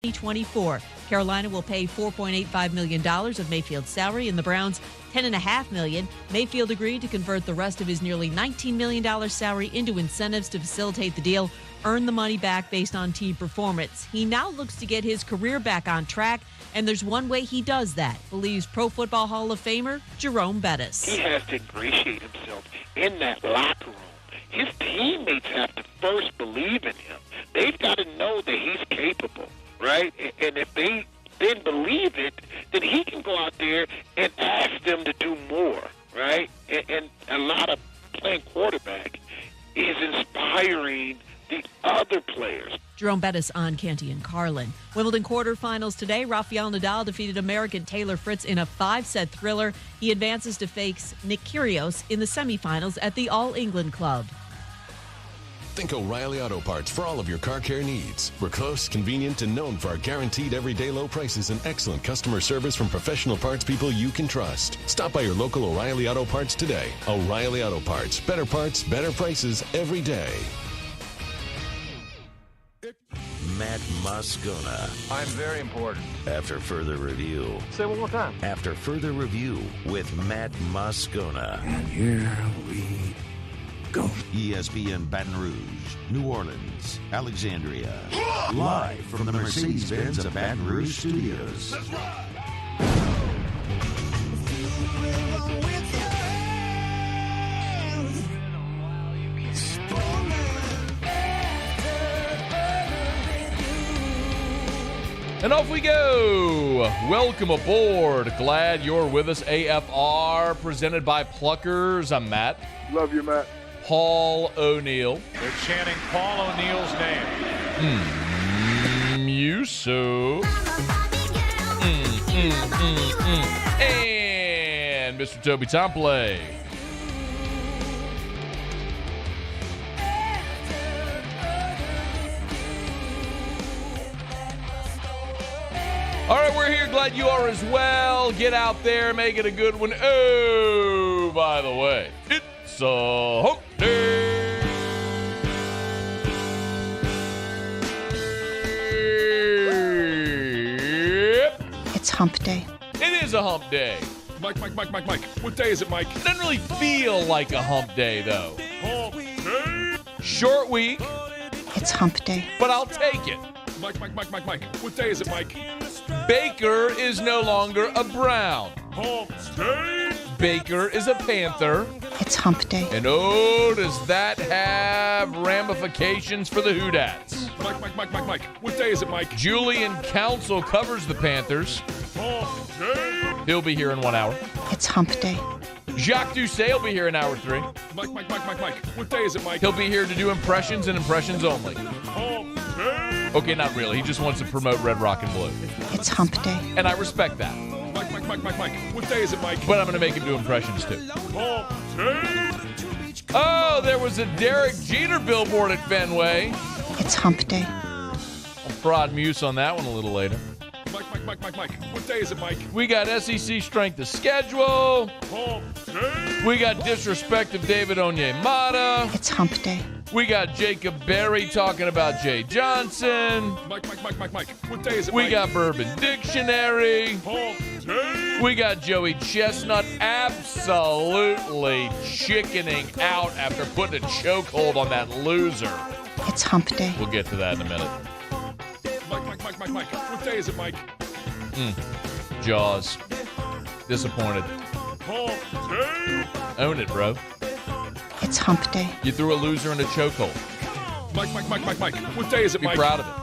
2024. Carolina will pay $4.85 million of Mayfield's salary, and the Browns $10.5 million. Mayfield agreed to convert the rest of his nearly $19 million salary into incentives to facilitate the deal, earn the money back based on team performance. He now looks to get his career back on track, and there's one way he does that, believes Pro Football Hall of Famer Jerome Bettis. He has to ingratiate himself in that locker room. His teammates have to first believe in him. They've got to know that he's capable, right? And if they then believe it, then he can go out there and ask them to do more, right? And a lot of playing quarterback is inspiring the other players. Jerome Bettis on Canty and Carlin. Wimbledon quarterfinals today. Rafael Nadal defeated American Taylor Fritz in a 5-set thriller. He advances to face Nick Kyrgios in the semifinals at the All England Club. Think O'Reilly Auto Parts for all of your car care needs. We're close, convenient, and known for our guaranteed everyday low prices and excellent customer service from professional parts people you can trust. Stop by your local O'Reilly Auto Parts today. O'Reilly Auto Parts. Better parts, better prices every day. Matt Moscona. I'm very important. After further review. Say it one more time. After further review with Matt Moscona. And here we go. ESPN Baton Rouge, New Orleans, Alexandria. Live from the Mercedes-Benz of Baton Rouge studios. That's right. And off we go. Welcome aboard. Glad you're with us. AFR presented by Pluckers. I'm Matt. Love you, Matt. Paul O'Neill. They're chanting Paul O'Neill's name. Muso. And Mr. Toby Tomplay. All right, we're here. Glad you are as well. Get out there, make it a good one. Oh, by the way, it's a hump day. It's hump day. It is a hump day. Mike. What day is it, Mike? It doesn't really feel like a hump day, though. Hump day. Short week. It's hump day. But I'll take it. Mike. What day is it, Mike? Baker is no longer a Brown. Hump day. Baker is a Panther. It's hump day. And oh, does that have ramifications for the Hoodats? Mike. What day is it, Mike? Julian Council covers the Panthers. Hump day. He'll be here in 1 hour. It's hump day. Jacques Doucet will be here in hour 3. Mike. What day is it, Mike? He'll be here to do impressions and impressions only. Hump day. Okay, not really. He just wants to promote Red, Rock, and Blue. It's hump day. And I respect that. Mike. What day is it, Mike? But I'm going to make him do impressions, too. Hump day. Oh, there was a Derek Jeter billboard at Fenway. It's hump day. I'll prod Muse on that one a little later. Mike. What day is it, Mike? We got SEC strength of schedule. Hump day. We got disrespect of David Onyemata. It's hump day. We got Jacob Berry talking about Jay Johnson. Mike. What day is it, We Mike? got Bourbon Dictionary. Hump day. We got Joey Chestnut absolutely chickening out after putting a chokehold on that loser. It's hump day. We'll get to that in a minute. Mike. What day is it, Mike? Jaws. Disappointed. Hump day. Own it, bro. It's hump day. You threw a loser in a chokehold. Mike. What day is it, Be Mike? proud of it.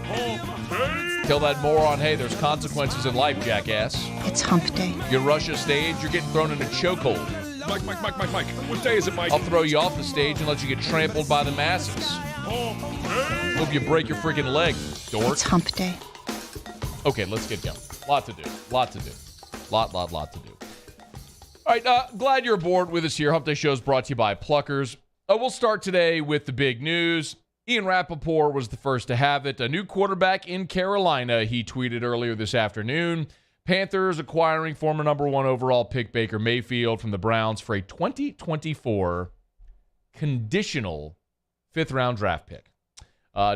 Hump day. Tell that moron, hey, there's consequences in life, jackass. It's hump day. You rush a stage, you're getting thrown in a chokehold. Mike. What day is it, Mike? I'll throw you off the stage and let you get trampled by the masses. Hump day. Hope you break your freaking leg, dork. It's hump day. Okay, let's get going. Lot to do. Lot to do. Lot to do. All right, glad you're aboard with us here. Hump Day Show is brought to you by Pluckers. We'll start today with the big news. Ian Rappaport was the first to have it. A new quarterback in Carolina, he tweeted earlier this afternoon. Panthers acquiring former number 1 overall pick Baker Mayfield from the Browns for a 2024 conditional 5th-round draft pick.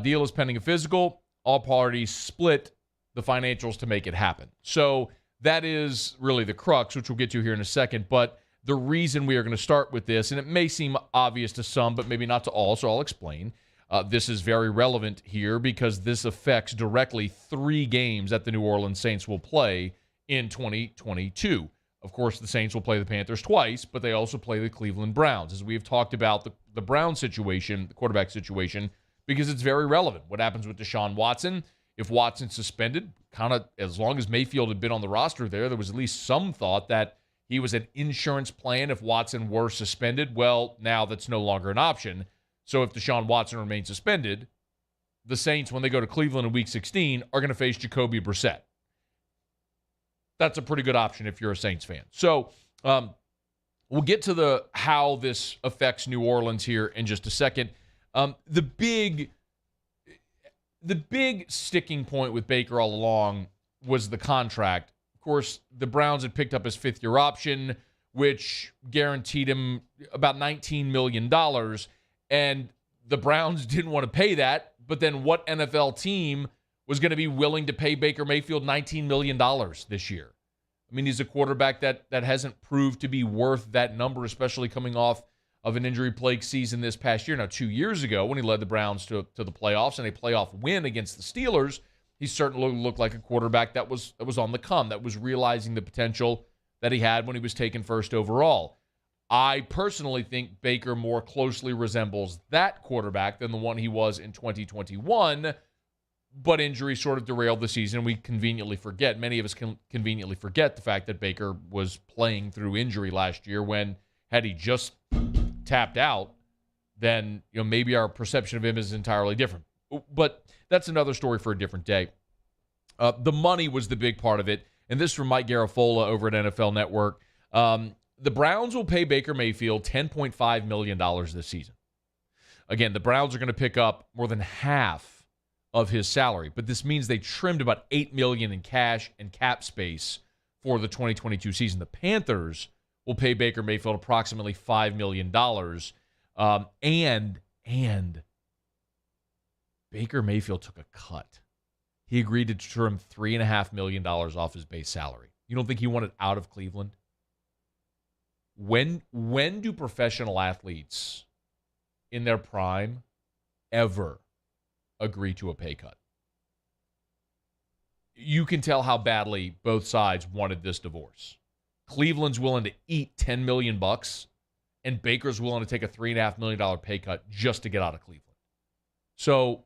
Deal is pending a physical. all parties split the financials to make it happen. So that is really the crux, which we'll get to here in a second. But the reason we are going to start with this, and it may seem obvious to some, but maybe not to all, so I'll explain. This is very relevant here because this affects directly 3 games that the New Orleans Saints will play in 2022. Of course, the Saints will play the Panthers twice, but they also play the Cleveland Browns. As we have talked about the Brown situation, the quarterback situation, because it's very relevant. What happens with Deshaun Watson? If Watson's suspended, kind of as long as Mayfield had been on the roster there was at least some thought that he was an insurance plan if Watson were suspended. Well, now that's no longer an option. So if Deshaun Watson remains suspended, the Saints, when they go to Cleveland in Week 16, are going to face Jacoby Brissett. That's a pretty good option if you're a Saints fan. So we'll get to how this affects New Orleans here in just a second. The big sticking point with Baker all along was the contract. Of course, the Browns had picked up his 5th-year option, which guaranteed him about $19 million. And the Browns didn't want to pay that, but then what NFL team was going to be willing to pay Baker Mayfield $19 million this year? I mean, he's a quarterback that hasn't proved to be worth that number, especially coming off of an injury-plagued season this past year. Now, 2 years ago, when he led the Browns to the playoffs and a playoff win against the Steelers, he certainly looked like a quarterback that was on the come, that was realizing the potential that he had when he was taken first overall. I personally think Baker more closely resembles that quarterback than the one he was in 2021, but injury sort of derailed the season. We conveniently forget, many of us can conveniently forget the fact that Baker was playing through injury last year when, had he just tapped out, then maybe our perception of him is entirely different. But that's another story for a different day. The money was the big part of it, and this from Mike Garafolo over at NFL Network. The Browns will pay Baker Mayfield $10.5 million this season. Again, the Browns are going to pick up more than half of his salary, but this means they trimmed about $8 million in cash and cap space for the 2022 season. The Panthers will pay Baker Mayfield approximately $5 million. And Baker Mayfield took a cut. He agreed to trim $3.5 million off his base salary. You don't think he wanted out of Cleveland? When do professional athletes in their prime ever agree to a pay cut? You can tell how badly both sides wanted this divorce. Cleveland's willing to eat $10 million, and Baker's willing to take a $3.5 million pay cut just to get out of Cleveland. So,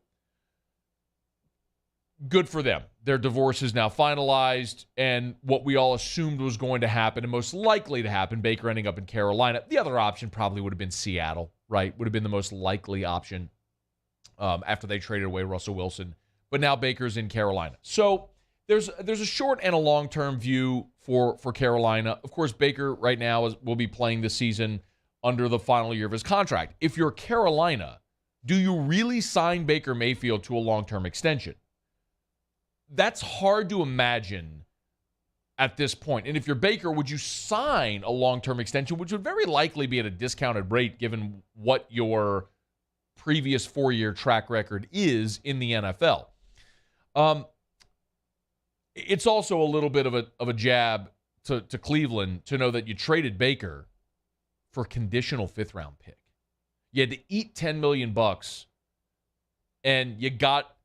good for them. Their divorce is now finalized, and what we all assumed was going to happen, and most likely to happen, Baker ending up in Carolina. The other option probably would have been Seattle, right? Would have been the most likely option after they traded away Russell Wilson. But now Baker's in Carolina. So there's a short and a long-term view for Carolina. Of course, Baker right now will be playing this season under the final year of his contract. If you're Carolina, do you really sign Baker Mayfield to a long-term extension? That's hard to imagine at this point. And if you're Baker, would you sign a long-term extension, which would very likely be at a discounted rate given what your previous 4-year track record is in the NFL? It's also a little bit of a jab to Cleveland to know that you traded Baker for a conditional 5th-round pick. You had to eat $10 million, and you got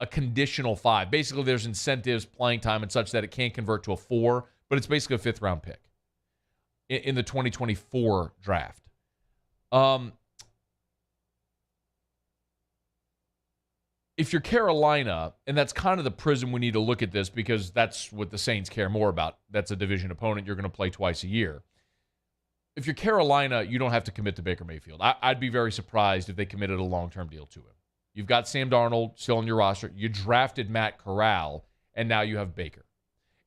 a conditional 5. Basically, there's incentives, playing time, and such that it can't convert to a 4, but it's basically a 5th-round pick in the 2024 draft. If you're Carolina, and that's kind of the prism we need to look at this because that's what the Saints care more about. That's a division opponent you're going to play twice a year. If you're Carolina, you don't have to commit to Baker Mayfield. I'd be very surprised if they committed a long-term deal to him. You've got Sam Darnold still on your roster. You drafted Matt Corral, and now you have Baker.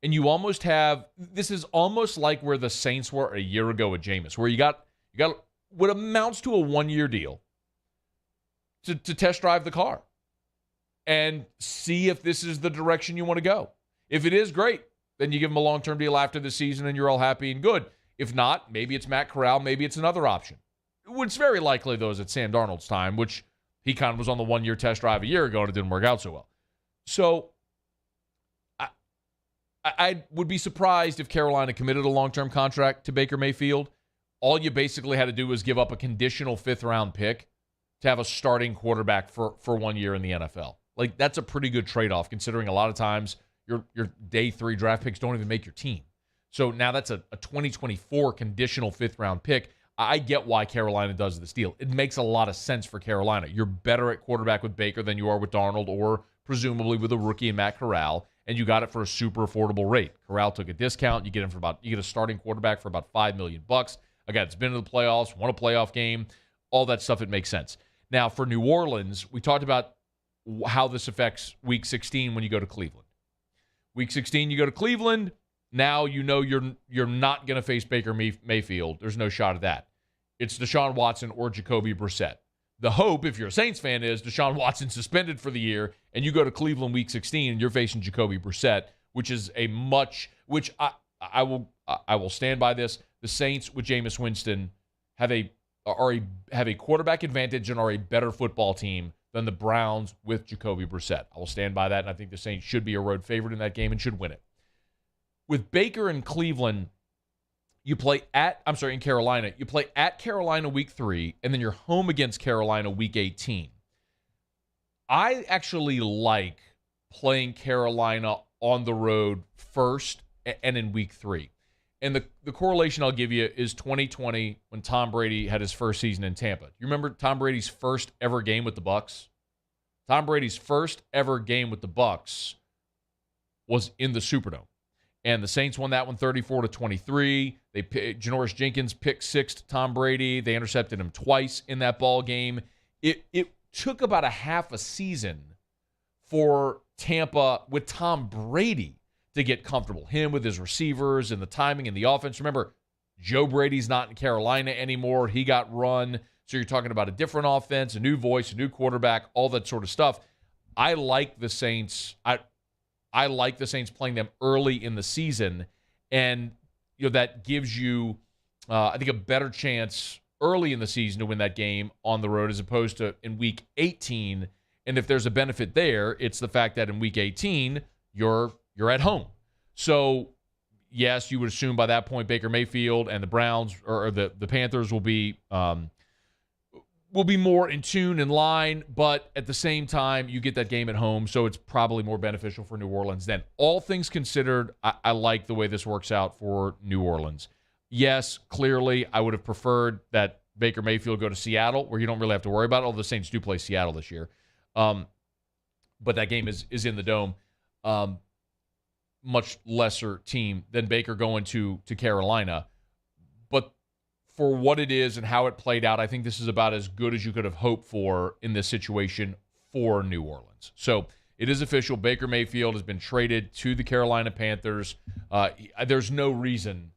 And you almost have, this is almost like where the Saints were a year ago with Jameis, where you got what amounts to a 1-year deal to test drive the car and see if this is the direction you want to go. If it is, great. Then you give him a long-term deal after the season and you're all happy and good. If not, maybe it's Matt Corral, maybe it's another option. It's very likely, though, is at Sam Darnold's time, which he kind of was on the 1-year test drive a year ago and it didn't work out so well. So I would be surprised if Carolina committed a long-term contract to Baker Mayfield. All you basically had to do was give up a conditional 5th-round pick to have a starting quarterback for 1 year in the NFL. Like, that's a pretty good trade-off, considering a lot of times your day 3 draft picks don't even make your team. So now that's a 2024 conditional 5th-round pick. I get why Carolina does this deal. It makes a lot of sense for Carolina. You're better at quarterback with Baker than you are with Darnold, or presumably with a rookie in Matt Corral, and you got it for a super affordable rate. Corral took a discount. You get him you get a starting quarterback for about $5 million. Again, it's been to the playoffs, won a playoff game, all that stuff. It makes sense. Now, for New Orleans, we talked about how this affects Week 16 when you go to Cleveland. Week 16, you go to Cleveland. Now you know you're not going to face Baker Mayfield. There's no shot at that. It's Deshaun Watson or Jacoby Brissett. The hope, if you're a Saints fan, is Deshaun Watson suspended for the year, and you go to Cleveland Week 16, and you're facing Jacoby Brissett, which is which I will stand by this. The Saints with Jameis Winston have a quarterback advantage and are a better football team than the Browns with Jacoby Brissett. I will stand by that, and I think the Saints should be a road favorite in that game and should win it. With Baker in Cleveland, in Carolina, you play at Carolina Week 3, and then you're home against Carolina Week 18. I actually like playing Carolina on the road first and in Week 3. And the correlation I'll give you is 2020 when Tom Brady had his first season in Tampa. You remember Tom Brady's first ever game with the Bucs? Tom Brady's first ever game with the Bucs was in the Superdome. And the Saints won that one 34-23. Janoris Jenkins picked 6 to Tom Brady. They intercepted him twice in that ball game. It took about a half a season for Tampa with Tom Brady to get comfortable. Him with his receivers and the timing and the offense. Remember, Joe Brady's not in Carolina anymore. He got run. So you're talking about a different offense, a new voice, a new quarterback, all that sort of stuff. I like the Saints. I like the Saints playing them early in the season, and that gives you, I think, a better chance early in the season to win that game on the road as opposed to in Week 18. And if there's a benefit there, it's the fact that in Week 18 you're at home. So yes, you would assume by that point Baker Mayfield and the Browns or the Panthers will be more in tune, in line, but at the same time, you get that game at home, so it's probably more beneficial for New Orleans then. All things considered, I like the way this works out for New Orleans. Yes, clearly, I would have preferred that Baker Mayfield go to Seattle, where you don't really have to worry about it, although the Saints do play Seattle this year. But that game is in the Dome. Much lesser team than Baker going to Carolina. But for what it is and how it played out, I think this is about as good as you could have hoped for in this situation for New Orleans. So it is official. Baker Mayfield has been traded to the Carolina Panthers. There's no reason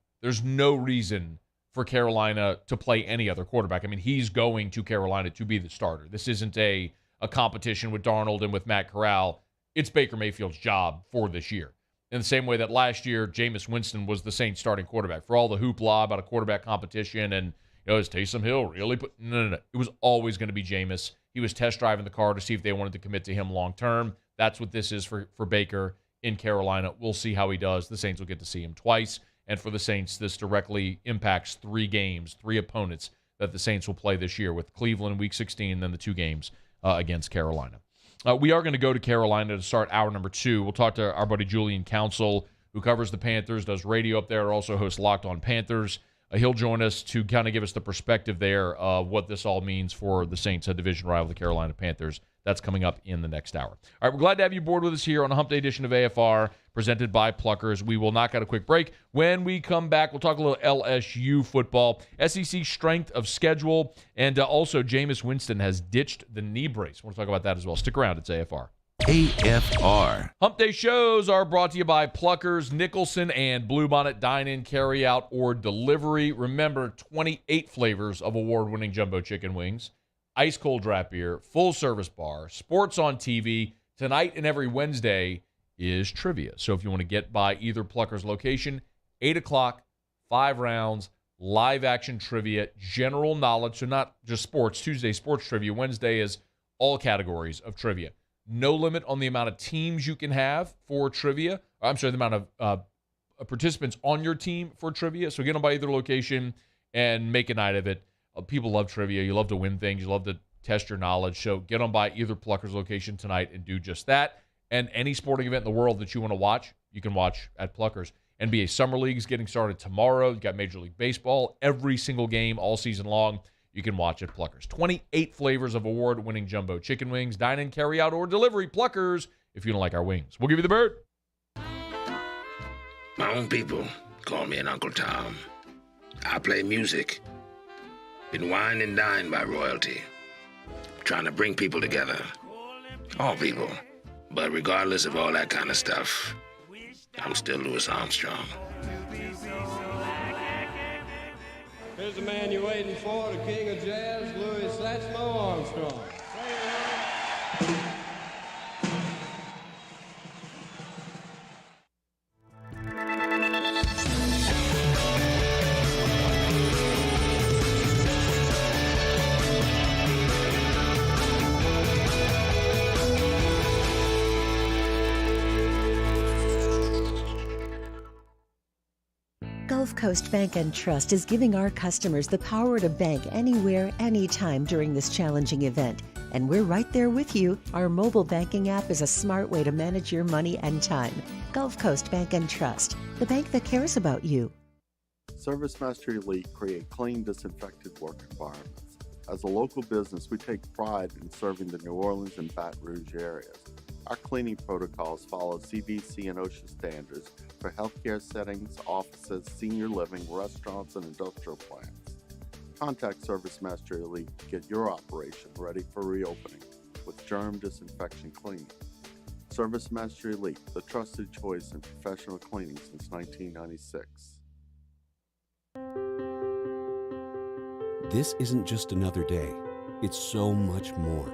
for Carolina to play any other quarterback. I mean, he's going to Carolina to be the starter. This isn't a competition with Darnold and with Matt Corral. It's Baker Mayfield's job for this year. In the same way that last year, Jameis Winston was the Saints starting quarterback. For all the hoopla about a quarterback competition and, is Taysom Hill really? No. It was always going to be Jameis. He was test driving the car to see if they wanted to commit to him long term. That's what this is for Baker in Carolina. We'll see how he does. The Saints will get to see him twice. And for the Saints, this directly impacts 3 games, 3 opponents that the Saints will play this year, with Cleveland in Week 16 and then the 2 games against Carolina. We are going to go to Carolina to start hour number 2. We'll talk to our buddy Julian Council, who covers the Panthers, does radio up there, also hosts Locked on Panthers. He'll join us to kind of give us the perspective there of what this all means for the Saints, a division rival, the Carolina Panthers. That's coming up in the next hour. All right, we're glad to have you aboard with us here on a Hump Day edition of AFR, presented by Pluckers. We will knock out a quick break. When we come back, we'll talk a little LSU football, SEC strength of schedule, and also Jameis Winston has ditched the knee brace. We'll talk about that as well. Stick around. It's AFR. AFR. Hump Day shows are brought to you by Pluckers, Nicholson, and Bluebonnet Dine-In, Carry-Out, or Delivery. Remember, 28 flavors of award-winning jumbo chicken wings, ice-cold draft beer, full-service bar, sports on TV. Tonight and every Wednesday is trivia. So if you want to get by either Pluckers location, 8 o'clock, 5 rounds, live-action trivia, general knowledge, so not just sports. Tuesday, sports trivia. Wednesday is all categories of trivia. No limit on the amount of teams you can have for trivia. I'm sorry, the amount of participants on your team for trivia. So get them by either location and make a night of it. People love trivia. You love to win things. You love to test your knowledge. So get them by either Pluckers location tonight and do just that. And any sporting event in the world that you want to watch, you can watch at Pluckers. NBA Summer League is getting started tomorrow. You've got Major League Baseball. Every single game all season long, you can watch at Pluckers. 28 flavors of award-winning jumbo chicken wings. Dine in, carry out, or delivery. Pluckers, if you don't like our wings. We'll give you the bird. My own people call me an Uncle Tom. I play music. Been wined and dined by royalty. Trying to bring people together. All people. But regardless of all that kind of stuff, I'm still Louis Armstrong. Here's the man you're waiting for, the king of jazz, Louis Satchmo Armstrong. Gulf Coast Bank and Trust is giving our customers the power to bank anywhere, anytime during this challenging event. And we're right there with you. Our mobile banking app is a smart way to manage your money and time. Gulf Coast Bank and Trust, the bank that cares about you. ServiceMaster Elite create clean, disinfected work environments. As a local business, we take pride in serving the New Orleans and Baton Rouge areas. Our cleaning protocols follow CDC and OSHA standards for healthcare settings, offices, senior living, restaurants, and industrial plants. Contact ServiceMaster Elite to get your operation ready for reopening with germ disinfection cleaning. ServiceMaster Elite, the trusted choice in professional cleaning since 1996. This isn't just another day. It's so much more.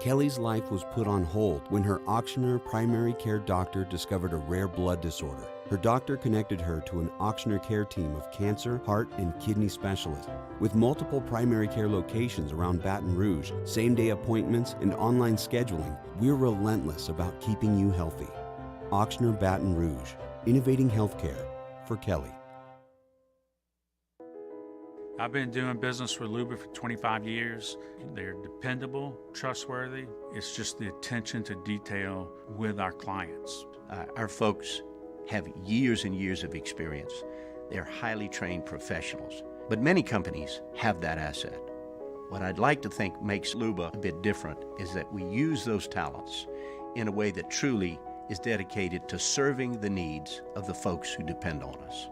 Kelly's life was put on hold when her auctioneer primary care doctor discovered a rare blood disorder. Her doctor connected her to an auctioneer care team of cancer, heart, and kidney specialists. With multiple primary care locations around Baton Rouge, same-day appointments, and online scheduling, we're relentless about keeping you healthy. Auctioneer Baton Rouge, innovating healthcare for Kelly. I've been doing business with Luba for 25 years. They're dependable, trustworthy. It's just the attention to detail with our clients. Our folks have years and years of experience. They're highly trained professionals, but many companies have that asset. What I'd like to think makes Luba a bit different is that we use those talents in a way that truly is dedicated to serving the needs of the folks who depend on us.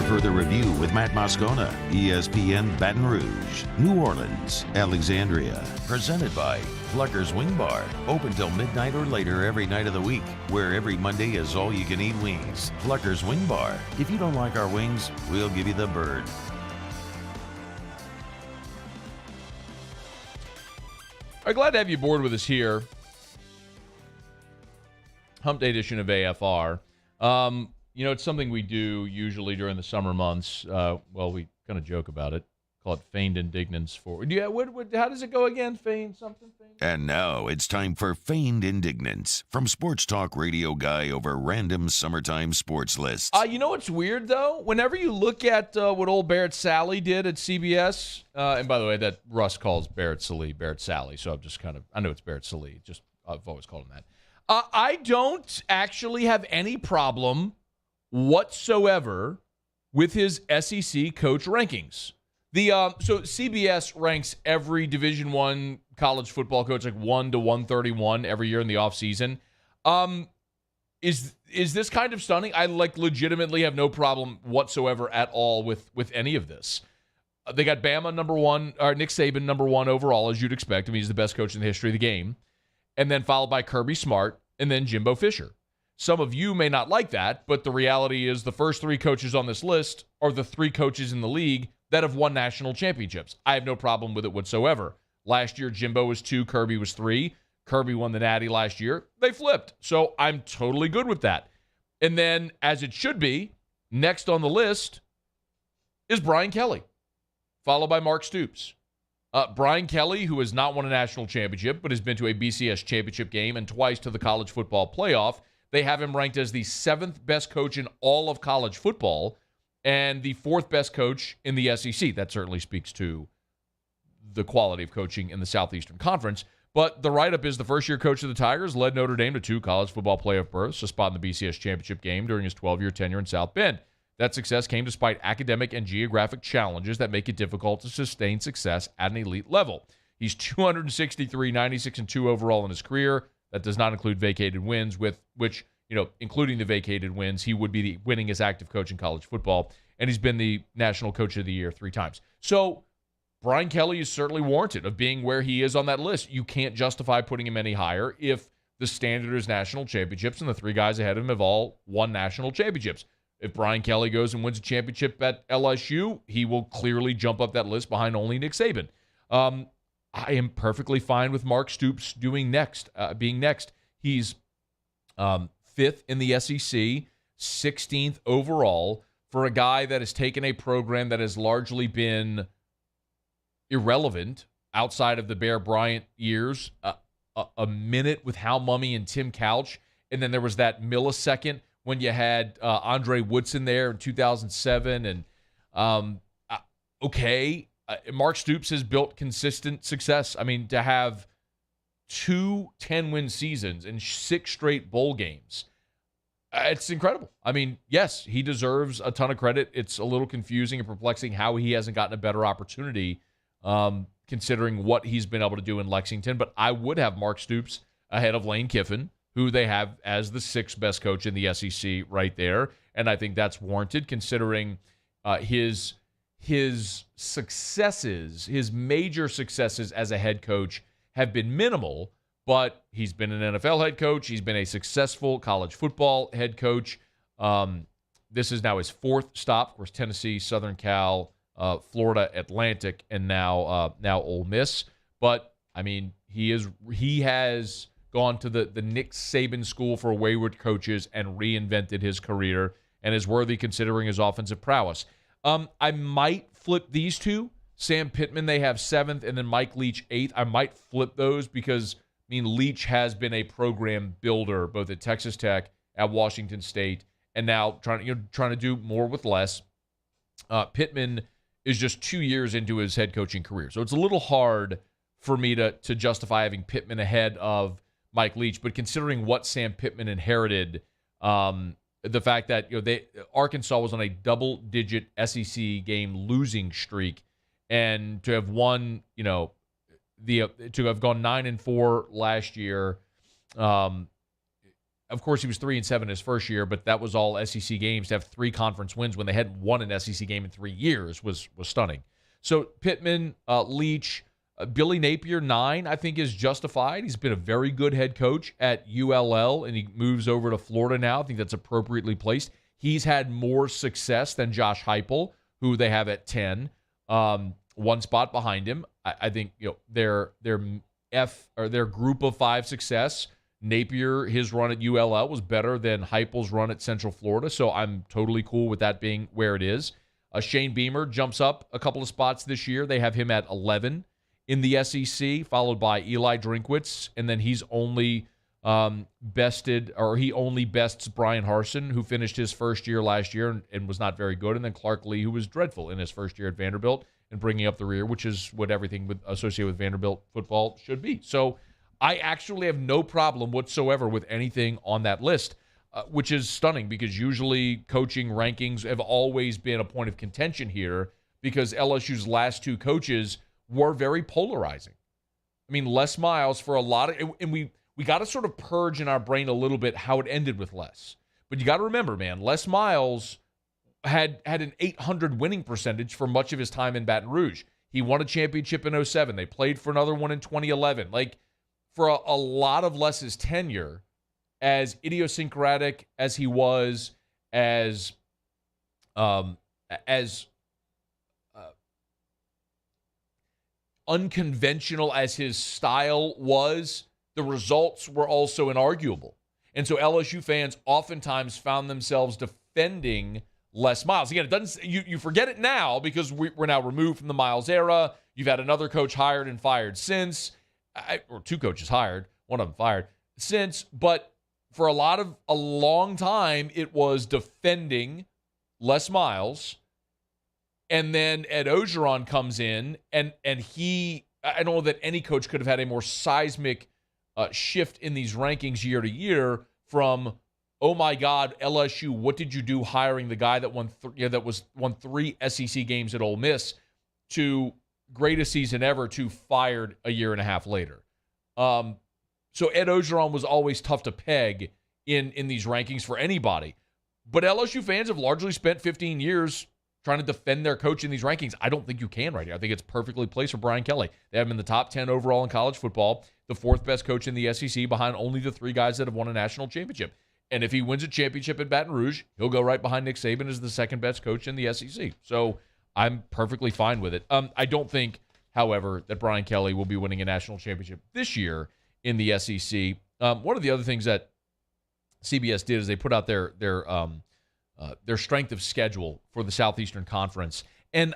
Further review with Matt Moscona, ESPN Baton Rouge, New Orleans, Alexandria. Presented by Pluckers Wing Bar. Open till midnight or later every night of the week, where every Monday is all-you-can-eat wings. Pluckers Wing Bar. If you don't like our wings, we'll give you the bird. All right, glad to have you aboard with us here. Hump Day edition of AFR. You know, it's something we do usually during the summer months. Well, we kind of joke about it. Call it feigned indignance for. Yeah, how does it go again? Feigned something? Feigned? And now it's time for Feigned Indignance from Sports Talk Radio Guy over random summertime sports lists. You know what's weird, though? Whenever you look at what old Barrett Sally did at CBS, and by the way, that Russ calls Barrett Sally, so I'm just I know it's Barrett Sally. I've always called him that. I don't actually have any problem whatsoever with his SEC coach rankings. So CBS ranks every Division I college football coach like 1 to 131 every year in the offseason. is this kind of stunning? I legitimately have no problem whatsoever at all with any of this. They got Bama number one, or Nick Saban number one overall, as you'd expect. I mean, he's the best coach in the history of the game. And then followed by Kirby Smart and then Jimbo Fisher. Some of you may not like that, but the reality is the first three coaches on this list are the three coaches in the league that have won national championships. I have no problem with it whatsoever. Last year, Jimbo was 2, Kirby was 3. Kirby won the Natty last year. They flipped. So I'm totally good with that. And then, as it should be, next on the list is Brian Kelly, followed by Mark Stoops. Brian Kelly, who has not won a national championship, but has been to a BCS championship game and twice to the college football playoff. They have him ranked as the 7th best coach in all of college football and the 4th best coach in the SEC. That certainly speaks to the quality of coaching in the Southeastern Conference. But the write-up is the first-year coach of the Tigers led Notre Dame to 2 college football playoff berths, a spot in the BCS championship game during his 12-year tenure in South Bend. That success came despite academic and geographic challenges that make it difficult to sustain success at an elite level. He's 263, 96, and 2 overall in his career. That does not include vacated wins, with which, including the vacated wins, he would be the winningest active coach in college football, and he's been the National Coach of the Year 3 times. So Brian Kelly is certainly warranted of being where he is on that list. You can't justify putting him any higher if the standard is national championships, and the 3 guys ahead of him have all won national championships. If Brian Kelly goes and wins a championship at LSU, he will clearly jump up that list behind only Nick Saban. I am perfectly fine with Mark Stoops being next. He's 5th in the SEC, 16th overall for a guy that has taken a program that has largely been irrelevant outside of the Bear Bryant years. A minute with Hal Mumme and Tim Couch, and then there was that millisecond when you had Andre Woodson there in 2007. And Mark Stoops has built consistent success. I mean, to have 2 10-win seasons and 6 straight bowl games, it's incredible. I mean, yes, he deserves a ton of credit. It's a little confusing and perplexing how he hasn't gotten a better opportunity considering what he's been able to do in Lexington. But I would have Mark Stoops ahead of Lane Kiffin, who they have as the 6th best coach in the SEC right there. And I think that's warranted considering his successes, his major successes as a head coach have been minimal, but he's been an NFL head coach. He's been a successful college football head coach. This is now his 4th stop. Of course, Tennessee, Southern Cal, Florida Atlantic, and now Ole Miss. But, I mean, he has gone to the Nick Saban School for Wayward Coaches and reinvented his career and is worthy considering his offensive prowess. I might flip these 2. Sam Pittman, they have 7th, and then Mike Leach 8th. I might flip those because, Leach has been a program builder both at Texas Tech, at Washington State, and now trying to do more with less. Pittman is just 2 years into his head coaching career. So it's a little hard for me to justify having Pittman ahead of Mike Leach, but considering what Sam Pittman inherited, the fact that Arkansas was on a double-digit SEC game losing streak, and to have won, to have gone 9-4 last year. Of course, he was 3-7 his first year, but that was all SEC games. To have 3 conference wins when they hadn't won an SEC game in 3 years was stunning. So Pittman, Leach. Billy Napier, 9, I think, is justified. He's been a very good head coach at ULL, and he moves over to Florida now. I think that's appropriately placed. He's had more success than Josh Heupel, who they have at 10, 1 spot behind him. I think their group of 5 success. Napier, his run at ULL was better than Heupel's run at Central Florida, so I'm totally cool with that being where it is. Shane Beamer jumps up a couple of spots this year. They have him at 11. In the SEC, followed by Eli Drinkwitz, and then he's only he only bests Brian Harsin, who finished his first year last year and was not very good, and then Clark Lee, who was dreadful in his first year at Vanderbilt and bringing up the rear, which is what everything associated with Vanderbilt football should be. So I actually have no problem whatsoever with anything on that list, which is stunning because usually coaching rankings have always been a point of contention here because LSU's last 2 coaches were very polarizing. Les Miles for a lot of, and we got to sort of purge in our brain a little bit how it ended with Les. But you got to remember, man, Les Miles had an 800 winning percentage for much of his time in Baton Rouge. He won a championship in 2007. They played for another one in 2011. Like, for a lot of Les's tenure, as idiosyncratic as he was, as unconventional as his style was, the results were also inarguable. And so LSU fans oftentimes found themselves defending Les Miles. Again, it doesn't. You forget it now because we're now removed from the Miles era. You've had another coach hired and fired since, or two coaches hired, one of them fired since. But for a long time, it was defending Les Miles, and then Ed Orgeron comes in, and he. I don't know that any coach could have had a more seismic shift in these rankings year to year from, oh my God, LSU, what did you do hiring the guy that won three SEC games at Ole Miss, to greatest season ever, to fired a year and a half later. So Ed Orgeron was always tough to peg in these rankings for anybody. But LSU fans have largely spent 15 years trying to defend their coach in these rankings. I don't think you can right here. I think it's perfectly placed for Brian Kelly. They have him in the top 10 overall in college football, the fourth best coach in the SEC behind only the three guys that have won a national championship. And if he wins a championship at Baton Rouge, he'll go right behind Nick Saban as the second best coach in the SEC. So I'm perfectly fine with it. I don't think, however, that Brian Kelly will be winning a national championship this year in the SEC. One of the other things that CBS did is they put out their strength of schedule for the Southeastern Conference, and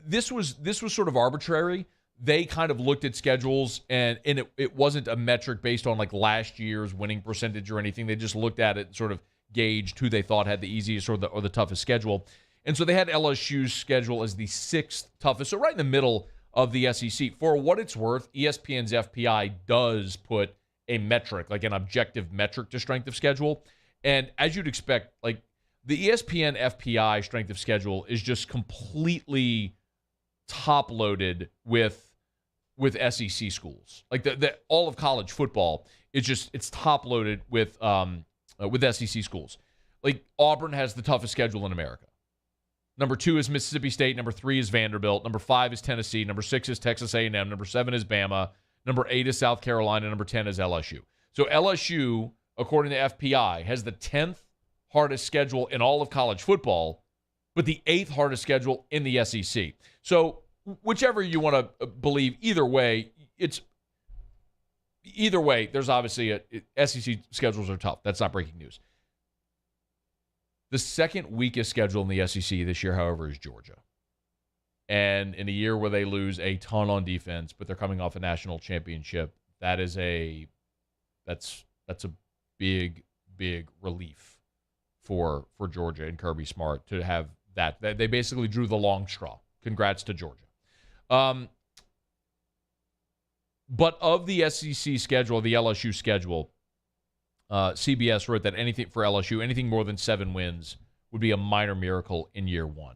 this was sort of arbitrary. They kind of looked at schedules, and it wasn't a metric based on like last year's winning percentage or anything. They just looked at it and sort of gauged who they thought had the easiest or the toughest schedule. And so they had LSU's schedule as the sixth toughest, so right in the middle of the SEC. For what it's worth, ESPN's FPI does put a metric, like an objective metric to strength of schedule. And as you'd expect, like the ESPN FPI strength of schedule is just completely top-loaded with SEC schools. Like the all of college football, it's top-loaded with SEC schools. Like Auburn has the toughest schedule in America. Number 2 is Mississippi State. Number 3 is Vanderbilt. Number 5 is Tennessee. Number 6 is Texas A&M. Number 7 is Bama. Number 8 is South Carolina. Number 10 is LSU. So LSU, according to FPI, has the 10th hardest schedule in all of college football, but the 8th hardest schedule in the SEC. So whichever you want to believe, either way, there's obviously SEC schedules are tough. That's not breaking news. The second weakest schedule in the SEC this year, however, is Georgia. And in a year where they lose a ton on defense, but they're coming off a national championship, that's a big relief for Georgia and Kirby Smart to have that. They basically drew the long straw. Congrats to Georgia. But of the SEC schedule, the LSU schedule, CBS wrote that anything for LSU, anything more than 7 wins would be a minor miracle in year one.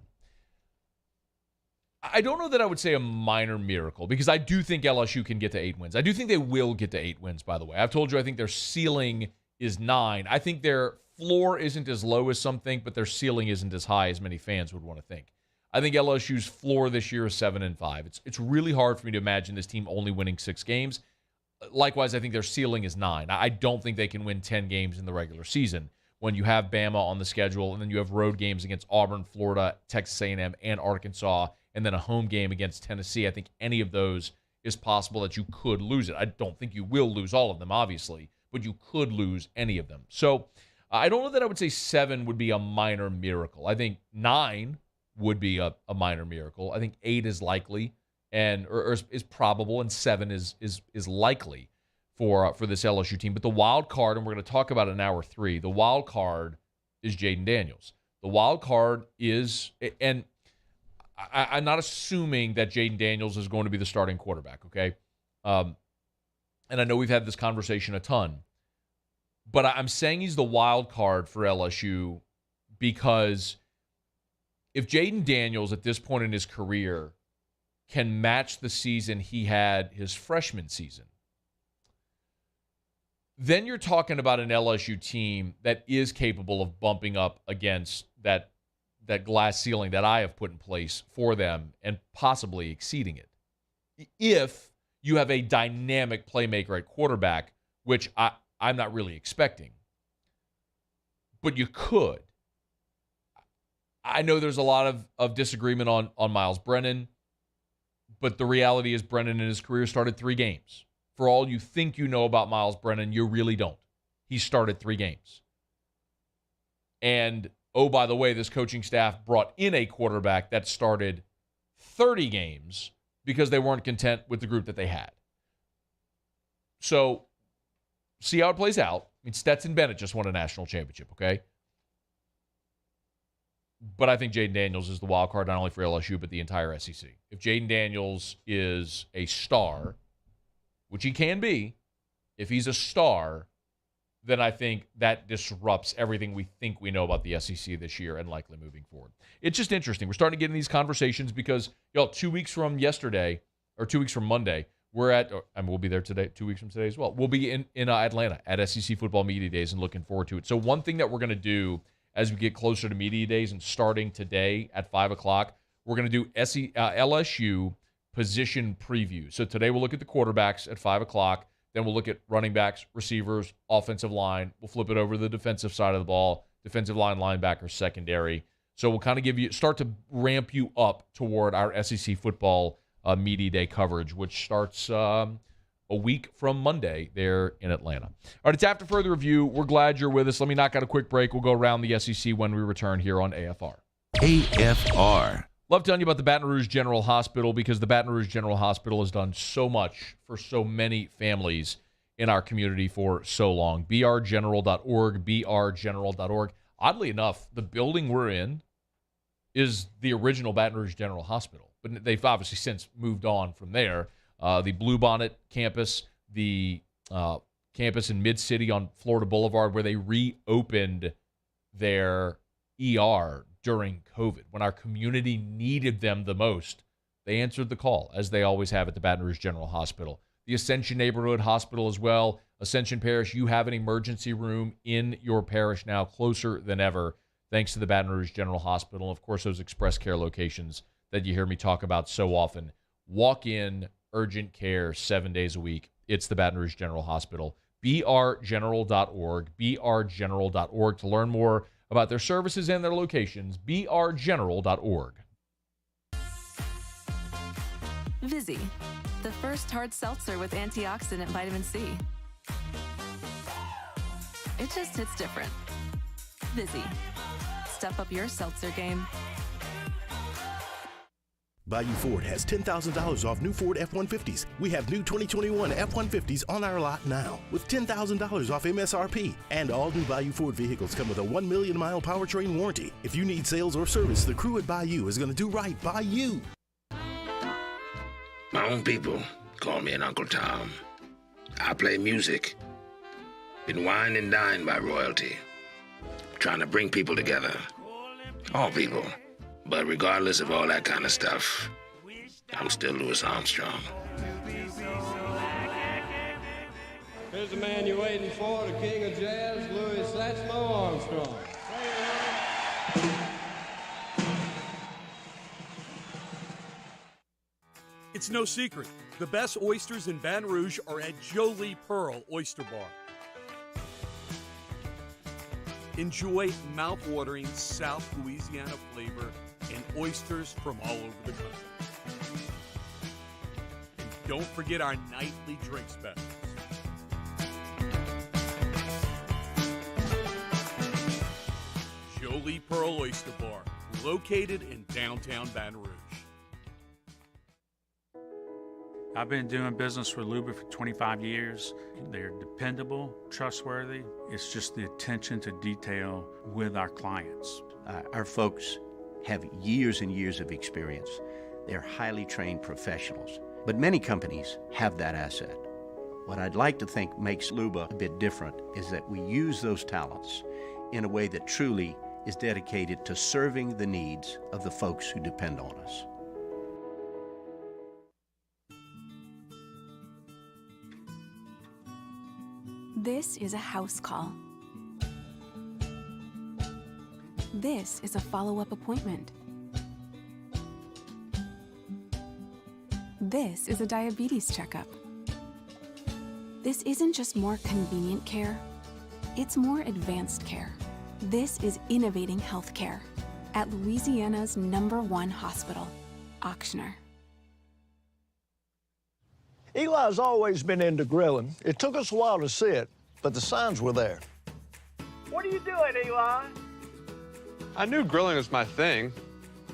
I don't know that I would say a minor miracle, because I do think LSU can get to 8 wins. I do think they will get to 8 wins, by the way. I've told you I think their ceiling is 9. I think their floor isn't as low as some think, but their ceiling isn't as high as many fans would want to think. I think LSU's floor this year is 7-5. It's really hard for me to imagine this team only winning 6 games. Likewise, I think their ceiling is 9. I don't think they can win 10 games in the regular season when you have Bama on the schedule, and then you have road games against Auburn, Florida, Texas A&M, and Arkansas, and then a home game against Tennessee. I think any of those is possible that you could lose it. I don't think you will lose all of them, obviously, but you could lose any of them. So I don't know that I would say 7 would be a minor miracle. I think 9 would be a minor miracle. I think 8 is likely or is probable, and 7 is likely for this LSU team. But the wild card, and we're going to talk about it in hour 3, the wild card is Jaden Daniels. The wild card is, and I'm not assuming that Jaden Daniels is going to be the starting quarterback, okay? And I know we've had this conversation a ton, but I'm saying he's the wild card for LSU because if Jaden Daniels at this point in his career can match the season he had his freshman season, then you're talking about an LSU team that is capable of bumping up against that glass ceiling that I have put in place for them and possibly exceeding it. If you have a dynamic playmaker at quarterback, which I'm not really expecting, but you could. I know there's a lot of disagreement on Miles Brennan, but the reality is Brennan in his career started 3 games. For all you think you know about Miles Brennan, you really don't. He started 3 games. And, oh, by the way, this coaching staff brought in a quarterback that started 30 games because they weren't content with the group that they had. So, see how it plays out. I mean, Stetson Bennett just won a national championship, okay? But I think Jaden Daniels is the wild card, not only for LSU, but the entire SEC. If Jaden Daniels is a star, which he can be, if he's a star, then I think that disrupts everything we think we know about the SEC this year and likely moving forward. It's just interesting. We're starting to get in these conversations because, 2 weeks from yesterday, or 2 weeks from Monday, we'll be there today, 2 weeks from today as well. We'll be in Atlanta at SEC Football Media Days and looking forward to it. So one thing that we're going to do as we get closer to Media Days and starting today at 5 o'clock, we're going to do LSU position preview. So today we'll look at the quarterbacks at 5 o'clock. Then we'll look at running backs, receivers, offensive line. We'll flip it over to the defensive side of the ball, defensive line, linebackers, secondary. So we'll kind of start to ramp you up toward our SEC football Media Day coverage, which starts a week from Monday there in Atlanta. All right, it's After Further Review. We're glad you're with us. Let me knock out a quick break. We'll go around the SEC when we return here on AFR. AFR. Love telling you about the Baton Rouge General Hospital because the Baton Rouge General Hospital has done so much for so many families in our community for so long. brgeneral.org, brgeneral.org. Oddly enough, the building we're in is the original Baton Rouge General Hospital, but they've obviously since moved on from there. The Bluebonnet campus, the campus in Mid-City on Florida Boulevard where they reopened their ER during COVID. When our community needed them the most, they answered the call, as they always have at the Baton Rouge General Hospital. The Ascension Neighborhood Hospital as well. Ascension Parish, you have an emergency room in your parish now, closer than ever, thanks to the Baton Rouge General Hospital. And, of course, those express care locations that you hear me talk about so often. Walk in, urgent care 7 days a week. It's the Baton Rouge General Hospital. brgeneral.org, brgeneral.org to learn more about their services and their locations. brgeneral.org. Vizzy, the first hard seltzer with antioxidant vitamin C. It just hits different. Vizzy, step up your seltzer game. Bayou Ford has $10,000 off new Ford F-150s. We have new 2021 F-150s on our lot now with $10,000 off MSRP. And all new Bayou Ford vehicles come with a 1 million mile powertrain warranty. If you need sales or service, the crew at Bayou is going to do right by you. My own people call me an Uncle Tom. I play music. Been wined and dined by royalty. Trying to bring people together. All people. But regardless of all that kind of stuff, I'm still Louis Armstrong. Here's the man you're waiting for, the king of jazz, Louis Armstrong. It's no secret. The best oysters in Baton Rouge are at Jolie Pearl Oyster Bar. Enjoy mouth-watering South Louisiana flavor and oysters from all over the country. And don't forget our nightly drink specials. Jolie Pearl Oyster Bar, located in downtown Baton Rouge. I've been doing business with Luba for 25 years. They're dependable, trustworthy. It's just the attention to detail with our clients. Our folks have years and years of experience. They're highly trained professionals. But many companies have that asset. What I'd like to think makes Luba a bit different is that we use those talents in a way that truly is dedicated to serving the needs of the folks who depend on us. This is a house call. This is a follow-up appointment. This is a diabetes checkup. This isn't just more convenient care, it's more advanced care. This is innovating healthcare at Louisiana's #1 hospital, Ochsner. Eli's always been into grilling. It took us a while to see it, but the signs were there. What are you doing, Eli? I knew grilling was my thing.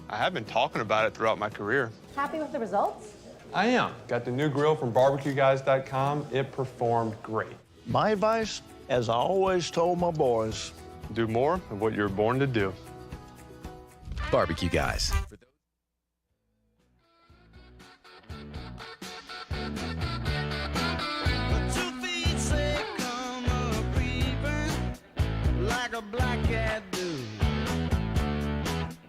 I have been talking about it throughout my career. Happy with the results? I am. Got the new grill from barbecueguys.com. It performed great. My advice, as I always told my boys, do more of what you're born to do. Barbecue Guys. Like a black cat do.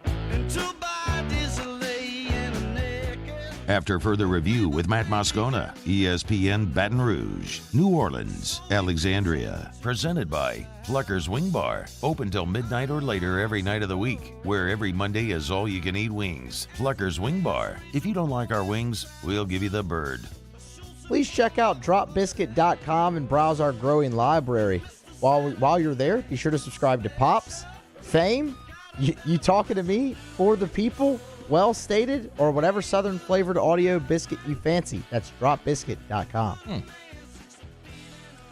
And two bodies laying naked. After further review with Matt Moscona, ESPN Baton Rouge, New Orleans, Alexandria. Presented by Plucker's Wing Bar. Open till midnight or later every night of the week, where every Monday is all-you-can-eat wings. Plucker's Wing Bar. If you don't like our wings, we'll give you the bird. Please check out dropbiscuit.com and browse our growing library. While you're there, be sure to subscribe to Pops, Fame, You Talking to Me, For the People, Well Stated, or whatever Southern flavored audio biscuit you fancy. That's dropbiscuit.com.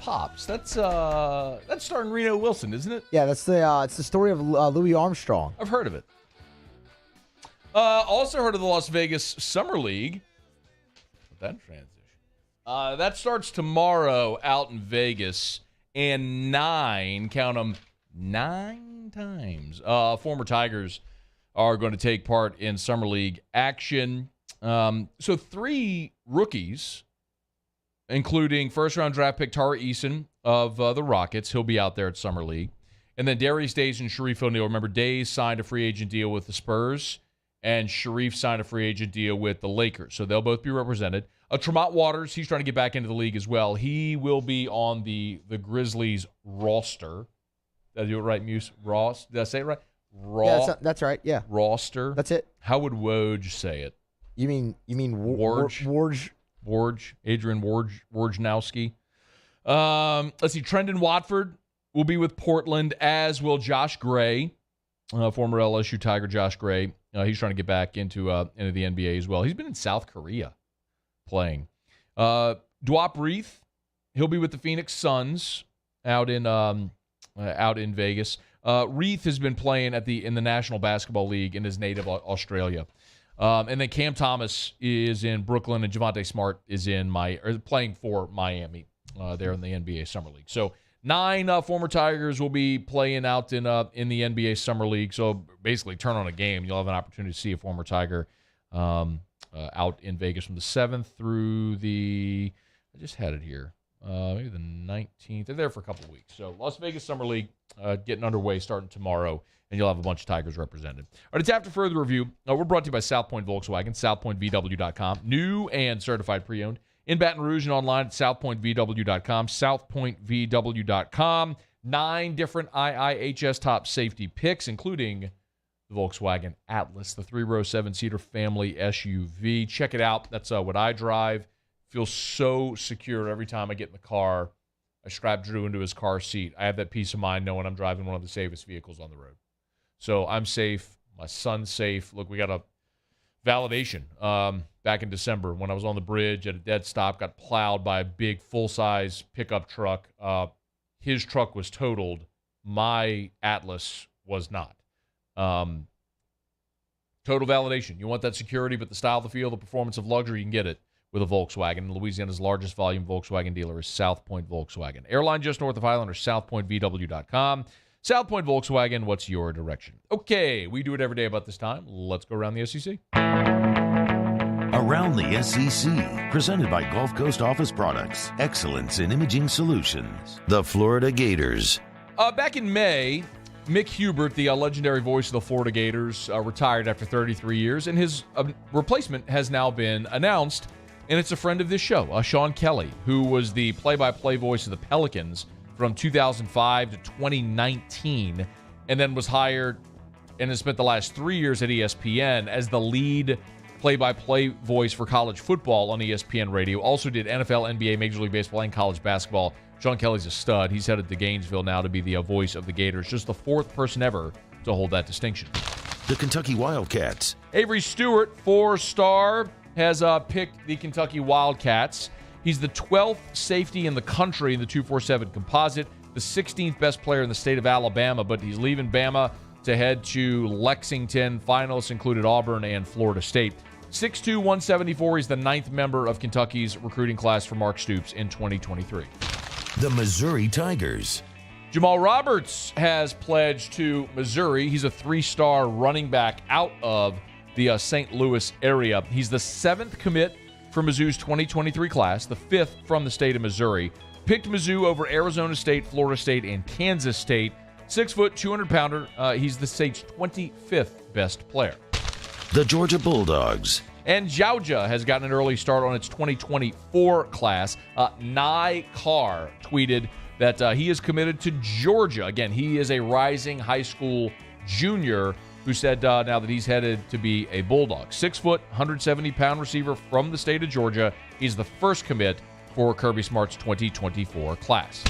Pops. That's starring Reno Wilson, isn't it? Yeah, it's the story of Louis Armstrong. I've heard of it. Also heard of the Las Vegas Summer League. That transition. That starts tomorrow out in Vegas. And 9 times, former Tigers are going to take part in Summer League action. So 3 rookies, including first-round draft pick Tara Eason of the Rockets. He'll be out there at Summer League. And then Darius Days and Sharif O'Neal. Remember, Days signed a free agent deal with the Spurs, and Sharif signed a free agent deal with the Lakers. So they'll both be represented. Tremont Waters, he's trying to get back into the league as well. He will be on the Grizzlies roster. Did I do it right, Muse? Ross? Did I say it right? Yeah, that's right. Yeah. Roster. That's it. How would Woj say it? You mean Warj? Adrian Wojnarowski. Let's see. Trendon Watford will be with Portland, as will Josh Gray, former LSU Tiger Josh Gray. He's trying to get back into the NBA as well. He's been in South Korea playing. Dwop Reith, he'll be with the Phoenix Suns out in Vegas. Reith has been playing in the National Basketball League in his native Australia. And then Cam Thomas is in Brooklyn, and Javonte Smart is playing for Miami there in the NBA Summer League. So 9 former Tigers will be playing out in the NBA Summer League. So basically, turn on a game, you'll have an opportunity to see a former Tiger out in Vegas from the 7th through I just had it here, maybe the 19th. They're there for a couple of weeks. So Las Vegas Summer League getting underway starting tomorrow, and you'll have a bunch of Tigers represented. All right, it's After Further Review. We're brought to you by South Point Volkswagen, southpointvw.com, new and certified pre-owned. In Baton Rouge and online at southpointvw.com, southpointvw.com. 9 different IIHS top safety picks, including the Volkswagen Atlas, the 3-row 7-seater family SUV. Check it out. That's what I drive. Feels so secure every time I get in the car. I strap Drew into his car seat. I have that peace of mind knowing I'm driving one of the safest vehicles on the road. So I'm safe. My son's safe. Look, we got a validation back in December when I was on the bridge at a dead stop, got plowed by a big full-size pickup truck. His truck was totaled. My Atlas was not. Total validation. You want that security, but the style of the feel, the performance of luxury, you can get it with a Volkswagen. Louisiana's largest volume Volkswagen dealer is South Point Volkswagen. Airline just north of Highland or southpointvw.com. South Point Volkswagen, what's your direction? Okay, we do it every day about this time. Let's go around the SEC. Around the SEC, presented by Gulf Coast Office Products, excellence in imaging solutions. The Florida Gators. Back in May, Mick Hubert, the legendary voice of the Florida Gators, retired after 33 years, and his replacement has now been announced, and it's a friend of this show, Sean Kelly, who was the play-by-play voice of the Pelicans from 2005 to 2019, and then was hired and has spent the last 3 years at ESPN as the lead play-by-play voice for college football on ESPN Radio. Also did NFL, NBA, Major League Baseball, and college basketball. Sean Kelly's a stud. He's headed to Gainesville now to be the voice of the Gators. Just the fourth person ever to hold that distinction. The Kentucky Wildcats. Avery Stewart, 4-star, has picked the Kentucky Wildcats. He's the 12th safety in the country in the 247 composite, the 16th best player in the state of Alabama, but he's leaving Bama to head to Lexington. Finalists included Auburn and Florida State. 6'2", 174. He's the 9th member of Kentucky's recruiting class for Mark Stoops in 2023. The Missouri Tigers. Jamal Roberts has pledged to Missouri. He's a 3-star running back out of the St. Louis area. He's the 7th commit for Mizzou's 2023 class, the 5th from the state of Missouri. Picked Mizzou over Arizona State, Florida State, and Kansas State. 6 foot, 200-pounder. He's the state's 25th best player. The Georgia Bulldogs. And Georgia has gotten an early start on its 2024 class. Nye Carr tweeted that he is committed to Georgia. Again, he is a rising high school junior who said now that he's headed to be a Bulldog. 6 foot, 170-pound receiver from the state of Georgia. He's the first commit for Kirby Smart's 2024 class.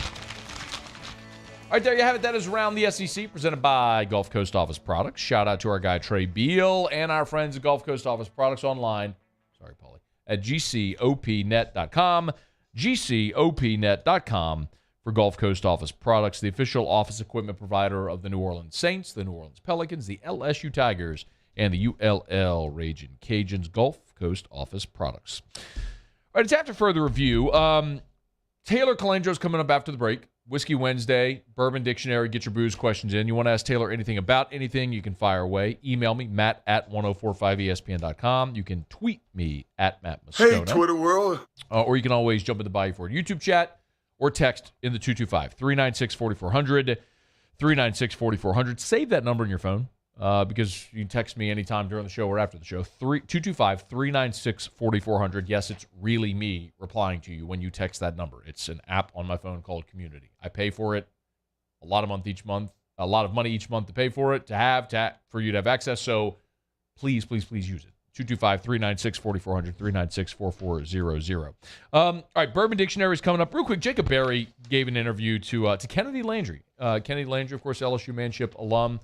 All right, there you have it. That is Around the SEC, presented by Gulf Coast Office Products. Shout out to our guy, Trey Beal, and our friends at Gulf Coast Office Products online. Sorry, Paulie. At gcopnet.com. gcopnet.com for Gulf Coast Office Products, the official office equipment provider of the New Orleans Saints, the New Orleans Pelicans, the LSU Tigers, and the ULL Ragin' Cajuns. Gulf Coast Office Products. All right, it's after further review. Taylor Calandro's coming up after the break. Whiskey Wednesday, Bourbon Dictionary, get your booze questions in. You want to ask Taylor anything about anything, you can fire away. Email me, matt@1045espn.com. You can tweet me at Matt Moscona. Hey, Twitter world. Or you can always jump in the Bayou Ford YouTube chat or text in the 225-396-4400, 396-4400. Save that number in your phone because you can text me anytime during the show or after the show. 225-396-4400. Yes, it's really me replying to you when you text that number. It's an app on my phone called Community. I pay for it a lot of money each month to pay for it, for you to have access. So please use it. 225-396-4400, 396-4400. All right, Bourbon Dictionary is coming up. Real quick, Jacob Berry gave an interview to Kennedy Landry. Kennedy Landry, of course, LSU Manship alum,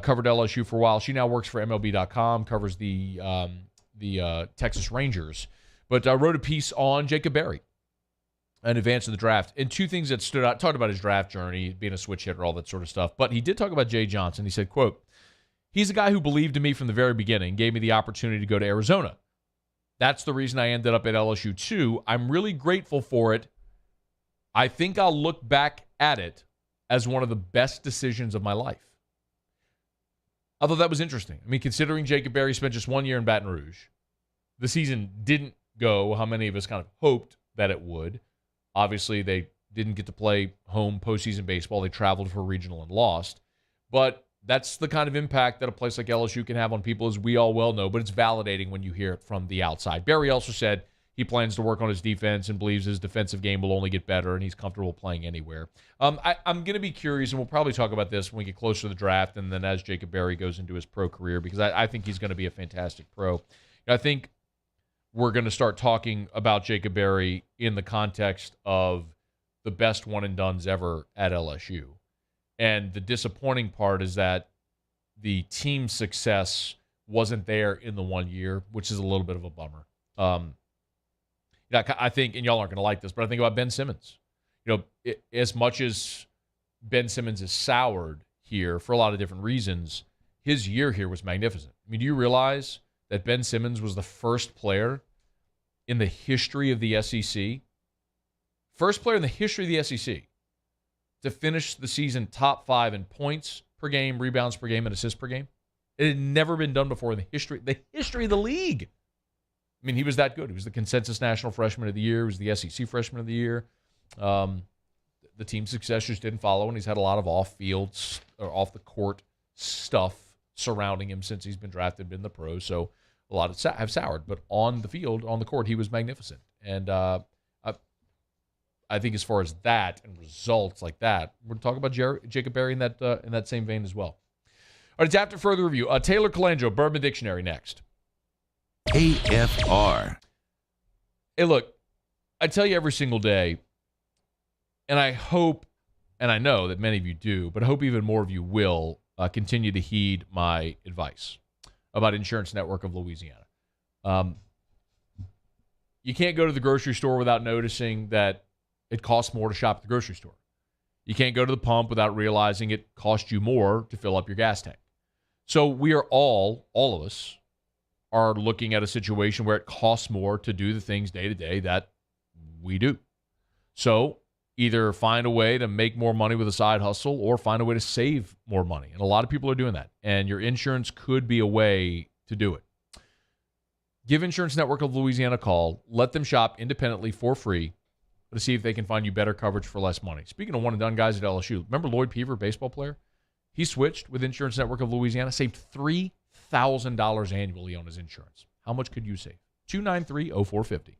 covered LSU for a while. She now works for MLB.com, covers the Texas Rangers, but wrote a piece on Jacob Berry in advance of the draft. And two things that stood out, talked about his draft journey, being a switch hitter, all that sort of stuff. But he did talk about Jay Johnson. He said, quote, "He's a guy who believed in me from the very beginning, gave me the opportunity to go to Arizona. That's the reason I ended up at LSU too. I'm really grateful for it. I think I'll look back at it as one of the best decisions of my life." I thought that was interesting. I mean, considering Jacob Berry spent just 1 year in Baton Rouge, the season didn't go how many of us kind of hoped that it would. Obviously, they didn't get to play home postseason baseball. They traveled for regional and lost. But that's the kind of impact that a place like LSU can have on people, as we all well know, but it's validating when you hear it from the outside. Berry also said he plans to work on his defense and believes his defensive game will only get better, and he's comfortable playing anywhere. I'm going to be curious, and we'll probably talk about this when we get closer to the draft and then as Jacob Berry goes into his pro career, because I think he's going to be a fantastic pro. I think we're going to start talking about Jacob Berry in the context of the best one-and-dones ever at LSU. And the disappointing part is that the team success wasn't there in the 1 year, which is a little bit of a bummer. I think, and y'all aren't going to like this, but I think about Ben Simmons. As much as Ben Simmons is soured here for a lot of different reasons, his year here was magnificent. I mean, do you realize that Ben Simmons was the first player in the history of the SEC, first player in the history of the SEC to finish the season top 5 in points per game, rebounds per game, and assists per game? It had never been done before in the history of the league. I mean, he was that good. He was the consensus National Freshman of the Year. He was the SEC Freshman of the Year. The team success just didn't follow, and he's had a lot of off-field or off-the-court stuff surrounding him since he's been drafted, been the pro. So a lot have soured. But on the field, on the court, he was magnificent. And I think as far as that and results like that, we're talking about Jacob Berry in that same vein as well. All right, it's after further review. Taylor Calandro, Bourbon Dictionary, next. AFR. Hey, look, I tell you every single day, and I hope, and I know that many of you do, but I hope even more of you will continue to heed my advice about Insurance Network of Louisiana. You can't go to the grocery store without noticing that it costs more to shop at the grocery store. You can't go to the pump without realizing it costs you more to fill up your gas tank. So we are all of us, are looking at a situation where it costs more to do the things day to day that we do. So either find a way to make more money with a side hustle or find a way to save more money. And a lot of people are doing that. And your insurance could be a way to do it. Give Insurance Network of Louisiana a call. Let them shop independently for free to see if they can find you better coverage for less money. Speaking of one-and-done guys at LSU, remember Lloyd Peaver, baseball player? He switched with Insurance Network of Louisiana, saved $3,000 annually on his insurance. How much could you save? 293-0450.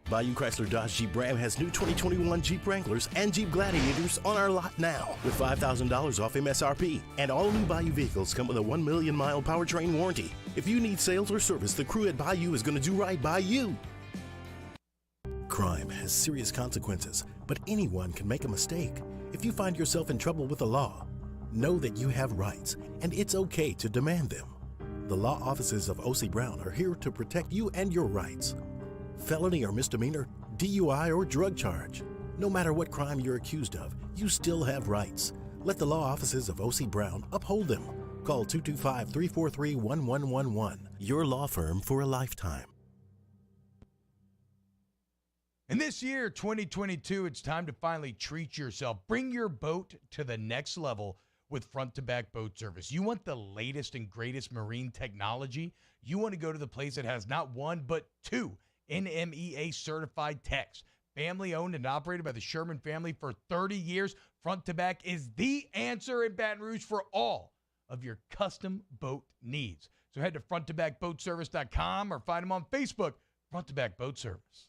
Bayou Chrysler Dodge Jeep Ram has new 2021 Jeep Wranglers and Jeep Gladiators on our lot now with $5,000 off MSRP. And all new Bayou vehicles come with a 1 million mile powertrain warranty. If you need sales or service, the crew at Bayou is going to do right by you. Crime has serious consequences, but anyone can make a mistake. If you find yourself in trouble with the law, know that you have rights, and it's okay to demand them. The law offices of O.C. Brown are here to protect you and your rights. Felony or misdemeanor, DUI or drug charge. No matter what crime you're accused of, you still have rights. Let the law offices of O.C. Brown uphold them. Call 225-343-1111. Your law firm for a lifetime. And this year, 2022, it's time to finally treat yourself. Bring your boat to the next level with front-to-back boat service. You want the latest and greatest marine technology? You want to go to the place that has not one, but two NMEA certified techs. Family owned and operated by the Sherman family for 30 years. Front to Back is the answer in Baton Rouge for all of your custom boat needs. So head to fronttobackboatservice.com or find them on Facebook, Front to Back Boat Service.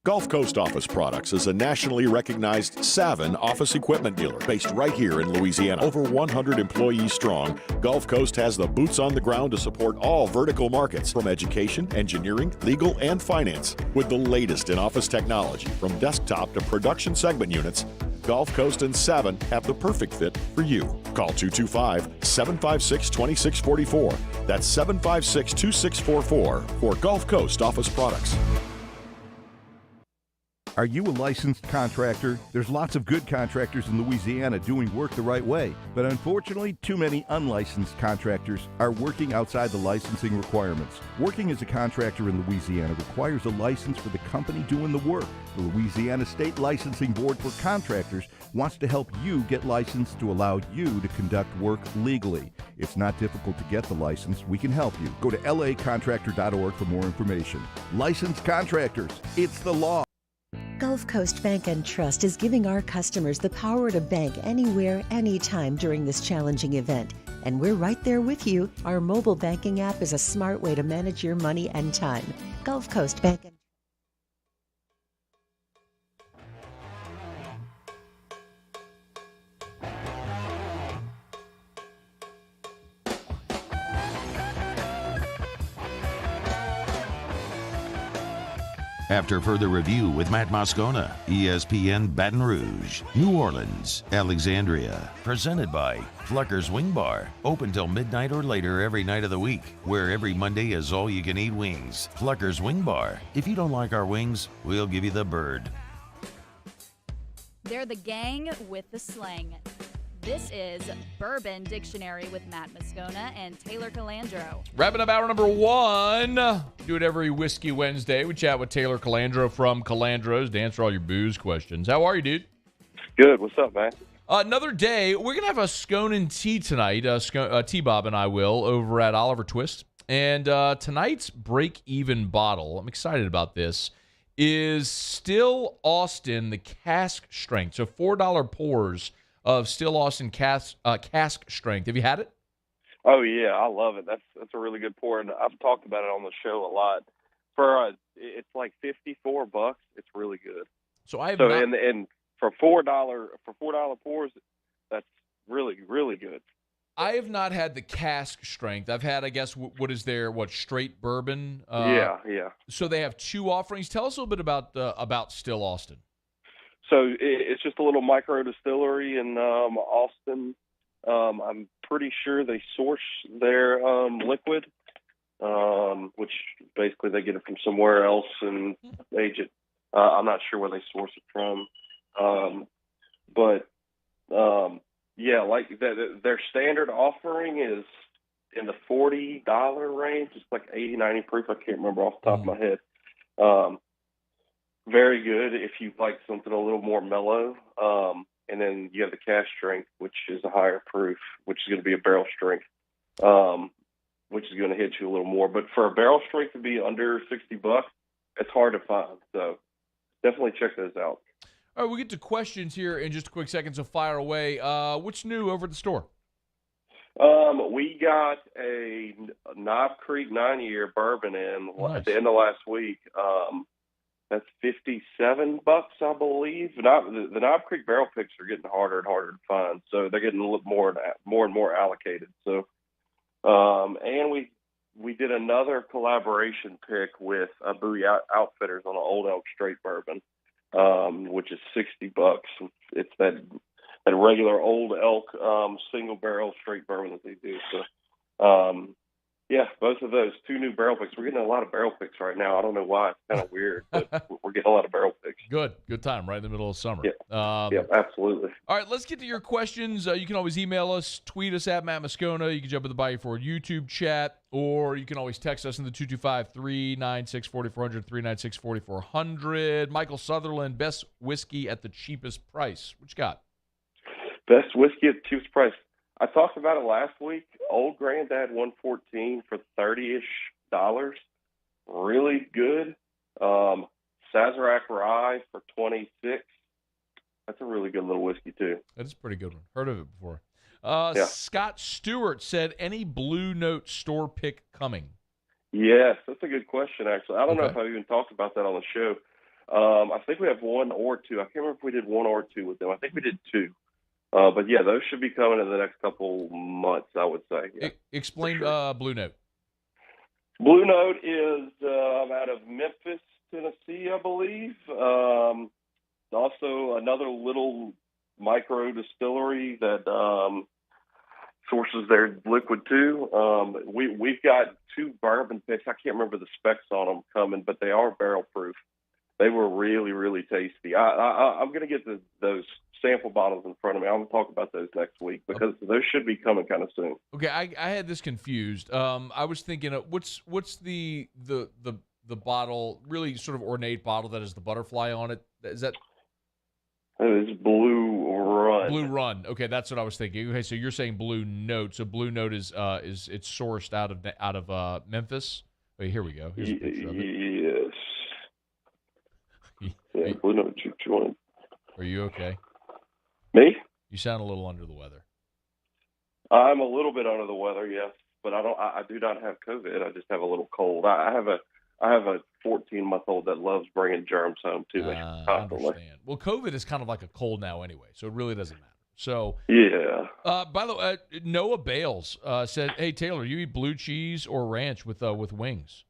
Gulf Coast Office Products is a nationally recognized Savin office equipment dealer based right here in Louisiana. Over 100 employees strong, Gulf Coast has the boots on the ground to support all vertical markets, from education, engineering, legal, and finance. With the latest in office technology, from desktop to production segment units, Gulf Coast and Savin have the perfect fit for you. Call 225-756-2644. That's 756-2644 for Gulf Coast Office Products. Are you a licensed contractor? There's lots of good contractors in Louisiana doing work the right way, but unfortunately, too many unlicensed contractors are working outside the licensing requirements. Working as a contractor in Louisiana requires a license for the company doing the work. The Louisiana State Licensing Board for Contractors wants to help you get licensed to allow you to conduct work legally. It's not difficult to get the license. We can help you. Go to lacontractor.org for more information. Licensed contractors, it's the law. Gulf Coast Bank and Trust is giving our customers the power to bank anywhere, anytime during this challenging event. And we're right there with you. Our mobile banking app is a smart way to manage your money and time. Gulf Coast Bank and After further review with Matt Moscona, ESPN Baton Rouge, New Orleans, Alexandria. Presented by Flucker's Wing Bar. Open till midnight or later every night of the week, where every Monday is all-you-can-eat wings. Flucker's Wing Bar. If you don't like our wings, we'll give you the bird. They're the gang with the slang. This is Bourbon Dictionary with Matt Moscona and Taylor Calandro. Wrapping up hour number 1. Do it every Whiskey Wednesday. We chat with Taylor Calandro from Calandro's to answer all your booze questions. How are you, dude? Good. What's up, man? Another day. We're going to have a scone and tea tonight. T-Bob and I will over at Oliver Twist. And tonight's break-even bottle, I'm excited about this, is Still Austin, the cask strength. So $4 pours of Still Austin cask strength. Have you had it? Oh yeah, I love it. That's a really good pour, and I've talked about it on the show a lot. It's like $54. It's really good. So I have and for $4 pours, that's really good. I have not had the cask strength. I've had, I guess, what is there? Straight bourbon? Yeah. So they have 2 offerings. Tell us a little bit about Still Austin. So it's just a little micro distillery in Austin. I'm pretty sure they source their liquid, which basically they get it from somewhere else and age it. I'm not sure where they source it from, like their standard offering is in the $40 range. It's like 80, 90 proof. I can't remember off the top of my head. Very good if you like something a little more mellow. And then you have the cask strength, which is a higher proof, which is going to be a barrel strength, which is going to hit you a little more. But for a barrel strength to be under $60, it's hard to find. So definitely check those out. All right, we'll get to questions here in just a quick second, so fire away. What's new over at the store? We got a Knob Creek 9-year bourbon in at the end of last week. That's $57, I believe. The Knob Creek barrel picks are getting harder and harder to find, so they're getting a little more and more allocated. So, and we did another collaboration pick with Bowie Outfitters on an Old Elk straight bourbon, which is $60. It's that regular Old Elk single barrel straight bourbon that they do. So, yeah, both of those 2 new barrel picks. We're getting a lot of barrel picks right now. I don't know why. It's kind of weird, but we're getting a lot of barrel picks. Good time, right in the middle of summer. Yeah, absolutely. All right, let's get to your questions. You can always email us, tweet us at Matt Moscona. You can jump in the Bayou Ford YouTube chat, or you can always text us in the 225-396-4400, 396-4400. Michael Sutherland, best whiskey at the cheapest price. What you got? Best whiskey at the cheapest price. I talked about it last week. Old Granddad 114 for $30-ish. Really good. Sazerac Rye for $26. That's a really good little whiskey, too. That's a pretty good one. Heard of it before. Yeah. Scott Stewart said, any Blue Note store pick coming? Yes, that's a good question, actually. I don't know if I've even talked about that on the show. I think we have 1 or 2. I can't remember if we did 1 or 2 with them. I think we did 2. But yeah, those should be coming in the next couple months, I would say. Yeah. Explain Blue Note. Blue Note is out of Memphis, Tennessee, I believe. Also another little micro distillery that sources their liquid too. We've got 2 bourbon picks. I can't remember the specs on them coming, but they are barrel proof. They were really, really tasty. I'm going to get those sample bottles in front of me. I'm going to talk about those next week because those should be coming kind of soon. Okay, I had this confused. I was thinking, what's the bottle, really sort of ornate bottle that has the butterfly on it? Is that? It is Blue Run. Blue Run. Okay, that's what I was thinking. Okay, so you're saying Blue Note. So Blue Note is it's sourced out of Memphis. Wait, here we go. Here's a picture of it. Yes. Yeah, Blue Note joint. Are you okay? Me? You sound a little under the weather. I'm a little bit under the weather, yes, but I do not have COVID. I just have a little cold. I have a 14-month-old that loves bringing germs home to me constantly. Understand. Well, COVID is kind of like a cold now anyway, so it really doesn't matter. So yeah. By the way, Noah Bales said, "Hey Taylor, you eat blue cheese or ranch with wings?"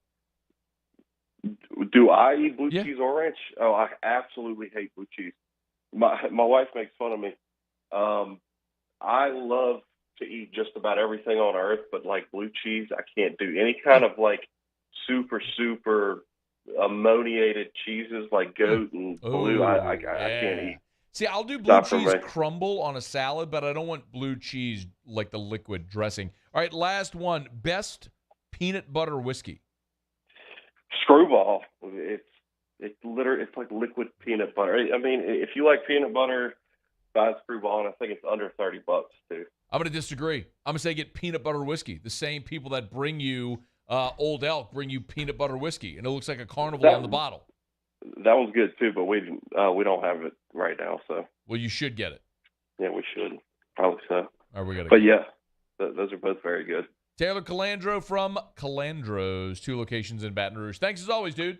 Do I eat blue cheese or ranch? Oh, I absolutely hate blue cheese. My wife makes fun of me. I love to eat just about everything on earth, but like blue cheese, I can't do any kind of like super ammoniated cheeses like goat and blue. I can't eat. See, I'll do blue Not for cheese me. crumble on a salad, but I don't want blue cheese like the liquid dressing. All right, last one. Best peanut butter whiskey. Screwball. It's like liquid peanut butter. I mean, if you like peanut butter, buy Screwball, and I think it's under $30 too. I'm going to disagree. I'm going to say get peanut butter whiskey. The same people that bring you Old Elk bring you peanut butter whiskey, and it looks like a carnival on the bottle. That one's good too, but we don't have it right now. So well, you should get it. Yeah, we should probably so. All right, we got. But yeah, those are both very good. Taylor Calandro from Calandro's, 2 locations in Baton Rouge. Thanks as always, dude.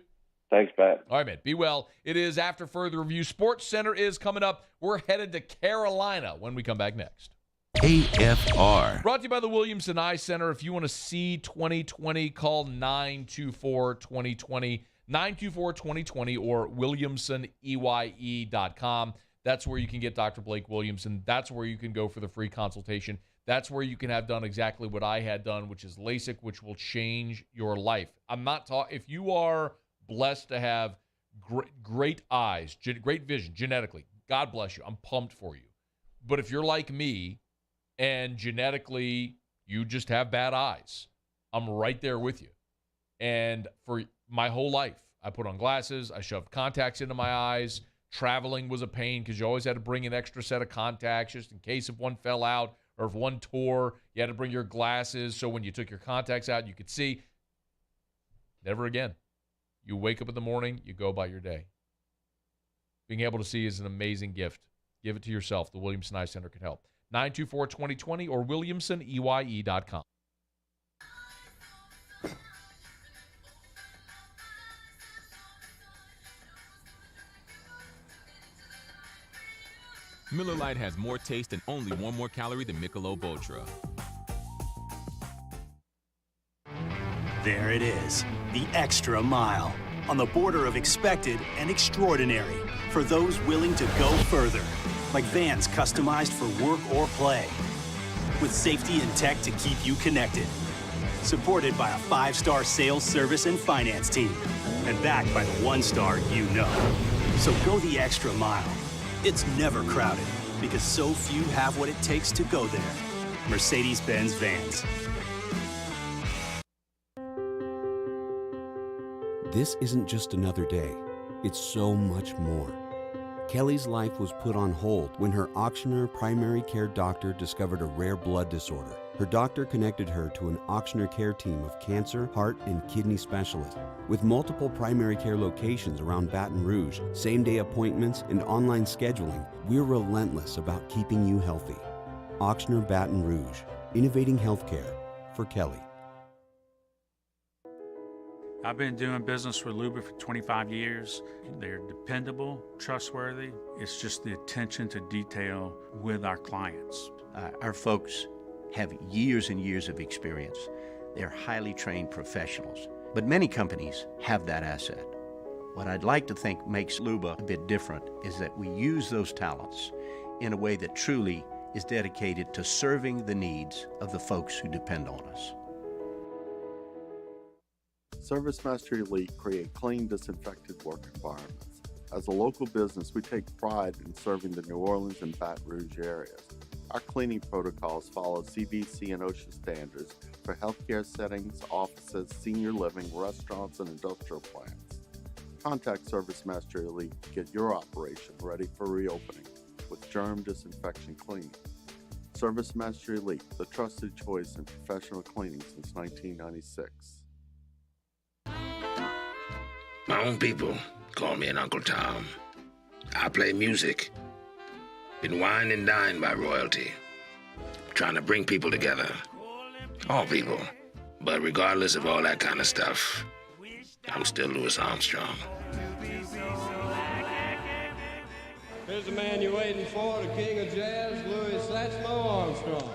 Thanks, Pat. All right, man. Be well. It is After Further Review. Sportscenter is coming up. We're headed to Carolina when we come back next. AFR. Brought to you by the Williamson Eye Center. If you want to see 2020, call 924-2020, 924-2020, or WilliamsonEye.com. That's where you can get Dr. Blake Williamson. That's where you can go for the free consultation. That's where you can have done exactly what I had done, which is LASIK, which will change your life. I'm not talking, if you are blessed to have great eyes, great vision genetically, God bless you. I'm pumped for you. But if you're like me and genetically you just have bad eyes, I'm right there with you. And for my whole life, I put on glasses. I shoved contacts into my eyes. Traveling was a pain because you always had to bring an extra set of contacts just in case if one fell out or if one tore, you had to bring your glasses so when you took your contacts out, you could see. Never again. You wake up in the morning, you go about your day. Being able to see is an amazing gift. Give it to yourself. The Williamson Eye Center can help. 924-2020 or WilliamsonEye.com. Miller Lite has more taste and only 1 more calorie than Michelob Ultra. There it is, the extra mile, on the border of expected and extraordinary for those willing to go further, like vans customized for work or play, with safety and tech to keep you connected, supported by a 5-star sales, service, and finance team, and backed by the 1-star you know. So go the extra mile. It's never crowded because so few have what it takes to go there. Mercedes-Benz Vans. This isn't just another day. It's so much more. Kelly's life was put on hold when her auctioneer primary care doctor discovered a rare blood disorder. Her doctor connected her to an auctioneer care team of cancer, heart, and kidney specialists. With multiple primary care locations around Baton Rouge, same-day appointments, and online scheduling, we're relentless about keeping you healthy. Auctioneer Baton Rouge, innovating healthcare for Kelly. I've been doing business with Luba for 25 years. They're dependable, trustworthy. It's just the attention to detail with our clients. Our folks have years and years of experience. They're highly trained professionals, but many companies have that asset. What I'd like to think makes Luba a bit different is that we use those talents in a way that truly is dedicated to serving the needs of the folks who depend on us. ServiceMaster Elite create clean, disinfected work environments. As a local business, we take pride in serving the New Orleans and Baton Rouge areas. Our cleaning protocols follow CDC and OSHA standards for healthcare settings, offices, senior living, restaurants, and industrial plants. Contact ServiceMaster Elite to get your operation ready for reopening with germ disinfection cleaning. ServiceMaster Elite, the trusted choice in professional cleaning since 1996. My own people call me an Uncle Tom. I play music. Been wined and dined by royalty. Trying to bring people together. All people. But regardless of all that kind of stuff, I'm still Louis Armstrong. Here's the man you're waiting for, the king of jazz, Louis Armstrong.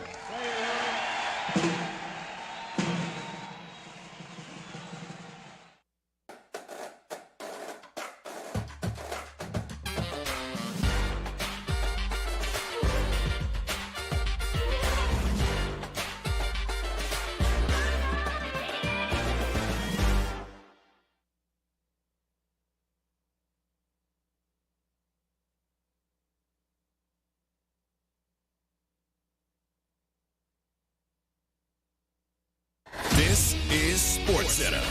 This is SportsCenter.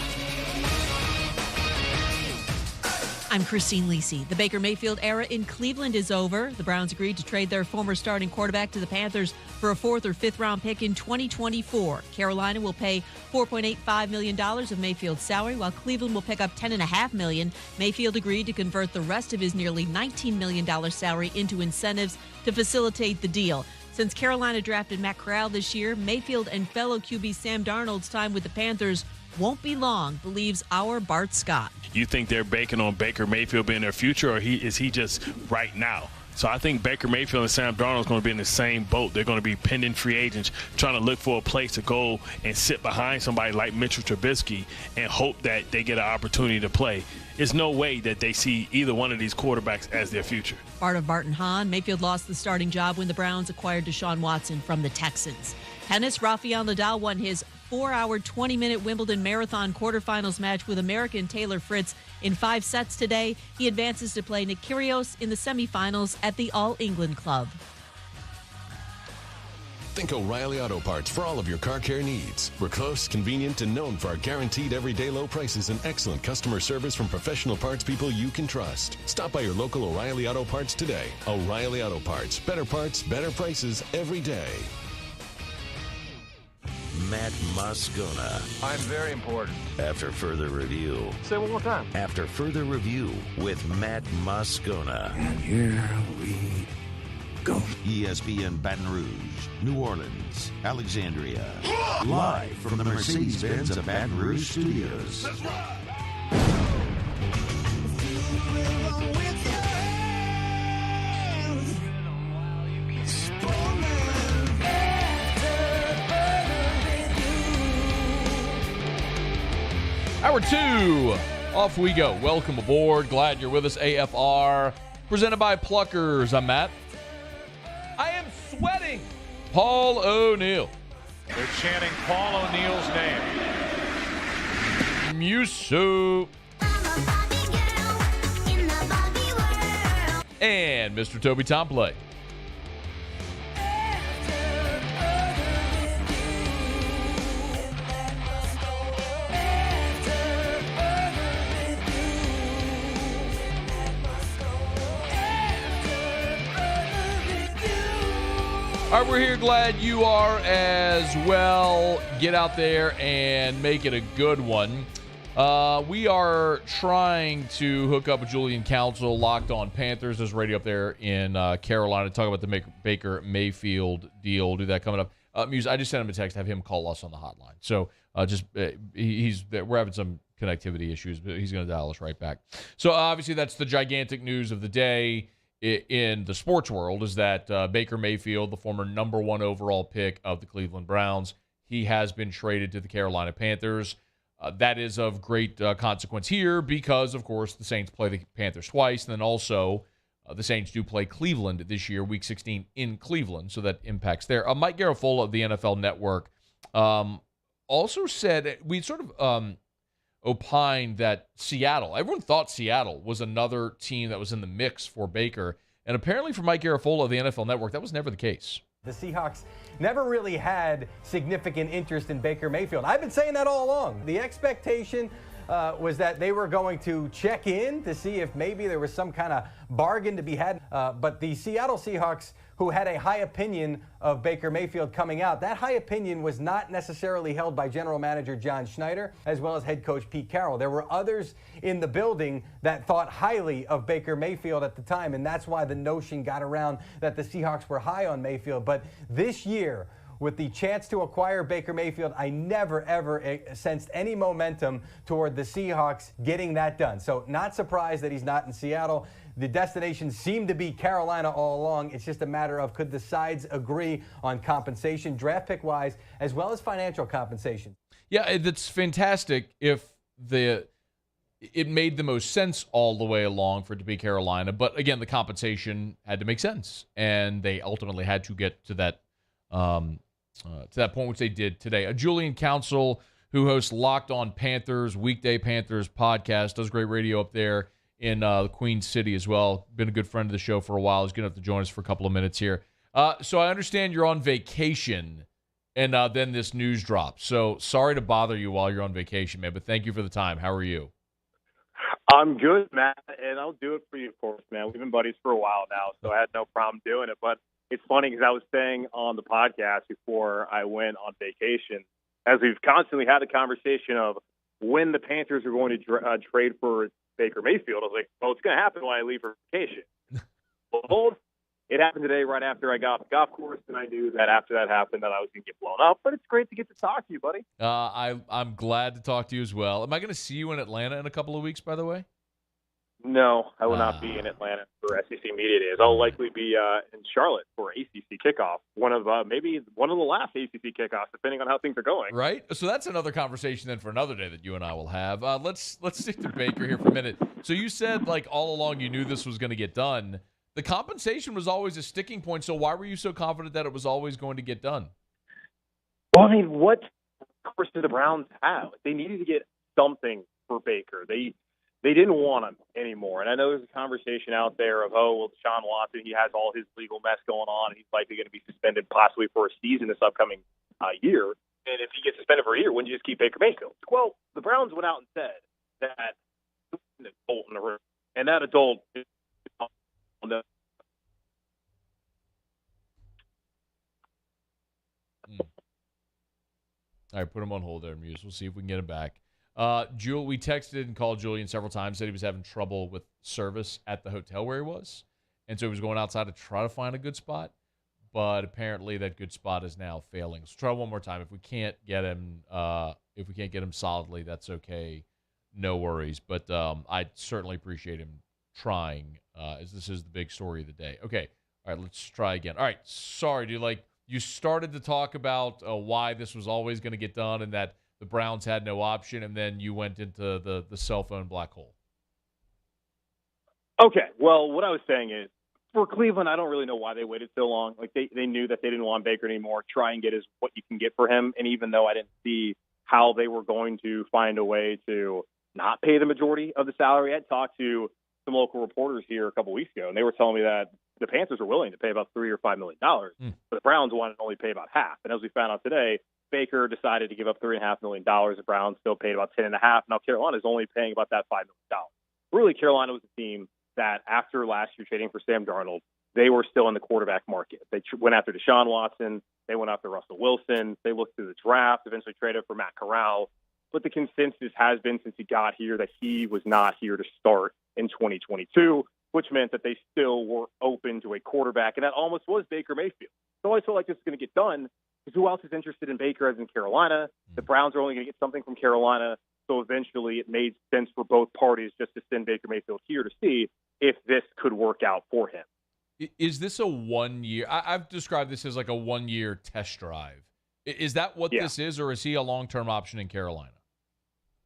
I'm Christine Lisi. The Baker Mayfield era in Cleveland is over. The Browns agreed to trade their former starting quarterback to the Panthers for a 4th or 5th round pick in 2024. Carolina will pay $4.85 million of Mayfield's salary, while Cleveland will pick up $10.5 million. Mayfield agreed to convert the rest of his nearly $19 million salary into incentives to facilitate the deal. Since Carolina drafted Matt Corral this year, Mayfield and fellow QB Sam Darnold's time with the Panthers won't be long, believes our Bart Scott. You think they're banking on Baker Mayfield being their future, or is he just right now? So I think Baker Mayfield and Sam Darnold is going to be in the same boat. They're going to be pending free agents trying to look for a place to go and sit behind somebody like Mitchell Trubisky and hope that they get an opportunity to play. There's no way that they see either one of these quarterbacks as their future. Part of Barton Hahn, Mayfield lost the starting job when the Browns acquired Deshaun Watson from the Texans. Tennis, Rafael Nadal won his 4-hour, 20-minute Wimbledon Marathon quarterfinals match with American Taylor Fritz in 5 sets today. He advances to play Nick Kyrgios in the semifinals at the All England Club. Think O'Reilly Auto Parts for all of your car care needs. We're close, convenient, and known for our guaranteed everyday low prices and excellent customer service from professional parts people you can trust. Stop by your local O'Reilly Auto Parts today. O'Reilly Auto Parts. Better parts, better prices every day. Matt Moscona. I'm very important. After further review. Say it one more time. After further review with Matt Moscona. And here we go. ESPN Baton Rouge, New Orleans, Alexandria. Live from the Mercedes-Benz of Baton Rouge Studios. That's right. Hour 2, off we go. Welcome aboard. Glad you're with us. AFR, presented by Pluckers. I'm Matt. I am sweating. Paul O'Neill. They're chanting Paul O'Neill's name. Musu. And Mr. Toby Tomplay. All right, we're here. Glad you are as well. Get out there and make it a good one. We are trying to hook up with Julian Council, Locked On Panthers. There's radio up there in Carolina. Talk about the Baker Mayfield deal. Do that coming up. Muse, I just sent him a text. Have him call us on the hotline. So we're having some connectivity issues, but he's going to dial us right back. So obviously that's the gigantic news of the day in the sports world, is that Baker Mayfield, the former number 1 overall pick of the Cleveland Browns, he has been traded to the Carolina Panthers. That is of great consequence here because, of course, the Saints play the Panthers twice, and then also the Saints do play Cleveland this year, Week 16 in Cleveland, so that impacts there. Mike Garafolo of the NFL Network also said, we sort of opined that everyone thought Seattle was another team that was in the mix for Baker, and apparently for Mike Garafolo of the NFL Network, that was never the case. The Seahawks never really had significant interest in Baker Mayfield. I've been saying that all along. The expectation was that they were going to check in to see if maybe there was some kind of bargain to be had. But the Seattle Seahawks, who had a high opinion of Baker Mayfield coming out, that high opinion was not necessarily held by general manager John Schneider as well as head coach Pete Carroll. There were others in the building that thought highly of Baker Mayfield at the time, and that's why the notion got around that the Seahawks were high on Mayfield. But this year, with the chance to acquire Baker Mayfield, I never, ever sensed any momentum toward the Seahawks getting that done. So not surprised that he's not in Seattle. The destination seemed to be Carolina all along. It's just a matter of could the sides agree on compensation, draft pick-wise, as well as financial compensation. Yeah, it's fantastic if it made the most sense all the way along for it to be Carolina. But again, the compensation had to make sense, and they ultimately had to get to that point, which they did today. Julian Council, who hosts Locked On Panthers, Weekday Panthers podcast, does great radio up there in the Queen City as well. Been a good friend of the show for a while. He's going to have to join us for a couple of minutes here. So I understand you're on vacation, And then this news drops. So sorry to bother you while you're on vacation, man, but thank you for the time. How are you? I'm good, Matt, and I'll do it for you, of course, man. We've been buddies for a while now, so I had no problem doing it. But it's funny because I was saying on the podcast before I went on vacation, as we've constantly had a conversation of when the Panthers are going to trade for Baker Mayfield. I was like, well, it's going to happen when I leave for vacation. Well, it happened today right after I got off the golf course, and I knew that after that happened that I was going to get blown up. But it's great to get to talk to you, buddy. I'm glad to talk to you as well. Am I going to see you in Atlanta in a couple of weeks, by the way? No, I will not be in Atlanta for SEC Media Days. I'll likely be in Charlotte for ACC kickoff, maybe one of the last ACC kickoffs, depending on how things are going. Right. So that's another conversation then for another day that you and I will have. Let's stick to Baker here for a minute. So you said like all along you knew this was going to get done. The compensation was always a sticking point. So why were you so confident that it was always going to get done? Well, I mean, what course did the Browns have? They needed to get something for Baker. They didn't want him anymore. And I know there's a conversation out there of, Deshaun Watson, he has all his legal mess going on, and he's likely going to be suspended possibly for a season this upcoming year. And if he gets suspended for a year, wouldn't you just keep Baker Mayfield? Well, the Browns went out and said that an adult in the room, and that adult is All right, put him on hold there, Muse. We'll see if we can get him back. We texted and called Julian several times, said he was having trouble with service at the hotel where he was. And so he was going outside to try to find a good spot. But apparently that good spot is now failing. So try one more time. If we can't get him solidly, that's okay. No worries. But I certainly appreciate him trying, as this is the big story of the day. Okay. All right, let's try again. All right. Sorry, dude. You started to talk about why this was always going to get done and that the Browns had no option, and then you went into the cell phone black hole. Okay. Well, what I was saying is, for Cleveland, I don't really know why they waited so long. Like they knew that they didn't want Baker anymore. Try and get what you can get for him. And even though I didn't see how they were going to find a way to not pay the majority of the salary, I talked to some local reporters here a couple weeks ago, and they were telling me that the Panthers are willing to pay about $3 or $5 million, but the Browns wanted to only pay about half. And as we found out today, Baker decided to give up $3.5 million. The Browns still paid about $10.5 million. Now Carolina is only paying about that $5 million. Really, Carolina was a team that after last year trading for Sam Darnold, they were still in the quarterback market. They went after Deshaun Watson. They went after Russell Wilson. They looked through the draft, eventually traded for Matt Corral. But the consensus has been since he got here that he was not here to start in 2022, which meant that they still were open to a quarterback, and that almost was Baker Mayfield. So I feel like this is going to get done because who else is interested in Baker as in Carolina? The Browns are only going to get something from Carolina, so eventually it made sense for both parties just to send Baker Mayfield here to see if this could work out for him. Is this a 1 year? I've described this as like a 1 year test drive. Is that what this is, or is he a long-term option in Carolina?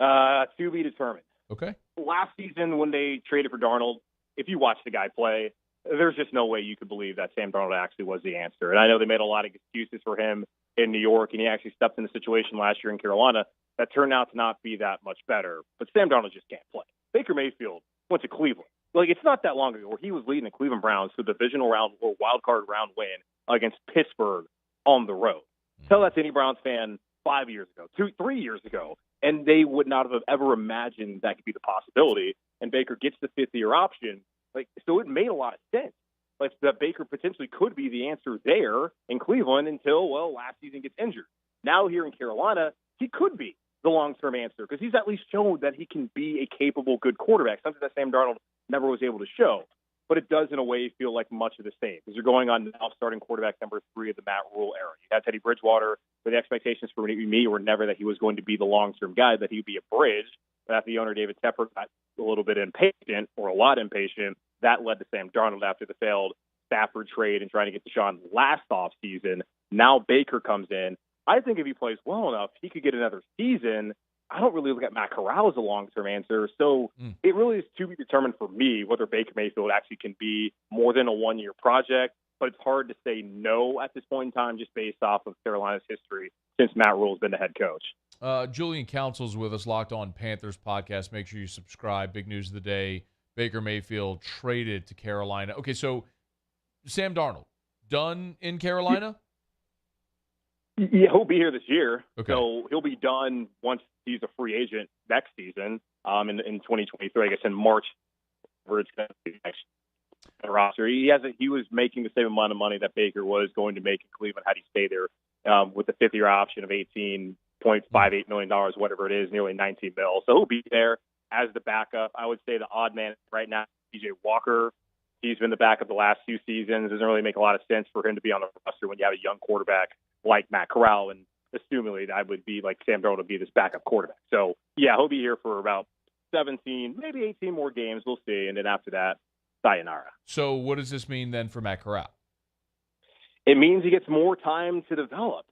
To be determined. Okay. Last season when they traded for Darnold, if you watch the guy play, there's just no way you could believe that Sam Darnold actually was the answer. And I know they made a lot of excuses for him in New York, and he actually stepped in the situation last year in Carolina that turned out to not be that much better. But Sam Darnold just can't play. Baker Mayfield went to Cleveland. Like, it's not that long ago where he was leading the Cleveland Browns to the divisional round or wild card round win against Pittsburgh on the road. Tell that to any Browns fan 5 years ago, 3 years ago, and they would not have ever imagined that could be the possibility. And Baker gets the fifth-year option. So it made a lot of sense. That Baker potentially could be the answer there in Cleveland until, last season gets injured. Now here in Carolina, he could be the long-term answer because he's at least shown that he can be a capable, good quarterback, something that Sam Darnold never was able to show. But it does, in a way, feel like much of the same because you're going on now starting quarterback number 3 of the Matt Rule era. You had Teddy Bridgewater, but the expectations for me were never that he was going to be the long-term guy, that he would be a bridge. But after the owner, David Tepper, got a little bit impatient or a lot impatient, that led to Sam Darnold after the failed Stafford trade and trying to get Deshaun last offseason. Now Baker comes in. I think if he plays well enough, he could get another season. I don't really look at Matt Corral as a long-term answer. So it really is to be determined for me whether Baker Mayfield actually can be more than a one-year project. But it's hard to say no at this point in time just based off of Carolina's history since Matt Rule has been the head coach. Julian Counsel's with us, Locked On Panthers podcast. Make sure you subscribe. Big news of the day. Baker Mayfield traded to Carolina. Okay, so Sam Darnold, done in Carolina? Yeah, he'll be here this year. Okay. So he'll be done once he's a free agent next season in 2023, I guess in March, where it's going to be next roster. He was making the same amount of money that Baker was going to make in Cleveland had he stayed there with the fifth-year option of $18.58 million, whatever it is, nearly $19 million. So he'll be there as the backup. I would say the odd man right now, DJ Walker. He's been the backup the last few seasons. Doesn't really make a lot of sense for him to be on the roster when you have a young quarterback like Matt Corral, and assumingly that would be like Sam Darnold would be this backup quarterback. So, yeah, he'll be here for about 17, maybe 18 more games. We'll see. And then after that, sayonara. So what does this mean then for Matt Corral? It means he gets more time to develop.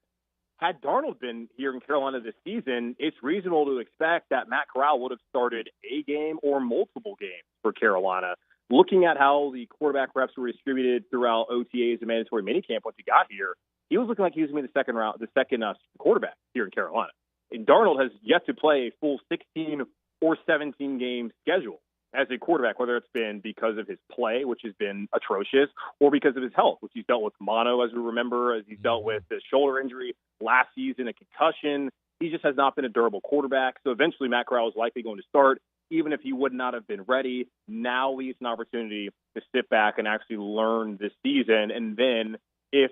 Had Darnold been here in Carolina this season, it's reasonable to expect that Matt Corral would have started a game or multiple games for Carolina. Looking at how the quarterback reps were distributed throughout OTAs and mandatory minicamp once he got here, he was looking like he was going to be the second quarterback here in Carolina. And Darnold has yet to play a full 16 or 17 game schedule as a quarterback, whether it's been because of his play, which has been atrocious, or because of his health, which he's dealt with mono, as we remember, as he's dealt with the shoulder injury last season, a concussion. He just has not been a durable quarterback. So eventually Matt Corral is likely going to start, even if he would not have been ready. Now leaves an opportunity to sit back and actually learn this season. And then if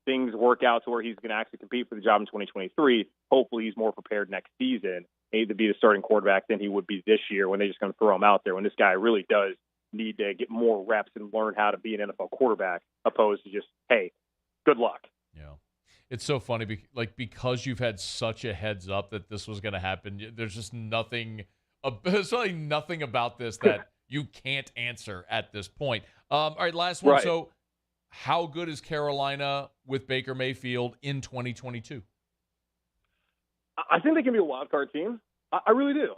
things work out to where he's going to actually compete for the job in 2023, hopefully he's more prepared next season to be the starting quarterback than he would be this year when they're just going to throw him out there, when this guy really does need to get more reps and learn how to be an NFL quarterback, opposed to just, hey, good luck. Yeah. It's so funny, because you've had such a heads up that this was going to happen, there's just nothing about this that you can't answer at this point. All right, last one. Right. So how good is Carolina with Baker Mayfield in 2022? I think they can be a wild card team. I really do.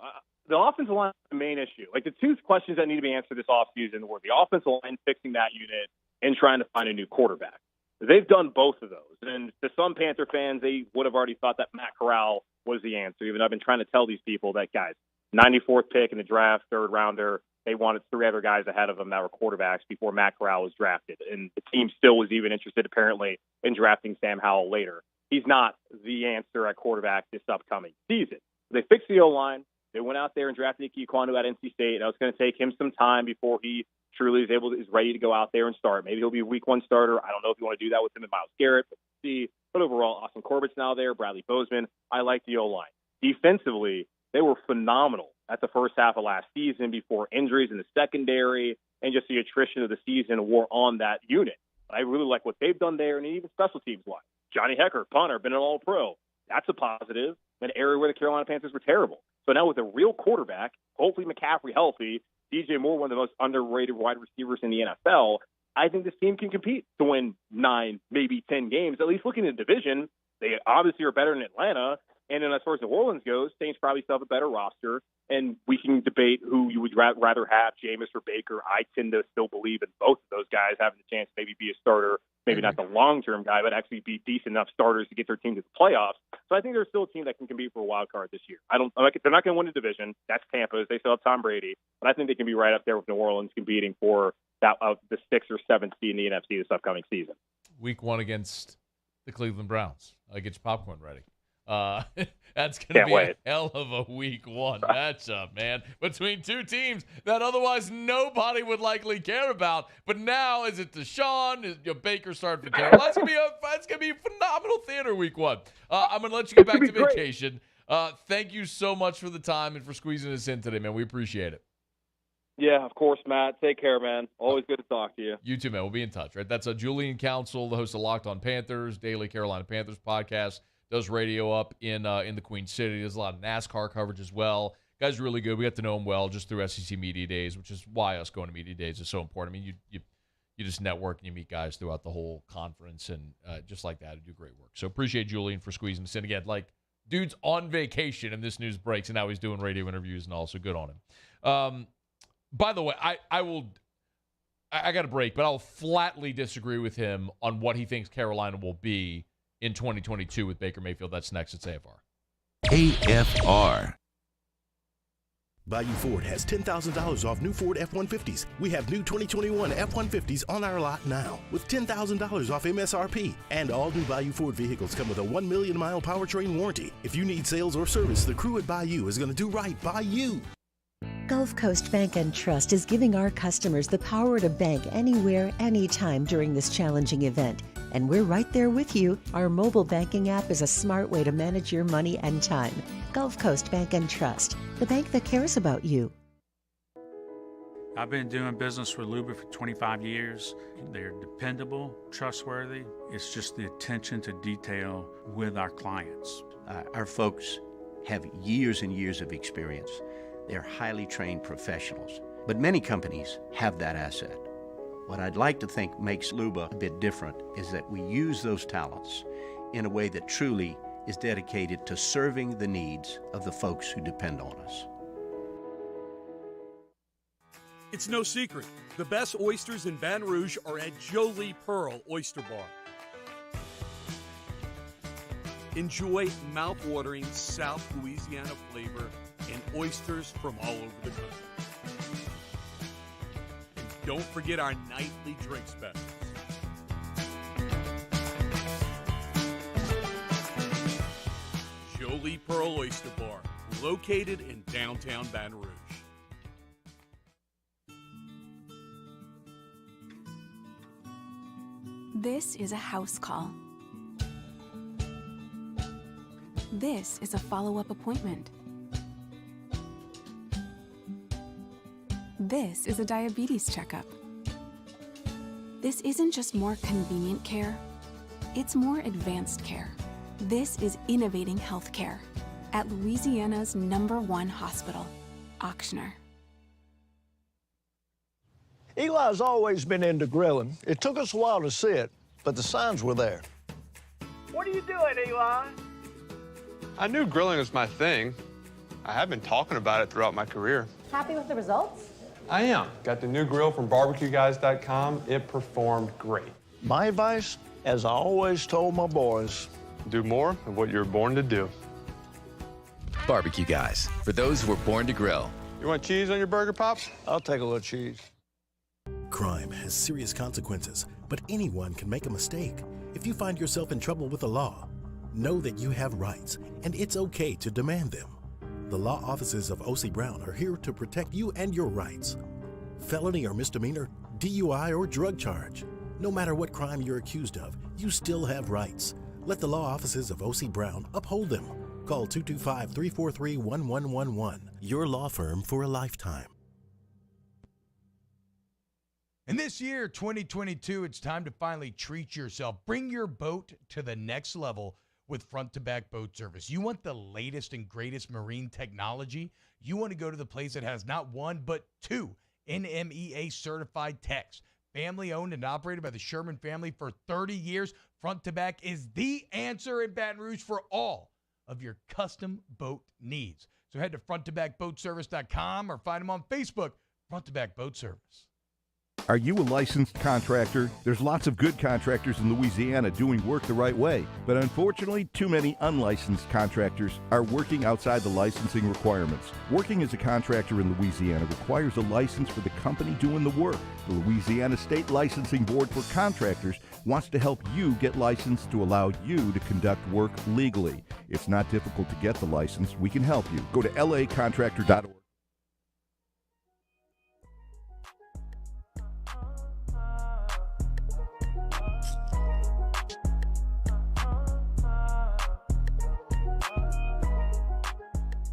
The offensive line is the main issue. Like, the two questions that need to be answered this offseason were the offensive line, fixing that unit, and trying to find a new quarterback. They've done both of those. And to some Panther fans, they would have already thought that Matt Corral was the answer. Even I've been trying to tell these people that, guys, 94th pick in the draft, third rounder, they wanted three other guys ahead of them that were quarterbacks before Matt Corral was drafted. And the team still was even interested, apparently, in drafting Sam Howell later. He's not the answer at quarterback this upcoming season. They fixed the O-line. They went out there and drafted Ike Ekwonu at NC State. And it's going to take him some time before he truly is ready to go out there and start. Maybe he'll be a week one starter. I don't know if you want to do that with him and Myles Garrett. But we'll see. But overall, Austin Corbett's now there. Bradley Bozeman. I like the O-line. Defensively, they were phenomenal at the first half of last season before injuries in the secondary and just the attrition of the season wore on that unit. I really like what they've done there, and even special teams-wise. Johnny Hecker, punter, been an all-pro. That's a positive. An area where the Carolina Panthers were terrible. So now with a real quarterback, hopefully McCaffrey healthy, DJ Moore, one of the most underrated wide receivers in the NFL, I think this team can compete to win 9, maybe 10 games. At least looking at the division, they obviously are better than Atlanta. And then as far as New Orleans goes, Saints probably still have a better roster. And we can debate who you would rather have, Jameis or Baker. I tend to still believe in both of those guys having the chance to maybe be a starter, maybe not the long-term guy, but actually be decent enough starters to get their team to the playoffs. So I think there's still a team that can compete for a wild card this year. They're not going to win the division. That's Tampa's. They still have Tom Brady. But I think they can be right up there with New Orleans competing for that the 6th or 7th seed in the NFC this upcoming season. Week 1 against the Cleveland Browns. Get your popcorn ready. That's going to be a hell of a week 1 matchup, man, between two teams that otherwise nobody would likely care about. But now, is it Deshaun? Is Baker starting for Carolina? That's going to be a phenomenal theater week 1. I'm going to let you get back to vacation. Thank you so much for the time and for squeezing us in today, man. We appreciate it. Yeah, of course, Matt. Take care, man. Always good to talk to you. You too, man. We'll be in touch, right? That's Julian Council, the host of Locked on Panthers, daily Carolina Panthers podcast. Does radio up in the Queen City. There's a lot of NASCAR coverage as well. Guy's really good. We got to know him well just through SEC Media Days, which is why us going to Media Days is so important. I mean, you just network and you meet guys throughout the whole conference and just like that, and do great work. So appreciate Julian for squeezing us in again. Like, dude's on vacation and this news breaks, and now he's doing radio interviews and all, so good on him. By the way, I got a break, but I'll flatly disagree with him on what he thinks Carolina will be in 2022 with Baker Mayfield. That's next. It's AFR. AFR. Bayou Ford has $10,000 off new Ford F-150s. We have new 2021 F-150s on our lot now with $10,000 off MSRP. And all new Bayou Ford vehicles come with a 1 million mile powertrain warranty. If you need sales or service, the crew at Bayou is going to do right by you. Gulf Coast Bank and Trust is giving our customers the power to bank anywhere, anytime during this challenging event. And we're right there with you. Our mobile banking app is a smart way to manage your money and time. Gulf Coast Bank and Trust, the bank that cares about you. I've been doing business with Luba for 25 years. They're dependable, trustworthy. It's just the attention to detail with our clients. Our folks have years and years of experience. They're highly trained professionals, but many companies have that asset. What I'd like to think makes Luba a bit different is that we use those talents in a way that truly is dedicated to serving the needs of the folks who depend on us. It's no secret, the best oysters in Baton Rouge are at Jolie Pearl Oyster Bar. Enjoy mouth-watering South Louisiana flavor and oysters from all over the country. And don't forget our nightly drink specials. Jolie Pearl Oyster Bar, located in downtown Baton Rouge. This is a house call. This is a follow-up appointment. This is a diabetes checkup. This isn't just more convenient care, it's more advanced care. This is innovating healthcare at Louisiana's #1 hospital, Auctioner. Eli's always been into grilling. It took us a while to see it, but the signs were there. What are you doing, Eli? I knew grilling was my thing. I have been talking about it throughout my career. Happy with the results? I am. Got the new grill from barbecueguys.com. It performed great. My advice, as I always told my boys, do more of what you were born to do. Barbecue Guys, for those who were born to grill. You want cheese on your burger, Pops? I'll take a little cheese. Crime has serious consequences, but anyone can make a mistake. If you find yourself in trouble with the law, know that you have rights, and it's okay to demand them. The law offices of O.C. Brown are here to protect you and your rights. Felony or misdemeanor, DUI or drug charge. No matter what crime you're accused of, you still have rights. Let the law offices of O.C. Brown uphold them. Call 225-343-1111. Your law firm for a lifetime. And this year, 2022, it's time to finally treat yourself. Bring your boat to the next level with front-to-back boat service. You want the latest and greatest marine technology? You want to go to the place that has not one, but two NMEA-certified techs. Family-owned and operated by the Sherman family for 30 years, Front-to-Back is the answer in Baton Rouge for all of your custom boat needs. So head to front-to-backboatservice.com or find them on Facebook, Front-to-Back Boat Service. Are you a licensed contractor? There's lots of good contractors in Louisiana doing work the right way, but unfortunately, too many unlicensed contractors are working outside the licensing requirements. Working as a contractor in Louisiana requires a license for the company doing the work. The Louisiana State Licensing Board for Contractors wants to help you get licensed to allow you to conduct work legally. It's not difficult to get the license. We can help you. Go to lacontractor.org.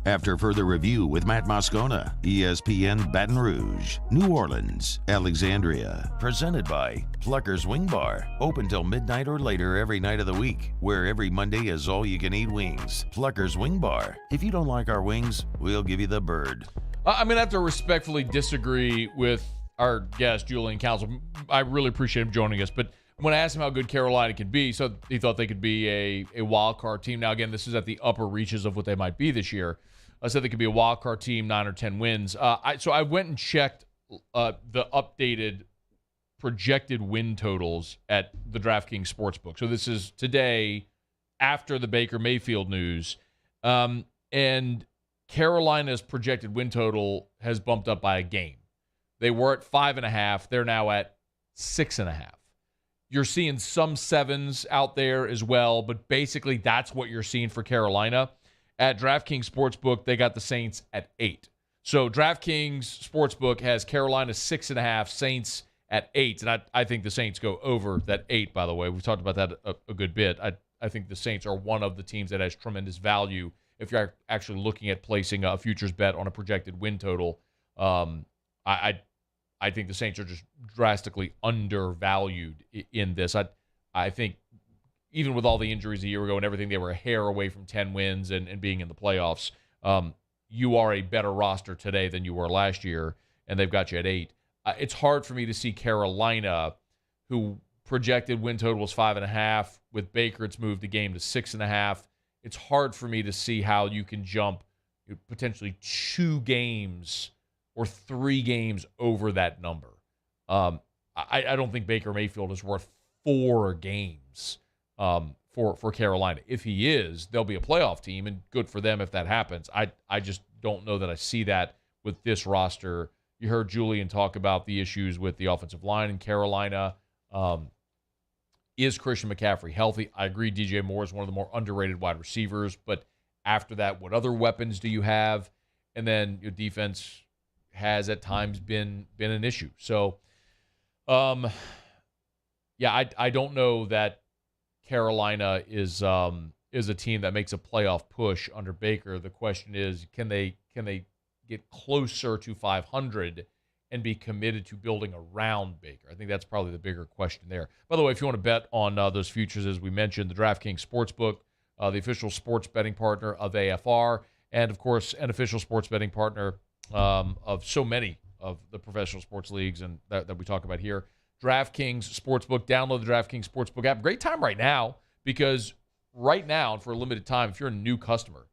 After further review with Matt Moscona, ESPN Baton Rouge, New Orleans, Alexandria. Presented by Plucker's Wing Bar. Open till midnight or later every night of the week, where every Monday is all-you-can-eat wings. Plucker's Wing Bar. If you don't like our wings, we'll give you the bird. I'm going to have to respectfully disagree with our guest, Julian Council. I really appreciate him joining us, but when I asked him how good Carolina could be, so he thought they could be a wild card team. Now, again, this is at the upper reaches of what they might be this year. I said they could be a wild card team, 9 or 10 wins. So I went and checked the updated projected win totals at the DraftKings Sportsbook. So this is today after the Baker Mayfield news. And Carolina's projected win total has bumped up by a game. They were at 5.5. They're now at 6.5. You're seeing some 7s out there as well, but basically that's what you're seeing for Carolina. At DraftKings Sportsbook, they got the Saints at 8. So DraftKings Sportsbook has Carolina 6.5, Saints at 8. And I think the Saints go over that 8, by the way. We've talked about that a good bit. I think the Saints are one of the teams that has tremendous value if you're actually looking at placing a futures bet on a projected win total. I think the Saints are just drastically undervalued in this. I think even with all the injuries a year ago and everything, they were a hair away from 10 wins and being in the playoffs. You are a better roster today than you were last year, and they've got you at 8. It's hard for me to see Carolina, who projected win total was 5.5. With Baker, it's moved the game to 6.5. It's hard for me to see how you can jump potentially 2 games or 3 games over that number. I don't think Baker Mayfield is worth 4 games for Carolina. If he is, they'll be a playoff team, and good for them if that happens. I just don't know that I see that with this roster. You heard Julian talk about the issues with the offensive line in Carolina. Is Christian McCaffrey healthy? I agree DJ Moore is one of the more underrated wide receivers, but after that, what other weapons do you have? And then your defense has at times been an issue. So, I don't know that Carolina is a team that makes a playoff push under Baker. The question is, can they get closer to 500 and be committed to building around Baker? I think that's probably the bigger question there. By the way, if you want to bet on those futures, as we mentioned, the DraftKings Sportsbook, the official sports betting partner of AFR, and, of course, an official sports betting partner of so many of the professional sports leagues and that we talk about here. DraftKings Sportsbook. Download the DraftKings Sportsbook app. Great time right now, because right now, and for a limited time, if you're a new customer,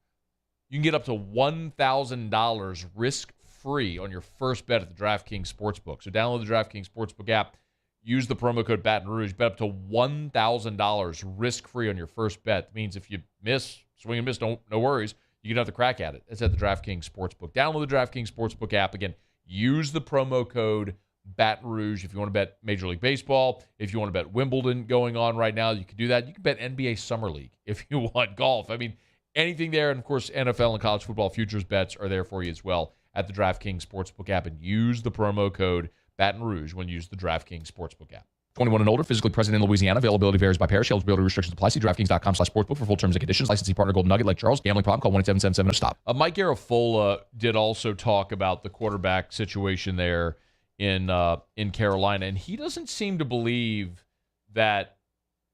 you can get up to $1,000 risk-free on your first bet at the DraftKings Sportsbook. So download the DraftKings Sportsbook app. Use the promo code Baton Rouge. Bet up to $1,000 risk-free on your first bet. That means if you miss, swing and miss, no worries. You can have the crack at it. It's at the DraftKings Sportsbook. Download the DraftKings Sportsbook app. Again, use the promo code Baton Rouge if you want to bet Major League Baseball. If you want to bet Wimbledon going on right now, you can do that. You can bet NBA Summer League if you want golf. I mean, anything there. And, of course, NFL and college football futures bets are there for you as well at the DraftKings Sportsbook app. And use the promo code Baton Rouge when you use the DraftKings Sportsbook app. 21 and older, physically present in Louisiana. Availability varies by parish. Eligibility restrictions apply. See DraftKings.com/sportsbook for full terms and conditions. Licensee partner Golden Nugget. Like Charles. Gambling problem? Call 1-877-7-STOP. Mike Garafolo did also talk about the quarterback situation there in Carolina, and he doesn't seem to believe that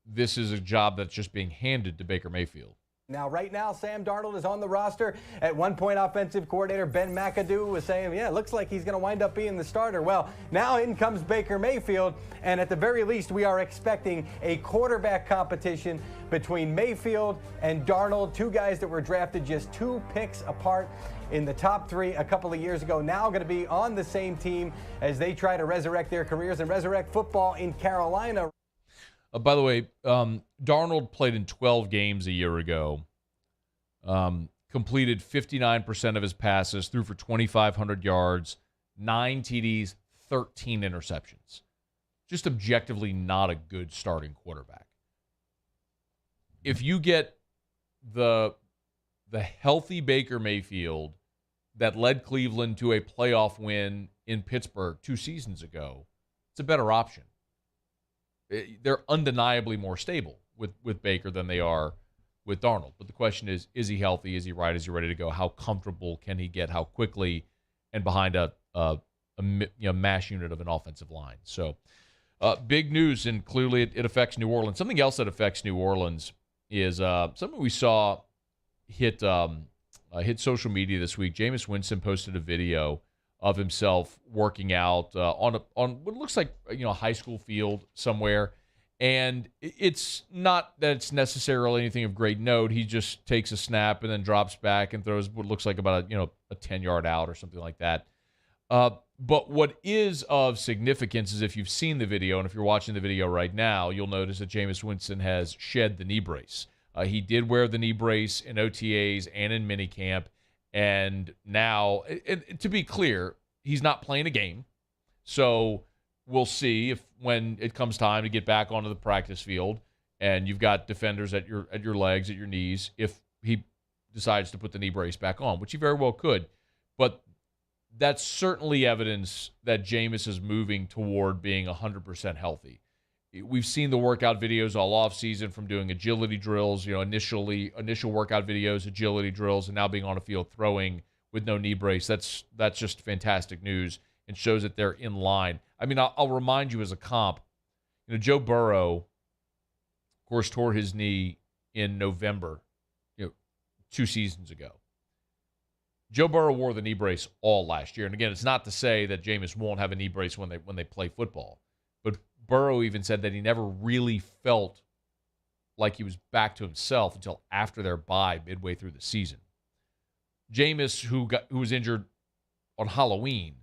this is a job that's just being handed to Baker Mayfield. Now, right now, Sam Darnold is on the roster. At one point, offensive coordinator Ben McAdoo was saying, it looks like he's going to wind up being the starter. Well, now in comes Baker Mayfield, and at the very least, we are expecting a quarterback competition between Mayfield and Darnold, 2 guys that were drafted just 2 picks apart in the top 3 a couple of years ago, now going to be on the same team as they try to resurrect their careers and resurrect football in Carolina. By the way, Darnold played in 12 games a year ago, completed 59% of his passes, threw for 2,500 yards, 9 TDs, 13 interceptions. Just objectively not a good starting quarterback. If you get the healthy Baker Mayfield that led Cleveland to a playoff win in Pittsburgh 2 seasons ago, it's a better option. They're undeniably more stable with Baker than they are with Darnold. But the question is he healthy? Is he right? Is he ready to go? How comfortable can he get? How quickly? And behind a mash unit of an offensive line. So big news, and clearly it affects New Orleans. Something else that affects New Orleans is something we saw hit social media this week. Jameis Winston posted a video of himself working out on what looks like a high school field somewhere, and it's not that it's necessarily anything of great note. He just takes a snap and then drops back and throws what looks like about a 10-yard out or something like that. But what is of significance is if you've seen the video, and if you're watching the video right now, you'll notice that Jameis Winston has shed the knee brace. He did wear the knee brace in OTAs and in minicamp, And now, to be clear, he's not playing a game. So we'll see if when it comes time to get back onto the practice field and you've got defenders at your legs, at your knees, if he decides to put the knee brace back on, which he very well could. But that's certainly evidence that Jameis is moving toward being 100% healthy. We've seen the workout videos all offseason from doing agility drills, initial workout videos, agility drills, and now being on a field throwing with no knee brace. That's just fantastic news and shows that they're in line. I mean, I'll remind you as a comp, Joe Burrow, of course, tore his knee in November, 2 seasons ago. Joe Burrow wore the knee brace all last year. And again, it's not to say that Jameis won't have a knee brace when they play football. But Burrow even said that he never really felt like he was back to himself until after their bye midway through the season. Jameis, who was injured on Halloween,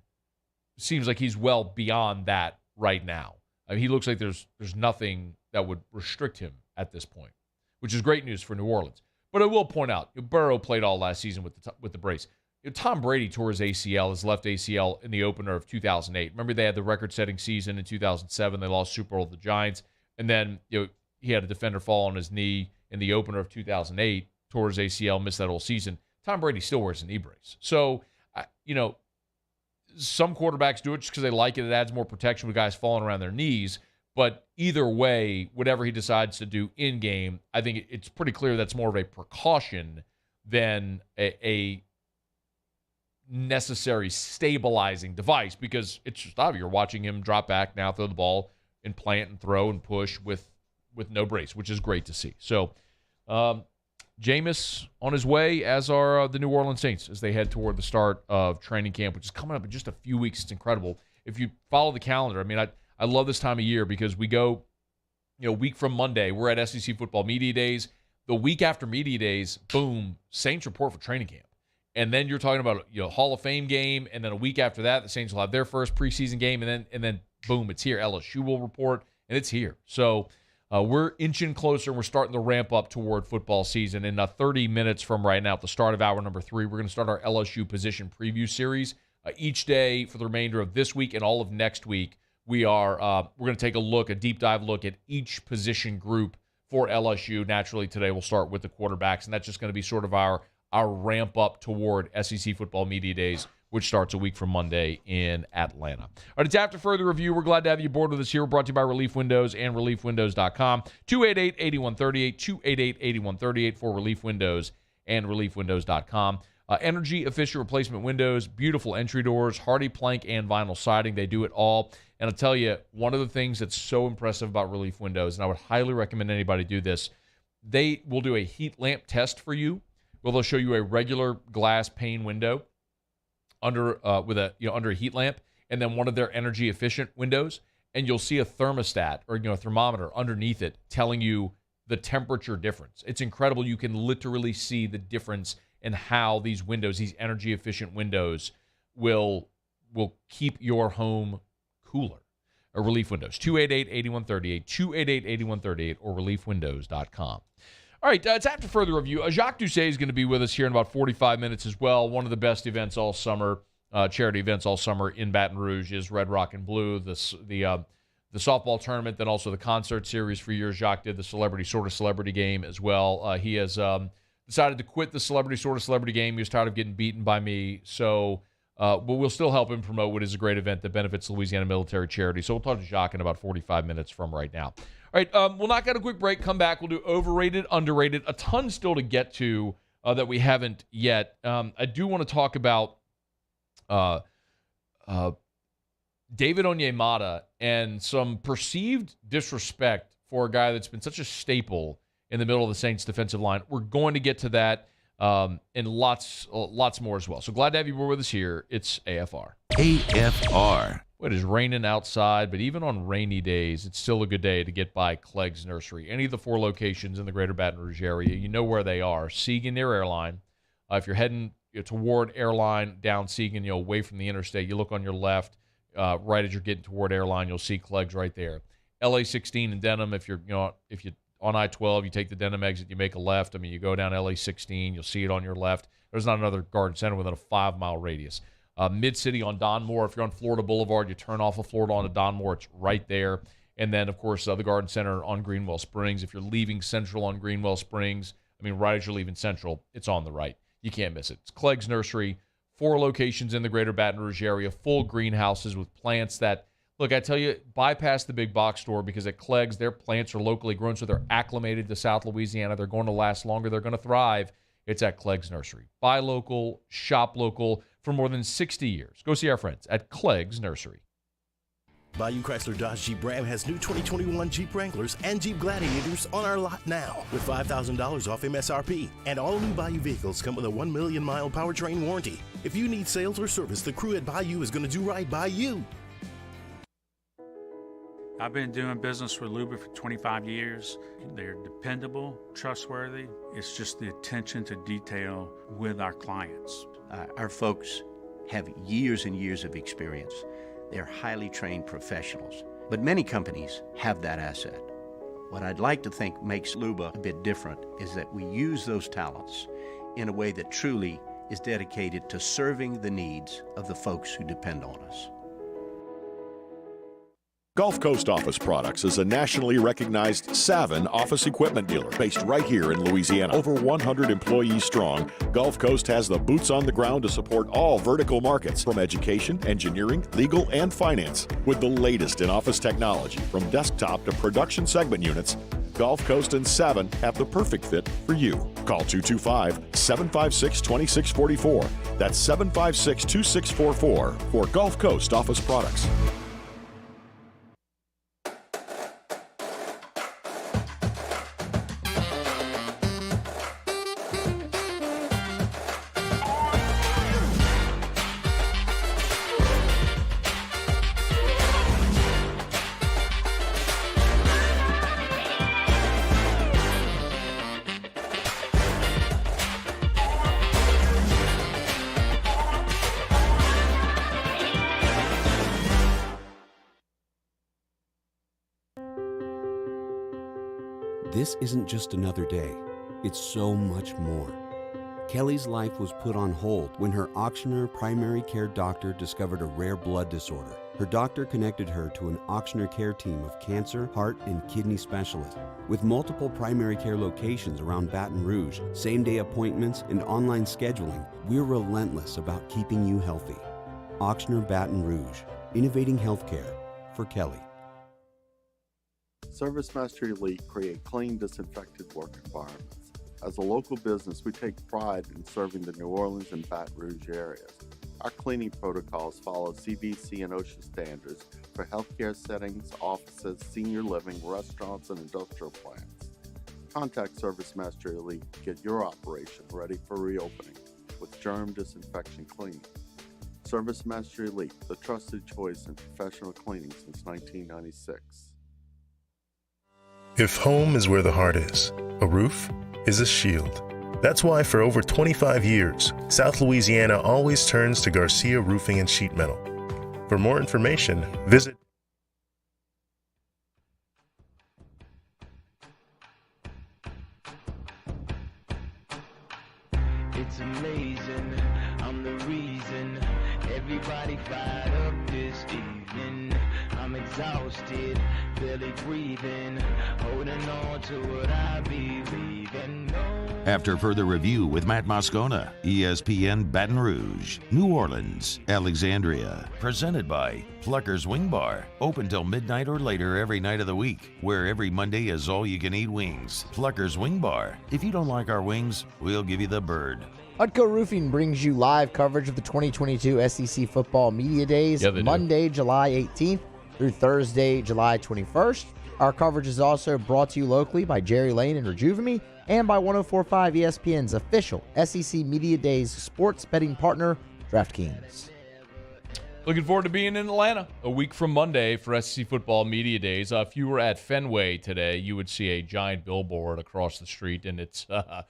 seems like he's well beyond that right now. I mean, he looks like there's nothing that would restrict him at this point, which is great news for New Orleans. But I will point out, Burrow played all last season with the brace. Tom Brady tore his ACL, his left ACL, in the opener of 2008. Remember, they had the record-setting season in 2007. They lost Super Bowl to the Giants. And then he had a defender fall on his knee in the opener of 2008, tore his ACL, missed that whole season. Tom Brady still wears a knee brace. So, some quarterbacks do it just because they like it. It adds more protection with guys falling around their knees. But either way, whatever he decides to do in-game, I think it's pretty clear that's more of a precaution than a necessary stabilizing device, because it's just obvious. You're watching him drop back now, throw the ball, and plant and throw and push with no brace, which is great to see. So, Jameis on his way, as are the New Orleans Saints as they head toward the start of training camp, which is coming up in just a few weeks. It's incredible. If you follow the calendar, I mean, I love this time of year because we go, a week from Monday, we're at SEC Football Media Days. The week after Media Days, boom, Saints report for training camp. And then you're talking about Hall of Fame game, and then a week after that, the Saints will have their first preseason game, and then boom, it's here. LSU will report, and it's here. So we're inching closer, and we're starting to ramp up toward football season. In 30 minutes from right now, at the start of hour number 3, we're going to start our LSU position preview series. Each day for the remainder of this week and all of next week, we're going to take a deep dive look at each position group for LSU. Naturally, today we'll start with the quarterbacks, and that's just going to be sort of our ramp up toward SEC Football Media Days, which starts a week from Monday in Atlanta. All right, it's After Further Review. We're glad to have you aboard with us here. We're brought to you by Relief Windows and ReliefWindows.com. 288-8138, 288-8138 for Relief Windows and ReliefWindows.com. Energy-efficient replacement windows, beautiful entry doors, hardy plank and vinyl siding. They do it all. And I'll tell you, one of the things that's so impressive about Relief Windows, and I would highly recommend anybody do this, they will do a heat lamp test for you. Well, they'll show you a regular glass pane window under a heat lamp, and then one of their energy efficient windows, and you'll see a thermostat or a thermometer underneath it telling you the temperature difference. It's incredible. You can literally see the difference in how these windows, these energy efficient windows, will keep your home cooler. Or Relief Windows, 288-8138, 288-8138, or ReliefWindows.com. All right, it's After Further Review. Jacques Doucet is going to be with us here in about 45 minutes as well. One of the best events all summer, charity events all summer in Baton Rouge is Red, Rock, and Blue, the softball tournament, then also the concert series. For years, Jacques did the celebrity game as well. He has decided to quit the celebrity game. He was tired of getting beaten by me. So, but we'll still help him promote what is a great event that benefits Louisiana Military Charity. So we'll talk to Jacques in about 45 minutes from right now. All right, we'll knock out a quick break, come back. We'll do overrated, underrated, a ton still to get to that we haven't yet. I do want to talk about David Onyemata and some perceived disrespect for a guy that's been such a staple in the middle of the Saints defensive line. We're going to get to that and lots more as well. So glad to have you with us here. It's AFR. AFR. It is raining outside, but even on rainy days, it's still a good day to get by Clegg's Nursery. Any of the 4 locations in the greater Baton Rouge area, you know where they are. Segan near Airline. If you're heading toward Airline, down Segan, away from the interstate, you look on your left, right as you're getting toward Airline, you'll see Clegg's right there. LA 16 in Denham, if you on I-12, you take the Denham exit, you make a left. I mean, you go down LA-16, you'll see it on your left. There's not another garden center within a 5-mile radius. Mid-City on Donmore, if you're on Florida Boulevard, you turn off of Florida onto Donmore, it's right there. And then, of course, the garden center on Greenwell Springs. If you're leaving Central on Greenwell Springs, I mean, right as you're leaving Central, it's on the right. You can't miss it. It's Clegg's Nursery, 4 locations in the greater Baton Rouge area, full greenhouses with plants that, look, I tell you, bypass the big box store because at Clegg's, their plants are locally grown, so they're acclimated to South Louisiana. They're going to last longer. They're going to thrive. It's at Clegg's Nursery. Buy local, shop local for more than 60 years. Go see our friends at Clegg's Nursery. Bayou Chrysler Dodge Jeep Ram has new 2021 Jeep Wranglers and Jeep Gladiators on our lot now with $5,000 off MSRP. And all new Bayou vehicles come with a 1 million mile powertrain warranty. If you need sales or service, the crew at Bayou is going to do right by you. I've been doing business with Luba for 25 years. They're dependable, trustworthy. It's just the attention to detail with our clients. Our folks have years and years of experience. They're highly trained professionals, but many companies have that asset. What I'd like to think makes Luba a bit different is that we use those talents in a way that truly is dedicated to serving the needs of the folks who depend on us. Gulf Coast Office Products is a nationally recognized Savin office equipment dealer based right here in Louisiana. Over 100 employees strong, Gulf Coast has the boots on the ground to support all vertical markets from education, engineering, legal, and finance. With the latest in office technology from desktop to production segment units, Gulf Coast and Savin have the perfect fit for you. Call 225-756-2644. That's 756-2644 for Gulf Coast Office Products. This isn't just another day, it's so much more. Kelly's life was put on hold when her auctioneer primary care doctor discovered a rare blood disorder. Her doctor connected her to an auctioneer care team of cancer, heart, and kidney specialists. With multiple primary care locations around Baton Rouge, same-day appointments, and online scheduling, we're relentless about keeping you healthy. Auctioneer Baton Rouge, innovating healthcare for Kelly. ServiceMaster Elite create clean, disinfected work environments. As a local business, we take pride in serving the New Orleans and Baton Rouge areas. Our cleaning protocols follow CDC and OSHA standards for healthcare settings, offices, senior living, restaurants, and industrial plants. Contact ServiceMaster Elite to get your operation ready for reopening with germ disinfection cleaning. ServiceMaster Elite, the trusted choice in professional cleaning since 1996. If home is where the heart is, a roof is a shield. That's why for over 25 years, South Louisiana always turns to Garcia Roofing and Sheet Metal. For more information, visit It's amazing, I'm the reason everybody fired up this evening. I'm exhausted, barely breathing, holding on to what I believe in. After further review with Matt Moscona, ESPN Baton Rouge, New Orleans, Alexandria. Presented by Plucker's Wing Bar. Open till midnight or later every night of the week, where every Monday is all-you-can-eat wings. Plucker's Wing Bar. If you don't like our wings, we'll give you the bird. Utco Roofing brings you live coverage of the 2022 SEC Football Media Days, Monday, July 18th through Thursday, July 21st. Our coverage is also brought to you locally by Jerry Lane and Rejuveme and by 104.5 ESPN's official SEC Media Days sports betting partner, DraftKings. Looking forward to being in Atlanta a week from Monday for SEC Football Media Days. If you were at Fenway today, you would see a giant billboard across the street, and it's a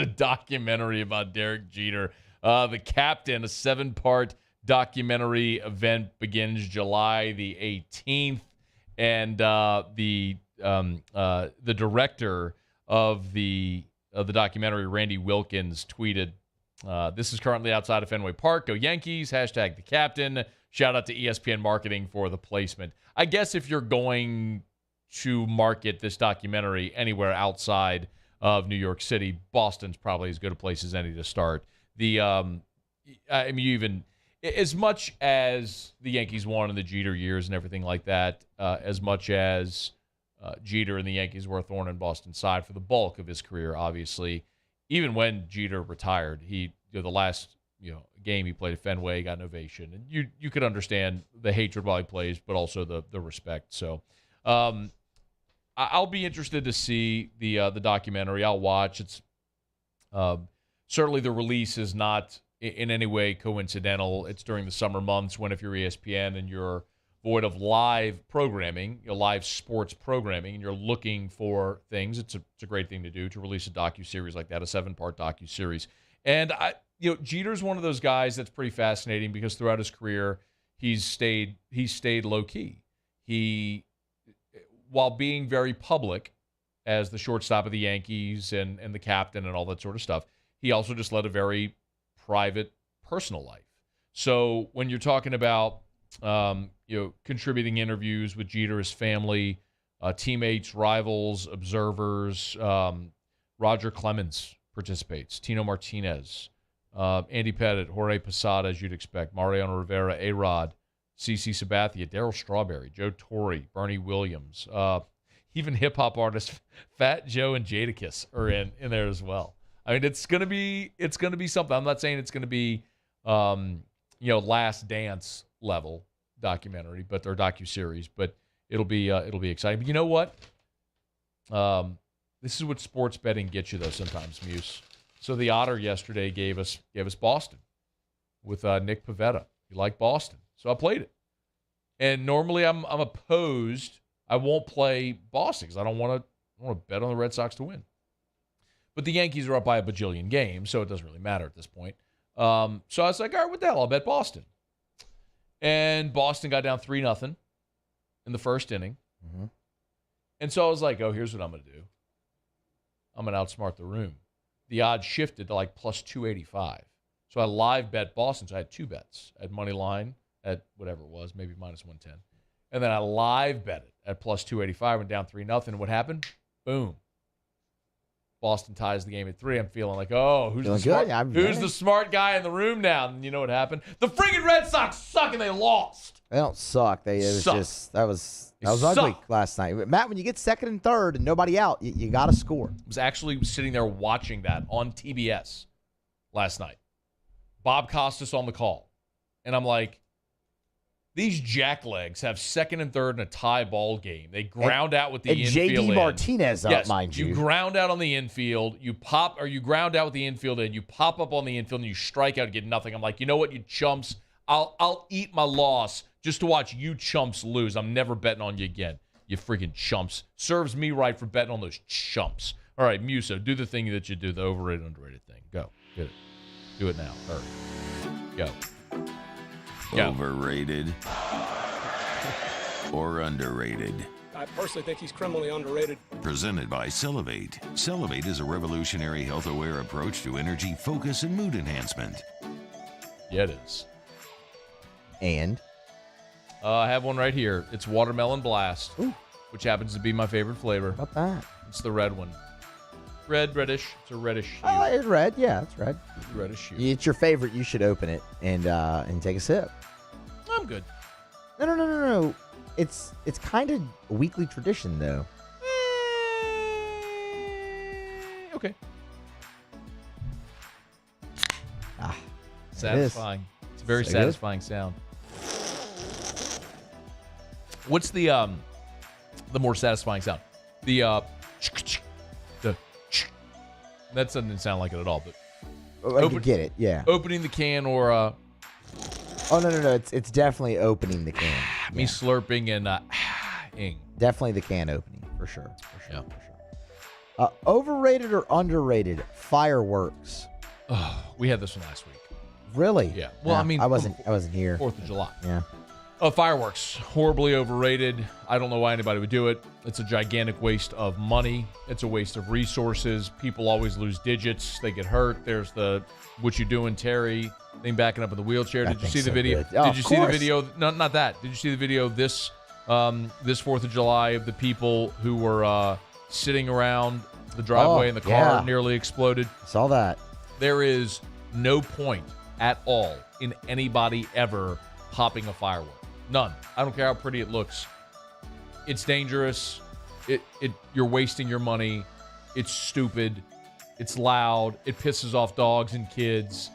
documentary about Derek Jeter, the captain. A 7-part documentary event begins July the 18th, and the the director of the documentary, Randy Wilkins, tweeted, "This is currently outside of Fenway Park. Go Yankees! Hashtag the captain." Shout out to ESPN Marketing for the placement. I guess if you're going to market this documentary anywhere outside of New York City, Boston's probably as good a place as any to start. Even as much as the Yankees won in the Jeter years and everything like that, as much as Jeter and the Yankees were a thorn in Boston's side for the bulk of his career, obviously, even when Jeter retired, the last game he played at Fenway, got an ovation, and you could understand the hatred while he plays, but also the respect. So I'll be interested to see the documentary. I'll watch. It's certainly the release is not in any way coincidental. It's during the summer months when, if you're ESPN and you're void of live programming, live sports programming, and you're looking for things, it's a great thing to do, to release a docuseries like that, a 7-part docuseries. And Jeter's one of those guys that's pretty fascinating because throughout his career, he's stayed low key. While being very public as the shortstop of the Yankees and the captain and all that sort of stuff, he also just led a very private, personal life. So when you're talking about contributing interviews with Jeter, his family, teammates, rivals, observers, Roger Clemens participates, Tino Martinez, Andy Pettit, Jorge Posada, as you'd expect, Mariano Rivera, A-Rod, CC Sabathia, Darryl Strawberry, Joe Torre, Bernie Williams, even hip-hop artists Fat Joe and Jadakiss are in there as well. I mean, it's gonna be something. I'm not saying it's gonna be Last Dance level documentary, or docuseries, but it'll be exciting. But you know what? This is what sports betting gets you, though, sometimes, Muse. So the Otter yesterday gave us Boston with Nick Pavetta. He liked Boston, so I played it. And normally I'm opposed. I won't play Boston because I don't want to bet on the Red Sox to win. But the Yankees are up by a bajillion games, so it doesn't really matter at this point. So I was like, all right, what the hell? I'll bet Boston. And Boston got down 3-0 in the first inning. Mm-hmm. And so I was like, oh, here's what I'm going to do. I'm going to outsmart the room. The odds shifted to like plus 285. So I live bet Boston. So I had two bets. I had money line at whatever it was, maybe minus 110. And then I live bet it at plus 285, went down 3-0. And what happened? Boom. Boston ties the game at 3. I'm feeling like, oh, who's the smart guy in the room now? And you know what happened? The friggin' Red Sox suck, and they lost. They don't suck. That was ugly last night. Matt, when you get second and third and nobody out, you got to score. I was actually sitting there watching that on TBS last night. Bob Costas on the call. And I'm like, these jacklegs have second and third in a tie ball game. They ground out with the infield. JD Martinez up, mind you. You ground out on the infield. You ground out with the infield, and you pop up on the infield, and you strike out and get nothing. I'm like, you know what, you chumps? I'll eat my loss just to watch you chumps lose. I'm never betting on you again, you freaking chumps. Serves me right for betting on those chumps. All right, Muso, do the thing that you do, the overrated, underrated thing. Go. Get it. Do it now. Hurry. Go. Overrated or underrated? I personally think he's criminally underrated. Presented by Cellivate. Cellivate is a revolutionary health-aware approach to energy, focus, and mood enhancement. Yeah, it is. And? I have one right here. It's Watermelon Blast, which happens to be my favorite flavor. How about that? It's the red one. Reddish. It's a reddish hue. Oh, it's red. Yeah, it's red. Reddish hue. It's your favorite. You should open it and take a sip. I'm good. No. It's kind of a weekly tradition, though. Okay. Satisfying. It's a very satisfying sound. What's the more satisfying sound? The that doesn't sound like it at all, but I can get it. Yeah. Opening the can or Oh no! It's definitely opening the can. Me slurping and ing. Definitely the can opening for sure. For sure. Overrated or underrated fireworks? Oh, we had this one last week. Really? Yeah. Well, I mean, I wasn't here. 4th of July. Yeah. Fireworks, horribly overrated. I don't know why anybody would do it. It's a gigantic waste of money. It's a waste of resources. People always lose digits. They get hurt. There's the "what you doing, Terry" thing backing up in the wheelchair. Did you see the video? Did you see the video? No, not that. Did you see the video this 4th of July of the people who were sitting around the driveway and the car nearly exploded? Saw that. There is no point at all in anybody ever popping a firework. None. I don't care how pretty it looks. It's dangerous. You're wasting your money. It's stupid. It's loud. It pisses off dogs and kids.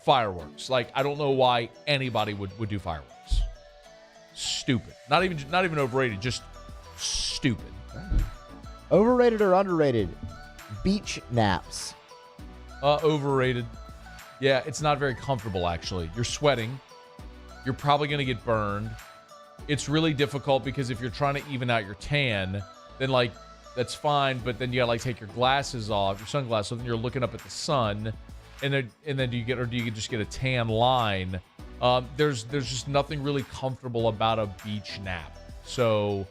Fireworks. Like, I don't know why anybody would do fireworks. Stupid. Not even overrated. Just stupid. Overrated or underrated? Beach naps. Overrated. Yeah, it's not very comfortable, actually. You're sweating. You're probably going to get burned. It's really difficult because if you're trying to even out your tan, then, like, that's fine, but then you got to, like, take your glasses off, your sunglasses, so then you're looking up at the sun, and then do you just get a tan line? There's just nothing really comfortable about a beach nap. So,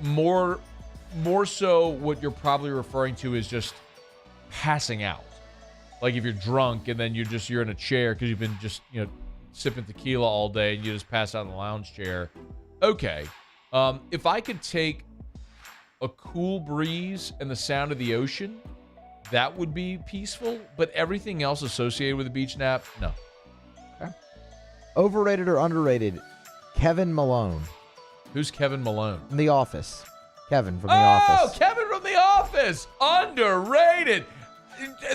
more so what you're probably referring to is just passing out. Like if you're drunk and then you're in a chair because you've been just, sipping tequila all day and you just pass out in the lounge chair. Okay. If I could take a cool breeze and the sound of the ocean, that would be peaceful. But everything else associated with a beach nap, no. Okay. Overrated or underrated? Kevin Malone. Who's Kevin Malone? From The Office. Kevin from The Office. Oh, Kevin from The Office. Underrated.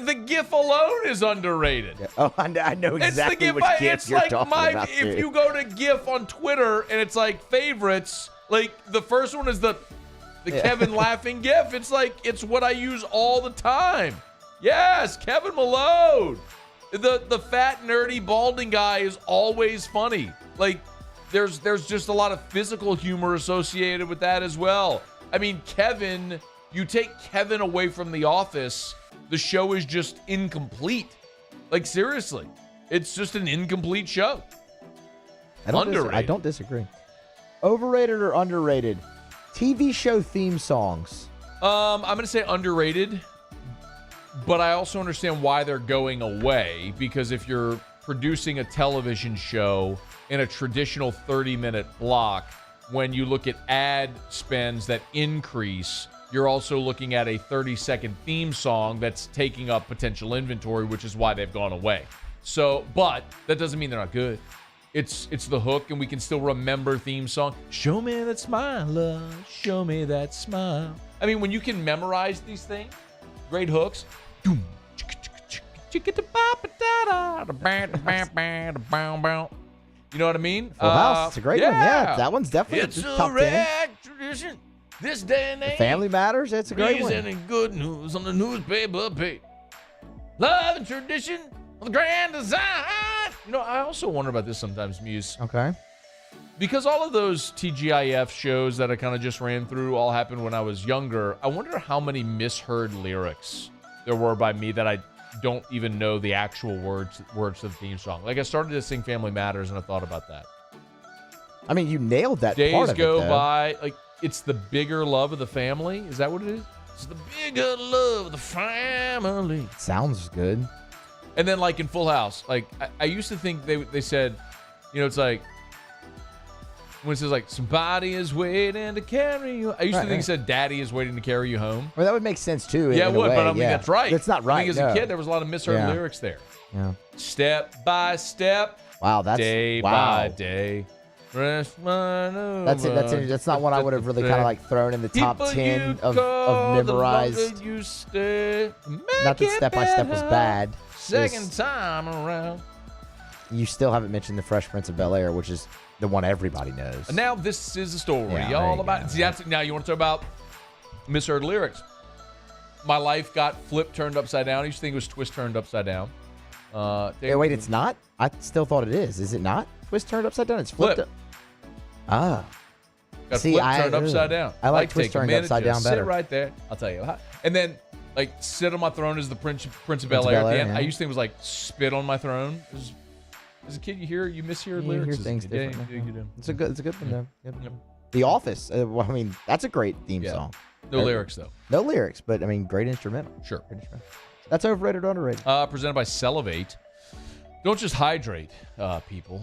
The GIF alone is underrated. Yeah. Oh, I know exactly which GIF you're talking about. If you go to GIF on Twitter and it's like favorites, like the first one is the Kevin laughing GIF. It's like it's what I use all the time. Yes, Kevin Malone. The fat nerdy balding guy is always funny. Like there's just a lot of physical humor associated with that as well. I mean, Kevin, you take Kevin away from The Office, the show is just incomplete. Like, seriously. It's just an incomplete show. I don't disagree. Overrated or underrated? TV show theme songs. I'm going to say underrated. But I also understand why they're going away. Because if you're producing a television show in a traditional 30-minute block, when you look at ad spends that increase, you're also looking at a 30-second theme song that's taking up potential inventory, which is why they've gone away. So, but that doesn't mean they're not good. It's the hook, and we can still remember theme song. Show me that smile, love. Show me that smile. I mean, when you can memorize these things, great hooks. You know what I mean? Full House. It's a great one. Yeah, that one's definitely it's top a 10. rare tradition. This day and age. Family Matters. It's a great one. Presenting good news on the newspaper page. Love and tradition of the grand design. I also wonder about this sometimes, Muse. Okay. Because all of those TGIF shows that I kind of just ran through all happened when I was younger. I wonder how many misheard lyrics there were by me that I don't even know the actual words to the theme song. Like, I started to sing Family Matters, and I thought about that. I mean, you nailed that Days part of go it, though. by. Like, it's the bigger love of the family. Is that what it is? It's the bigger love of the family. Sounds good. And then, like, in Full House, like, I used to think they said, it's like, when it says, like, somebody is waiting to carry you. I used to think it said, daddy is waiting to carry you home. Well, that would make sense, too. Yeah, it would, but I mean, yeah. that's right. That's not right. I think as a kid, there was a lot of misheard lyrics there. Yeah. Step by step. Wow, that's day by day. That's it. That's not one I would have really kind of like thrown in the top 10 of memorized. Not that Step by Step was bad. Second time around. You still haven't mentioned the Fresh Prince of Bel-Air, which is the one everybody knows. And now this is a story all about. See, now you want to talk about misheard lyrics. My life got flipped, turned upside down. I used to think it was twist turned upside down. Wait, it's not? I still thought it is. Is it not? Twist turned upside down? It's flipped. Got flipped, turned upside down. I like twist turned upside down better. Sit right there. I'll tell you. And then, like, sit on my throne is the Prince of Bel-Air at the end. Yeah. I used to think it was like spit on my throne. As a kid, you mishear You lyrics. hear things Yeah, differently. you do. It's a good thing though. Yep. The Office. That's a great theme song. No lyrics though. No lyrics, but I mean, great instrumental. Sure. Great instrumental. That's overrated or underrated. Presented by Cellivate. Don't just hydrate, people.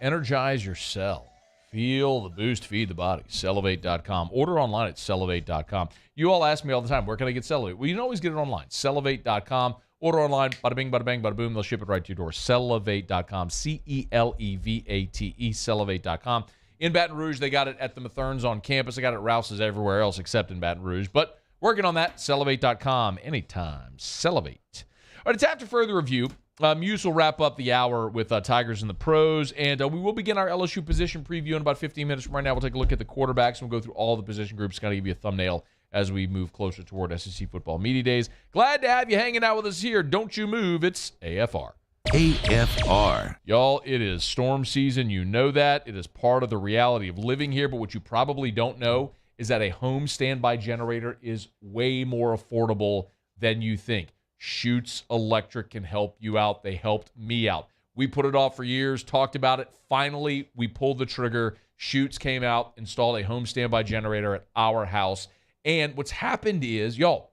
Energize your cell. Feel the boost, feed the body. Cellivate.com. Order online at Cellivate.com. You all ask me all the time, where can I get Cellivate? Well, you can always get it online. Cellivate.com. Order online. Bada bing, bada bang, bada boom. They'll ship it right to your door. Cellivate.com. Cellevate. Cellivate.com. In Baton Rouge, they got it at the Mathurns on campus. They got it at Rouse's everywhere else except in Baton Rouge. But working on that. Cellivate.com. Anytime. Cellivate. All right, it's after further review. Muse will wrap up the hour with Tigers and the pros, and we will begin our LSU position preview in about 15 minutes from right now. We'll take a look at the quarterbacks, and we'll go through all the position groups, kind of give you a thumbnail as we move closer toward SEC Football Media Days. Glad to have you hanging out with us here. Don't you move. It's AFR. AFR. Y'all, it is storm season. You know that. It is part of the reality of living here, but what you probably don't know is that a home standby generator is way more affordable than you think. Schutz Electric can help you out. They helped me out. We put it off for years, talked about it. Finally, we pulled the trigger. Schutz came out, installed a home standby generator at our house. And what's happened is, y'all,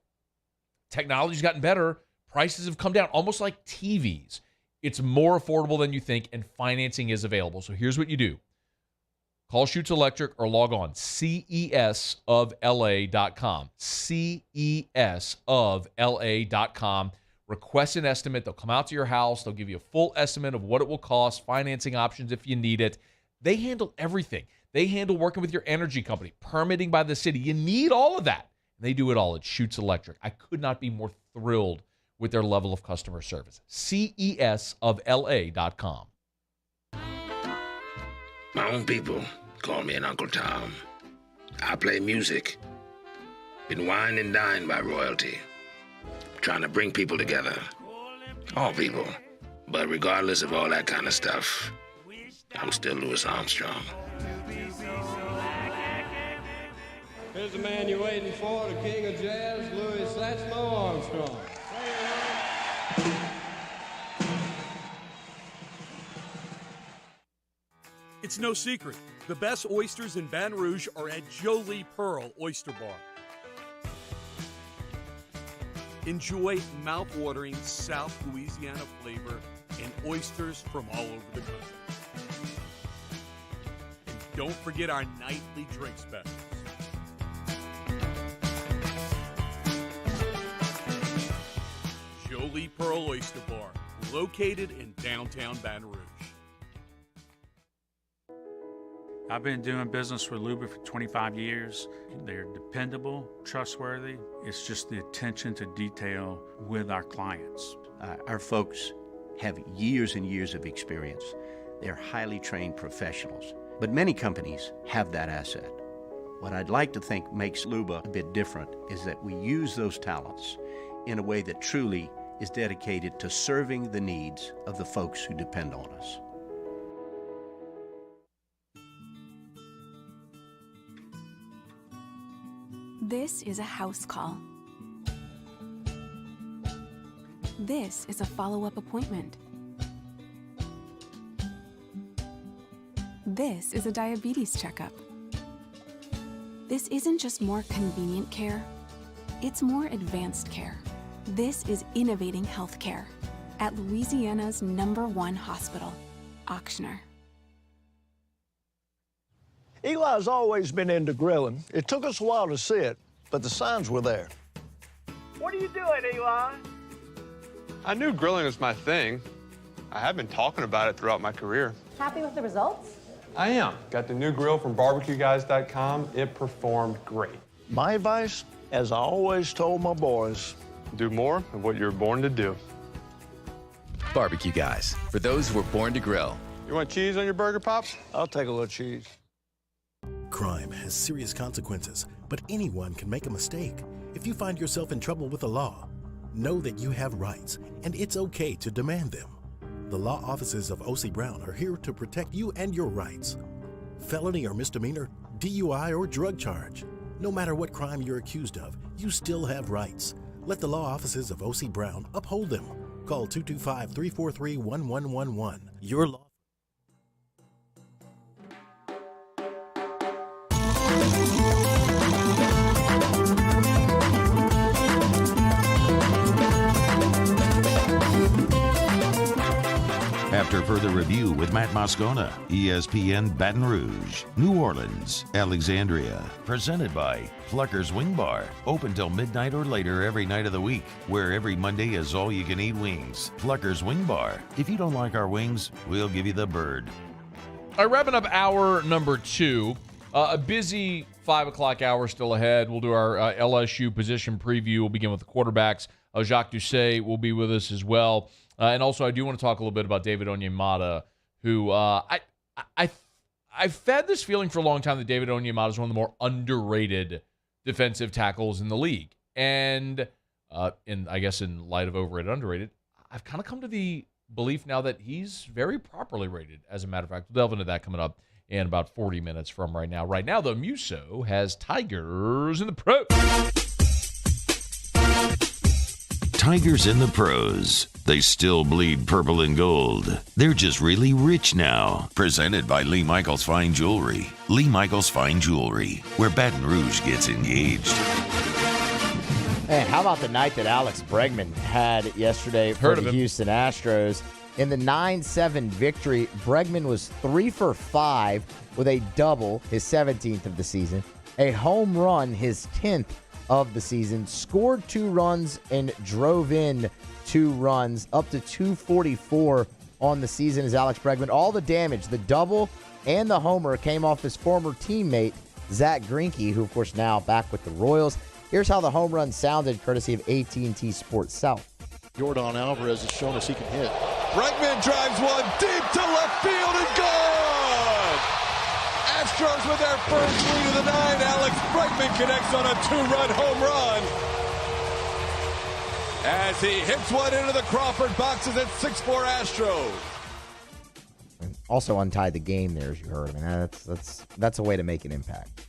technology's gotten better. Prices have come down, almost like TVs. It's more affordable than you think, and financing is available. So here's what you do. Call Schutz Electric or log on cesofla.com. cesofla.com. Request an estimate. They'll come out to your house. They'll give you a full estimate of what it will cost, financing options if you need it. They handle everything. They handle working with your energy company, permitting by the city. You need all of that. They do it all at Schutz Electric. I could not be more thrilled with their level of customer service. cesofla.com. My own people call me an Uncle Tom. I play music. Been wined and dined by royalty. Trying to bring people together. All people. But regardless of all that kind of stuff, I'm still Louis Armstrong. Here's the man you're waiting for, the king of jazz, Louis Satchmo Armstrong. It's no secret. The best oysters in Baton Rouge are at Jolie Pearl Oyster Bar. Enjoy mouth-watering South Louisiana flavor and oysters from all over the country. And don't forget our nightly drink specials. Jolie Pearl Oyster Bar, located in downtown Baton Rouge. I've been doing business with Luba for 25 years. They're dependable, trustworthy. It's just the attention to detail with our clients. Our folks have years and years of experience. They're highly trained professionals. But many companies have that asset. What I'd like to think makes Luba a bit different is that we use those talents in a way that truly is dedicated to serving the needs of the folks who depend on us. This is a house call. This is a follow-up appointment. This is a diabetes checkup. This isn't just more convenient care, it's more advanced care. This is innovating healthcare at Louisiana's #1 hospital, Auctioner. Eli's always been into grilling. It took us a while to see it, but the signs were there. What are you doing, Eli? I knew grilling was my thing. I have been talking about it throughout my career. Happy with the results? I am. Got the new grill from barbecueguys.com. It performed great. My advice, as I always told my boys, do more of what you're born to do. Barbecue Guys, for those who were born to grill. You want cheese on your burger, Pops? I'll take a little cheese. Crime has serious consequences, but anyone can make a mistake. If you find yourself in trouble with the law, know that you have rights, and it's okay to demand them. The law offices of O.C. Brown are here to protect you and your rights. Felony or misdemeanor, DUI or drug charge. No matter what crime you're accused of, you still have rights. Let the law offices of O.C. Brown uphold them. Call 225-343-1111. Your law after further review with Matt Moscona, ESPN Baton Rouge, New Orleans, Alexandria. Presented by Plucker's Wing Bar. Open till midnight or later every night of the week, where every Monday is all-you-can-eat wings. Plucker's Wing Bar. If you don't like our wings, we'll give you the bird. All right, wrapping up hour number 2. A busy 5 o'clock hour still ahead. We'll do our LSU position preview. We'll begin with the quarterbacks. Jacques Doucet will be with us as well. And also, I do want to talk a little bit about David Onyemata, who I've had this feeling for a long time that David Onyemata is one of the more underrated defensive tackles in the league. And I guess in light of overrated, underrated, I've kind of come to the belief now that he's very properly rated, as a matter of fact. We'll delve into that coming up in about 40 minutes from right now. Right now, the Muso has Tigers in the Pros. Tigers in the Pros. They still bleed purple and gold. They're just really rich now. Presented by Lee Michaels Fine Jewelry. Lee Michaels Fine Jewelry, where Baton Rouge gets engaged. Hey, how about the night that Alex Bregman had yesterday for the Houston Astros? In the 9-7 victory, Bregman was 3 for 5 with a double, his 17th of the season, a home run, his 10th of the season, scored 2 runs and drove in 2 runs, up to 244 on the season as Alex Bregman. All the damage, the double and the homer, came off his former teammate, Zach Greinke, who, of course, now back with the Royals. Here's how the home run sounded, courtesy of AT&T Sports South. Yordan Alvarez has shown us he can hit. Bregman drives one deep to left field and gone! Astros with their first lead of the 9. Alex Bregman connects on a 2-run home run as he hits one into the Crawford boxes at 6-4 Astros. Also untied the game there, as you heard. I mean, that's a way to make an impact.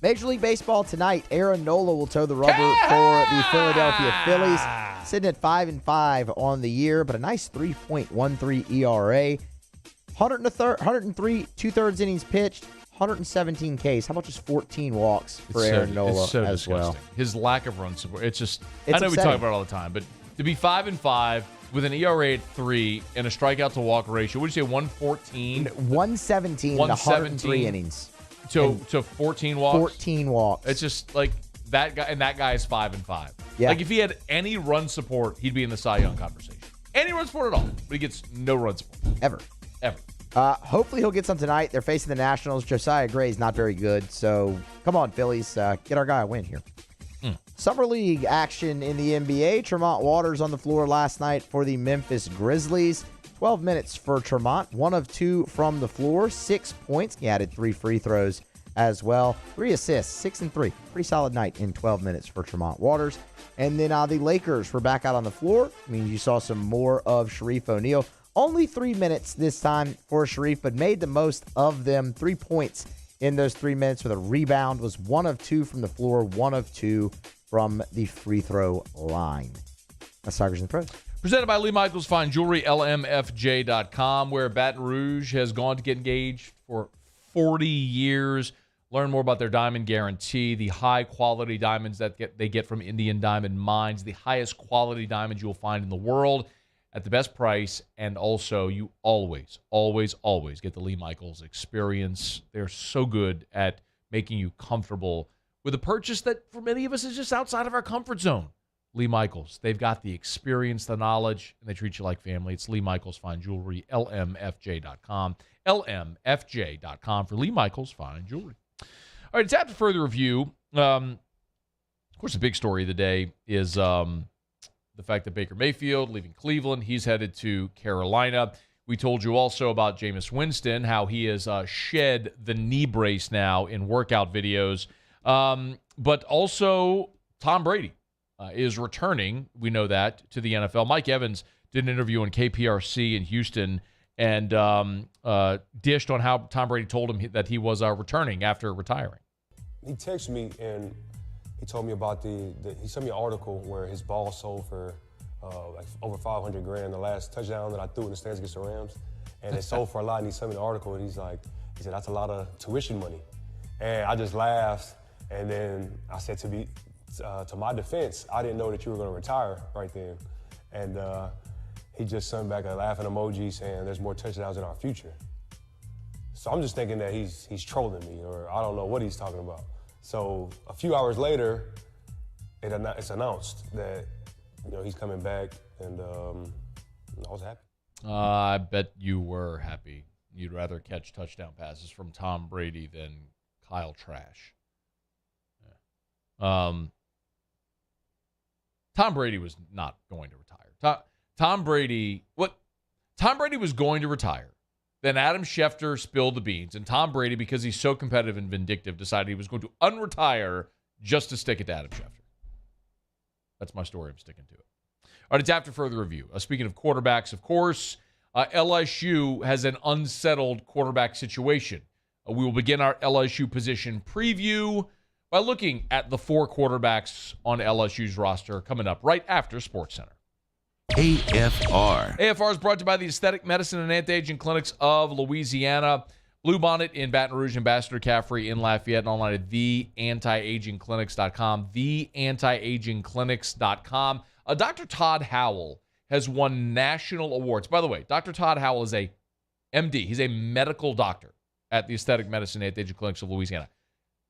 Major League Baseball tonight, Aaron Nola will toe the rubber for the Philadelphia Phillies, sitting at 5-5 on the year, but a nice 3.13 ERA. 103 2/3 innings pitched, 117 Ks. How about just 14 walks for Aaron Nola as well? His lack of run support. It's just, it's I know upsetting. We talk about it all the time, but to be 5-5 with an ERA at 3 and a strikeout to walk ratio, what did you say, 114? 117 in 103 innings. To 14 walks? 14 walks. It's just like that guy, and that guy is 5-5. Yeah. Like if he had any run support, he'd be in the Cy Young conversation. Any run support at all, but he gets no run support. Ever. Hopefully he'll get some tonight. They're facing the Nationals. Josiah Gray's not very good, so come on, Phillies. Get our guy a win here. Summer League action in the NBA. Tremont Waters on the floor last night for the Memphis Grizzlies. 12 minutes for Tremont, 1 of 2 from the floor, 6 points. He added 3 free throws as well. 3 assists, 6 and 3. Pretty solid night in 12 minutes for Tremont Waters. And then the Lakers were back out on the floor. I mean, you saw some more of Sharif O'Neal. Only 3 minutes this time for Sharif, but made the most of them. 3 points in those 3 minutes with a rebound. Was 1 of 2 from the floor, 1 of 2 from the free throw line. That's Tigers in the Pros. Presented by Lee Michaels Fine Jewelry, LMFJ.com, where Baton Rouge has gone to get engaged for 40 years. Learn more about their diamond guarantee, the high-quality diamonds that they get from Indian Diamond Mines, the highest quality diamonds you will find in the world at the best price, and also you always, always, always get the Lee Michaels experience. They're so good at making you comfortable with a purchase that for many of us is just outside of our comfort zone. Lee Michaels. They've got the experience, the knowledge, and they treat you like family. It's Lee Michaels Fine Jewelry, LMFJ.com. LMFJ.com for Lee Michaels Fine Jewelry. All right, it's after further review. Of course, the big story of the day is the fact that Baker Mayfield leaving Cleveland. He's headed to Carolina. We told you also about Jameis Winston, how he has shed the knee brace now in workout videos. But also Tom Brady is returning, we know that, to the NFL. Mike Evans did an interview on KPRC in Houston and dished on how Tom Brady told him that he was returning after retiring. He texted me and he told me about he sent me an article where his ball sold for like over $500,000. The last touchdown that I threw in the stands against the Rams, and it sold for a lot. And he sent me the article, and he said that's a lot of tuition money, and I just laughed. And then I said to my defense, I didn't know that you were going to retire right then, and he just sent back a laughing emoji saying there's more touchdowns in our future. So I'm just thinking that he's trolling me, or I don't know what he's talking about. So a few hours later, it's announced that he's coming back, and I was happy. I bet you were happy. You'd rather catch touchdown passes from Tom Brady than Kyle Trash. Yeah. Tom Brady was not going to retire. Tom Brady was going to retire. Then Adam Schefter spilled the beans, and Tom Brady, because he's so competitive and vindictive, decided he was going to unretire just to stick it to Adam Schefter. That's my story. I'm sticking to it. All right, it's after further review. Speaking of quarterbacks, of course, LSU has an unsettled quarterback situation. We will begin our LSU position preview by looking at the 4 quarterbacks on LSU's roster coming up right after SportsCenter. AFR. AFR is brought to you by the Aesthetic Medicine and Anti-Aging Clinics of Louisiana. Bluebonnet in Baton Rouge, Ambassador Caffrey in Lafayette, and online at theantiagingclinics.com. Theantiagingclinics.com. Dr. Todd Howell has won national awards. By the way, Dr. Todd Howell is a MD. He's a medical doctor at the Aesthetic Medicine and Anti-Aging Clinics of Louisiana.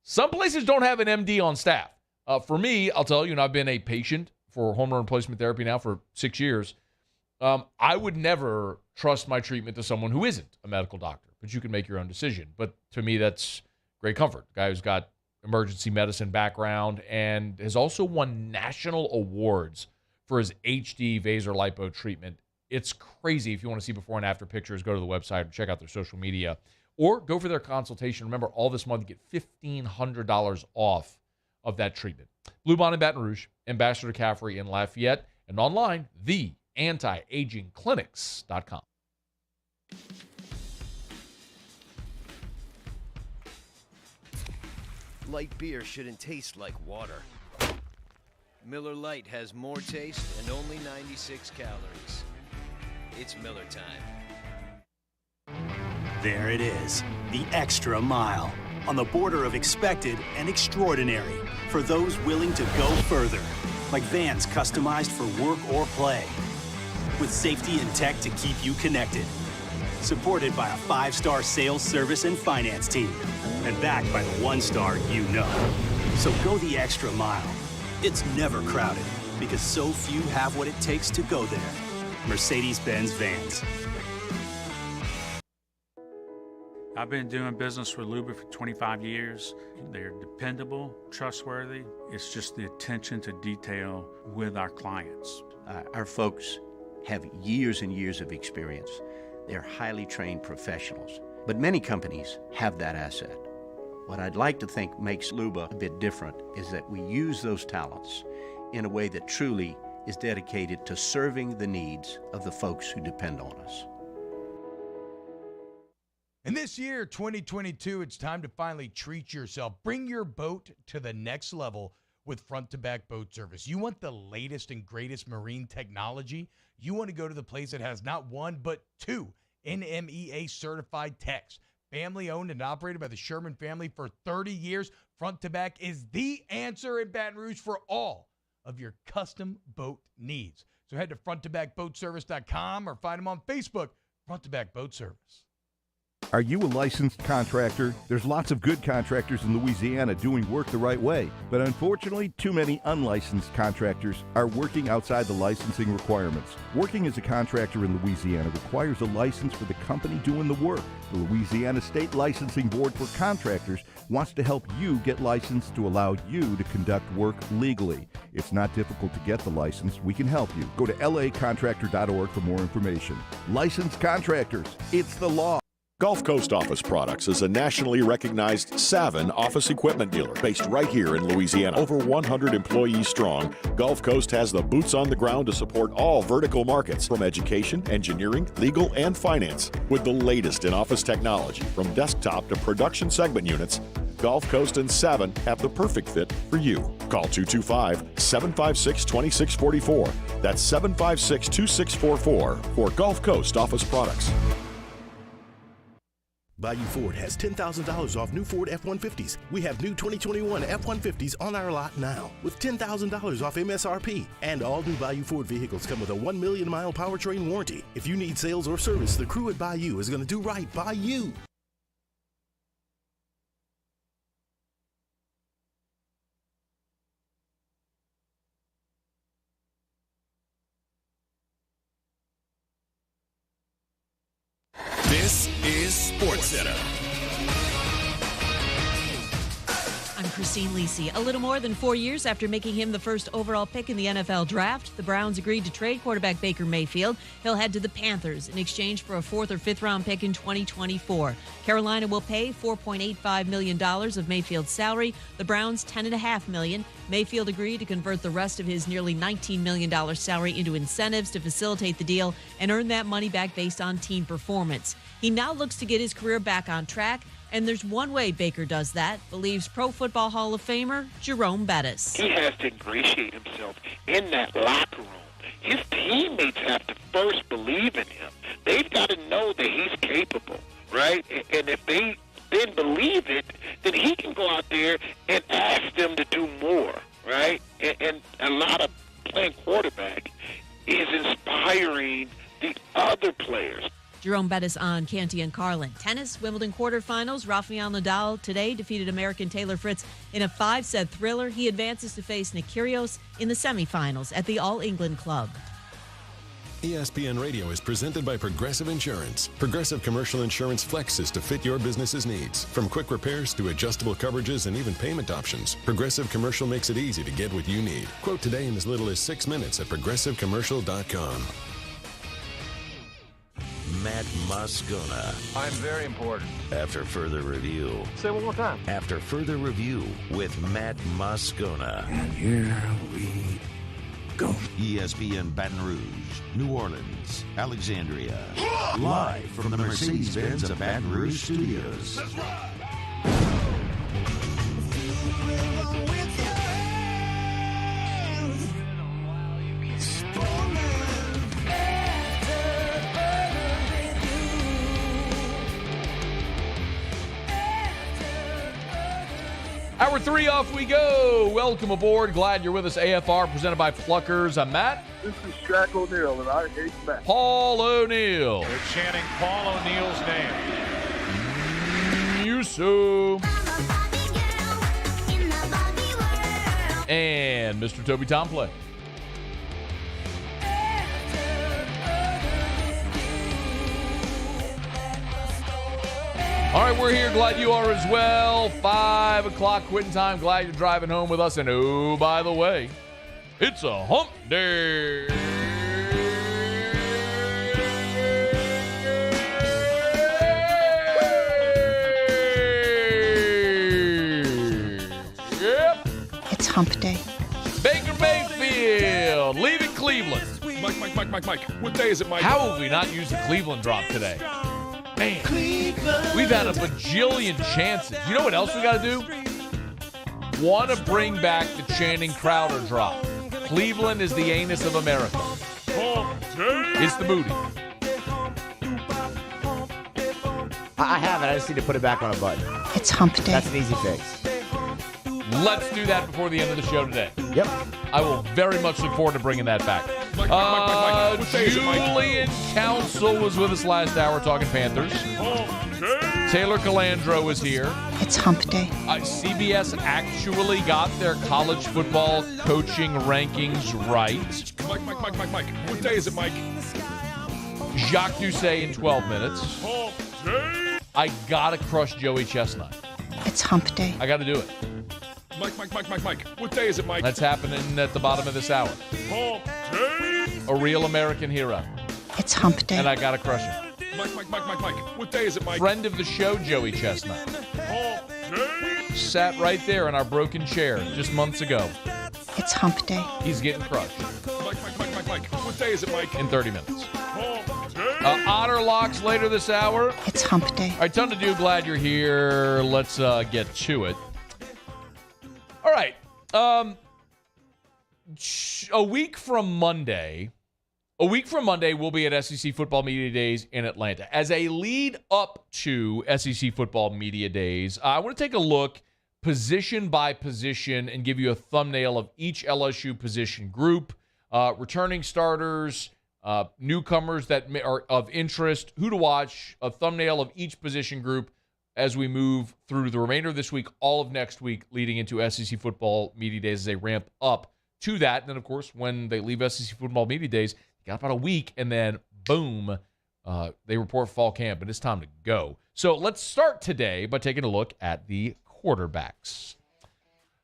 Some places don't have an MD on staff. For me, I'll tell you, I've been a patient for hormone replacement therapy now for 6 years. I would never trust my treatment to someone who isn't a medical doctor, but you can make your own decision. But to me, that's great comfort. Guy who's got emergency medicine background and has also won national awards for his HD Vaser lipo treatment. It's crazy. If you want to see before and after pictures, go to the website or check out their social media, or go for their consultation. Remember, all this month, you get $1,500 off of that treatment. Bluebonnet in Baton Rouge, Ambassador Caffrey in Lafayette, and online, theantiagingclinics.com. Light beer shouldn't taste like water. Miller Lite has more taste and only 96 calories. It's Miller time. There it is, the extra mile. On the border of expected and extraordinary for those willing to go further. Like vans customized for work or play. With safety and tech to keep you connected. Supported by a 5-star sales, service, and finance team. And backed by the 1-star you know. So go the extra mile. It's never crowded because so few have what it takes to go there. Mercedes-Benz Vans. I've been doing business with Luba for 25 years. They're dependable, trustworthy. It's just the attention to detail with our clients. Our folks have years and years of experience. They're highly trained professionals, but many companies have that asset. What I'd like to think makes Luba a bit different is that we use those talents in a way that truly is dedicated to serving the needs of the folks who depend on us. And this year, 2022, it's time to finally treat yourself. Bring your boat to the next level with front-to-back boat service. You want the latest and greatest marine technology? You want to go to the place that has not one, but 2 NMEA-certified techs. Family-owned and operated by the Sherman family for 30 years. Front-to-back is the answer in Baton Rouge for all of your custom boat needs. So head to fronttobackboatservice.com or find them on Facebook, Front-to-Back Boat Service. Are you a licensed contractor? There's lots of good contractors in Louisiana doing work the right way, but unfortunately, too many unlicensed contractors are working outside the licensing requirements. Working as a contractor in Louisiana requires a license for the company doing the work. The Louisiana State Licensing Board for Contractors wants to help you get licensed to allow you to conduct work legally. It's not difficult to get the license. We can help you. Go to lacontractor.org for more information. Licensed contractors, it's the law. Gulf Coast Office Products is a nationally recognized Savin office equipment dealer based right here in Louisiana. Over 100 employees strong, Gulf Coast has the boots on the ground to support all vertical markets from education, engineering, legal, and finance. With the latest in office technology from desktop to production segment units, Gulf Coast and Savin have the perfect fit for you. Call 225-756-2644. That's 756-2644 for Gulf Coast Office Products. Bayou Ford has $10,000 off new Ford F-150s. We have new 2021 F-150s on our lot now with $10,000 off MSRP. And all new Bayou Ford vehicles come with a 1 million mile powertrain warranty. If you need sales or service, the crew at Bayou is going to do right by you. This is Sportscenter. I'm Christine Lisi. A little more than 4 years after making him the first overall pick in the NFL draft, the Browns agreed to trade quarterback Baker Mayfield. He'll head to the Panthers in exchange for a 4th or 5th round pick in 2024. Carolina will pay $4.85 million of Mayfield's salary, the Browns $10.5 million. Mayfield agreed to convert the rest of his nearly $19 million salary into incentives to facilitate the deal and earn that money back based on team performance. He now looks to get his career back on track. And there's one way Baker does that, believes Pro Football Hall of Famer Jerome Bettis. He has to ingratiate himself in that locker room. His teammates have to first believe in him. They've got to know that he's capable, right? And if they then believe it, then he can go out there and ask them to do more, right? And a lot of playing quarterback is inspiring the other players. Jerome Bettis on Canty and Carlin. Tennis, Wimbledon quarterfinals. Rafael Nadal today defeated American Taylor Fritz in a 5-set thriller. He advances to face Nick Kyrgios in the semifinals at the All England Club. ESPN Radio is presented by Progressive Insurance. Progressive Commercial Insurance flexes to fit your business's needs. From quick repairs to adjustable coverages and even payment options, Progressive Commercial makes it easy to get what you need. Quote today in as little as 6 minutes at progressivecommercial.com. Matt Moscona. I'm very important. After further review. Say it one more time. After further review with Matt Moscona. And here we go. ESPN Baton Rouge, New Orleans, Alexandria. Live from the Mercedes-Benz of Baton Rouge studios. That's right. Hour 3 off we go. Welcome aboard. Glad you're with us. AFR presented by Pluckers. I'm Matt. This is Jacques O'Neal, and I hate Matt. Paul O'Neal. They're chanting Paul O'Neal's name. Yusu. And Mr. Toby Tomplay. All right, we're here. Glad you are as well. 5 o'clock quitting time. Glad you're driving home with us. And oh, by the way, it's a hump day. Yep. It's hump day. Baker Mayfield leaving Cleveland. Mike. What day is it, Mike? How have we not used the Cleveland drop today? Man, we've had a bajillion chances. You know what else we got to do? Want to bring back the Channing Crowder drop. Cleveland is the anus of America. It's the booty. I have it. I just need to put it back on a button. It's hump day. That's an easy fix. Let's do that before the end of the show today. Yep. I will very much look forward to bringing that back. Mike. Julian Council was with us last hour talking Panthers. Taylor Calandro is here. It's hump day. CBS actually got their college football coaching rankings right. Mike. What day is it, Mike? Jacques Doucet in 12 minutes. I gotta crush Joey Chestnut. It's hump day. I gotta do it. Mike. What day is it, Mike? That's happening at the bottom of this hour. A real American hero. It's hump day. And I gotta crush him. Mike. What day is it, Mike? Friend of the show, Joey Chestnut. Sat right there in our broken chair just months ago. It's hump day. He's getting crushed. Mike. What day is it, Mike? In 30 minutes. Otter Locks later this hour. It's hump day. All right, ton to do. Glad you're here. Let's get to it. All right. A week from Monday, A week from Monday, we'll be at SEC Football Media Days in Atlanta. As a lead up to SEC Football Media Days, I want to take a look position by position and give you a thumbnail of each LSU position group, returning starters, newcomers that are of interest, who to watch, a thumbnail of each position group as we move through the remainder of this week, all of next week, leading into SEC Football Media Days as they ramp up to that. And then, of course, when they leave SEC Football Media Days, got about a week, and then, boom, they report fall camp, and it's time to go. So let's start today by taking a look at the quarterbacks.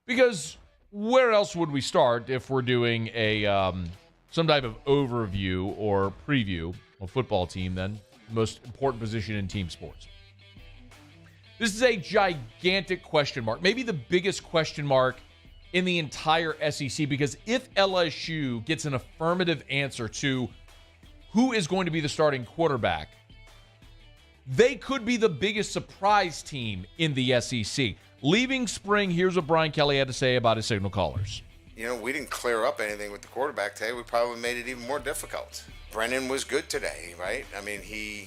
Because where else would we start if we're doing a some type of overview or preview of football team, then the most important position in team sports? This is a gigantic question mark, maybe the biggest question mark in the entire SEC, because if LSU gets an affirmative answer to who is going to be the starting quarterback, they could be the biggest surprise team in the SEC. Leaving spring, here's what Brian Kelly had to say about his signal callers. You know, we didn't clear up anything with the quarterback today. We probably made it even more difficult. Brennan was good today, right? I mean, he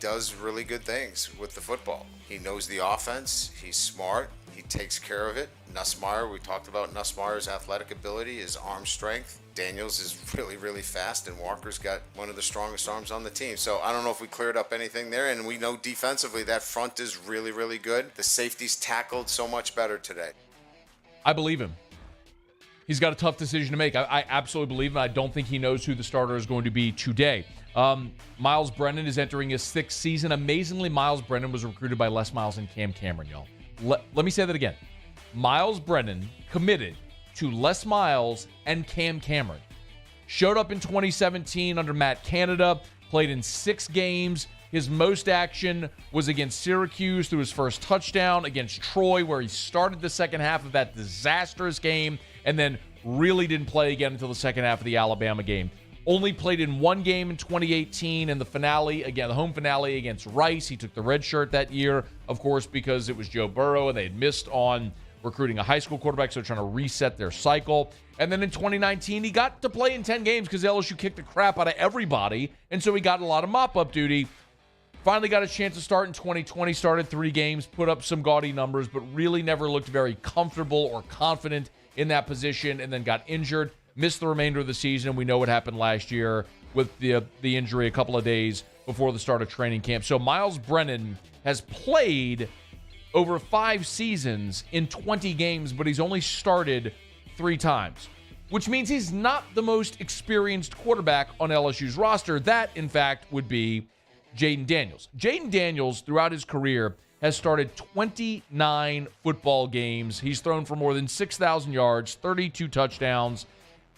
does really good things with the football. He knows the offense. He's smart. He takes care of it. Nussmeier, we talked about Nussmeier's athletic ability, his arm strength. Daniels is really, really fast, and Walker's got one of the strongest arms on the team. So I don't know if we cleared up anything there, and we know defensively that front is really, really good. The safeties tackled so much better today. I believe him. He's got a tough decision to make. I absolutely believe him. I don't think he knows who the starter is going to be today. Miles Brennan is entering his 6th season. Amazingly, Miles Brennan was recruited by Les Miles and Cam Cameron, y'all. Let me say that again. Miles Brennan committed to Les Miles and Cam Cameron. Showed up in 2017 under Matt Canada, played in 6 games. His most action was against Syracuse through his first touchdown, against Troy, where he started the second half of that disastrous game and then really didn't play again until the second half of the Alabama game. Only played in 1 game in 2018 in the finale, again, the home finale against Rice. He took the red shirt that year, of course, because it was Joe Burrow and they had missed on recruiting a high school quarterback, so they're trying to reset their cycle. And then in 2019, he got to play in 10 games because LSU kicked the crap out of everybody, and so he got a lot of mop-up duty. Finally got a chance to start in 2020, started 3 games, put up some gaudy numbers, but really never looked very comfortable or confident in that position, and then got injured. Missed the remainder of the season. We know what happened last year with the injury a couple of days before the start of training camp. So Miles Brennan has played over 5 seasons in 20 games, but he's only started 3 times, which means he's not the most experienced quarterback on LSU's roster. That, in fact, would be Jayden Daniels. Jayden Daniels, throughout his career, has started 29 football games. He's thrown for more than 6,000 yards, 32 touchdowns.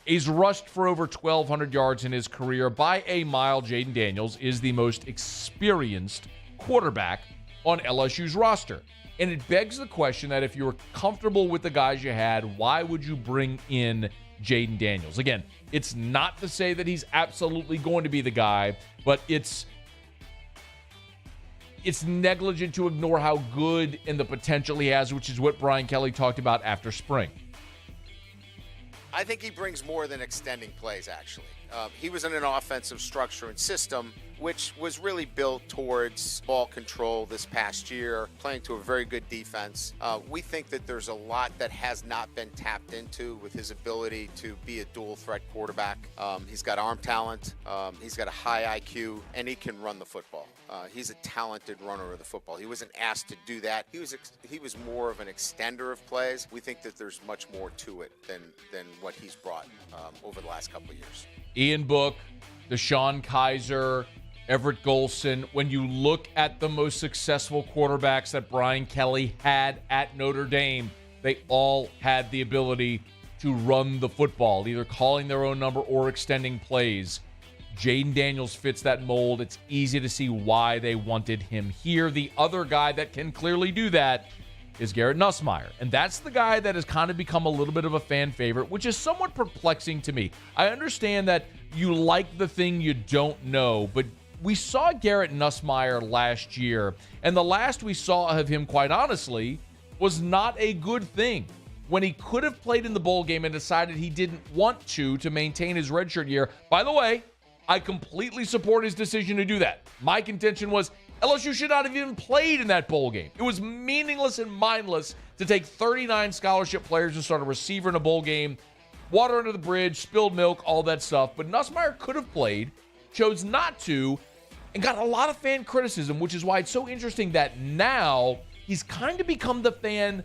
He's rushed for over 1,200 yards in his career. By a mile, Jayden Daniels is the most experienced quarterback on LSU's roster. And it begs the question that if you're comfortable with the guys you had, why would you bring in Jayden Daniels? Again, it's not to say that he's absolutely going to be the guy, but it's negligent to ignore how good and the potential he has, which is what Brian Kelly talked about after spring. I think he brings more than extending plays, actually. He was in an offensive structure and system which was really built towards ball control this past year, playing to a very good defense. We think that there's a lot that has not been tapped into with his ability to be a dual threat quarterback. He's got arm talent, he's got a high IQ, and he can run the football. He's a talented runner of the football. He wasn't asked to do that. He was more of an extender of plays. We think that there's much more to it than what he's brought over the last couple of years. Ian Book, Deshaun Kaiser, Everett Golson. When you look at the most successful quarterbacks that Brian Kelly had at Notre Dame, they all had the ability to run the football, either calling their own number or extending plays. Jayden Daniels fits that mold. It's easy to see why they wanted him here. The other guy that can clearly do that is Garrett Nussmeier. And that's the guy that has kind of become a little bit of a fan favorite, which is somewhat perplexing to me. I understand that you like the thing you don't know, but we saw Garrett Nussmeier last year, and the last we saw of him, quite honestly, was not a good thing. when he could have played in the bowl game and decided he didn't want to maintain his redshirt year. By the way, I completely support his decision to do that. My contention was LSU should not have even played in that bowl game. It was meaningless and mindless to take 39 scholarship players and start a receiver in a bowl game. Water under the bridge, spilled milk, all that stuff. But Nussmeier could have played, chose not to, and got a lot of fan criticism, which is why it's so interesting that now he's kind of become the fan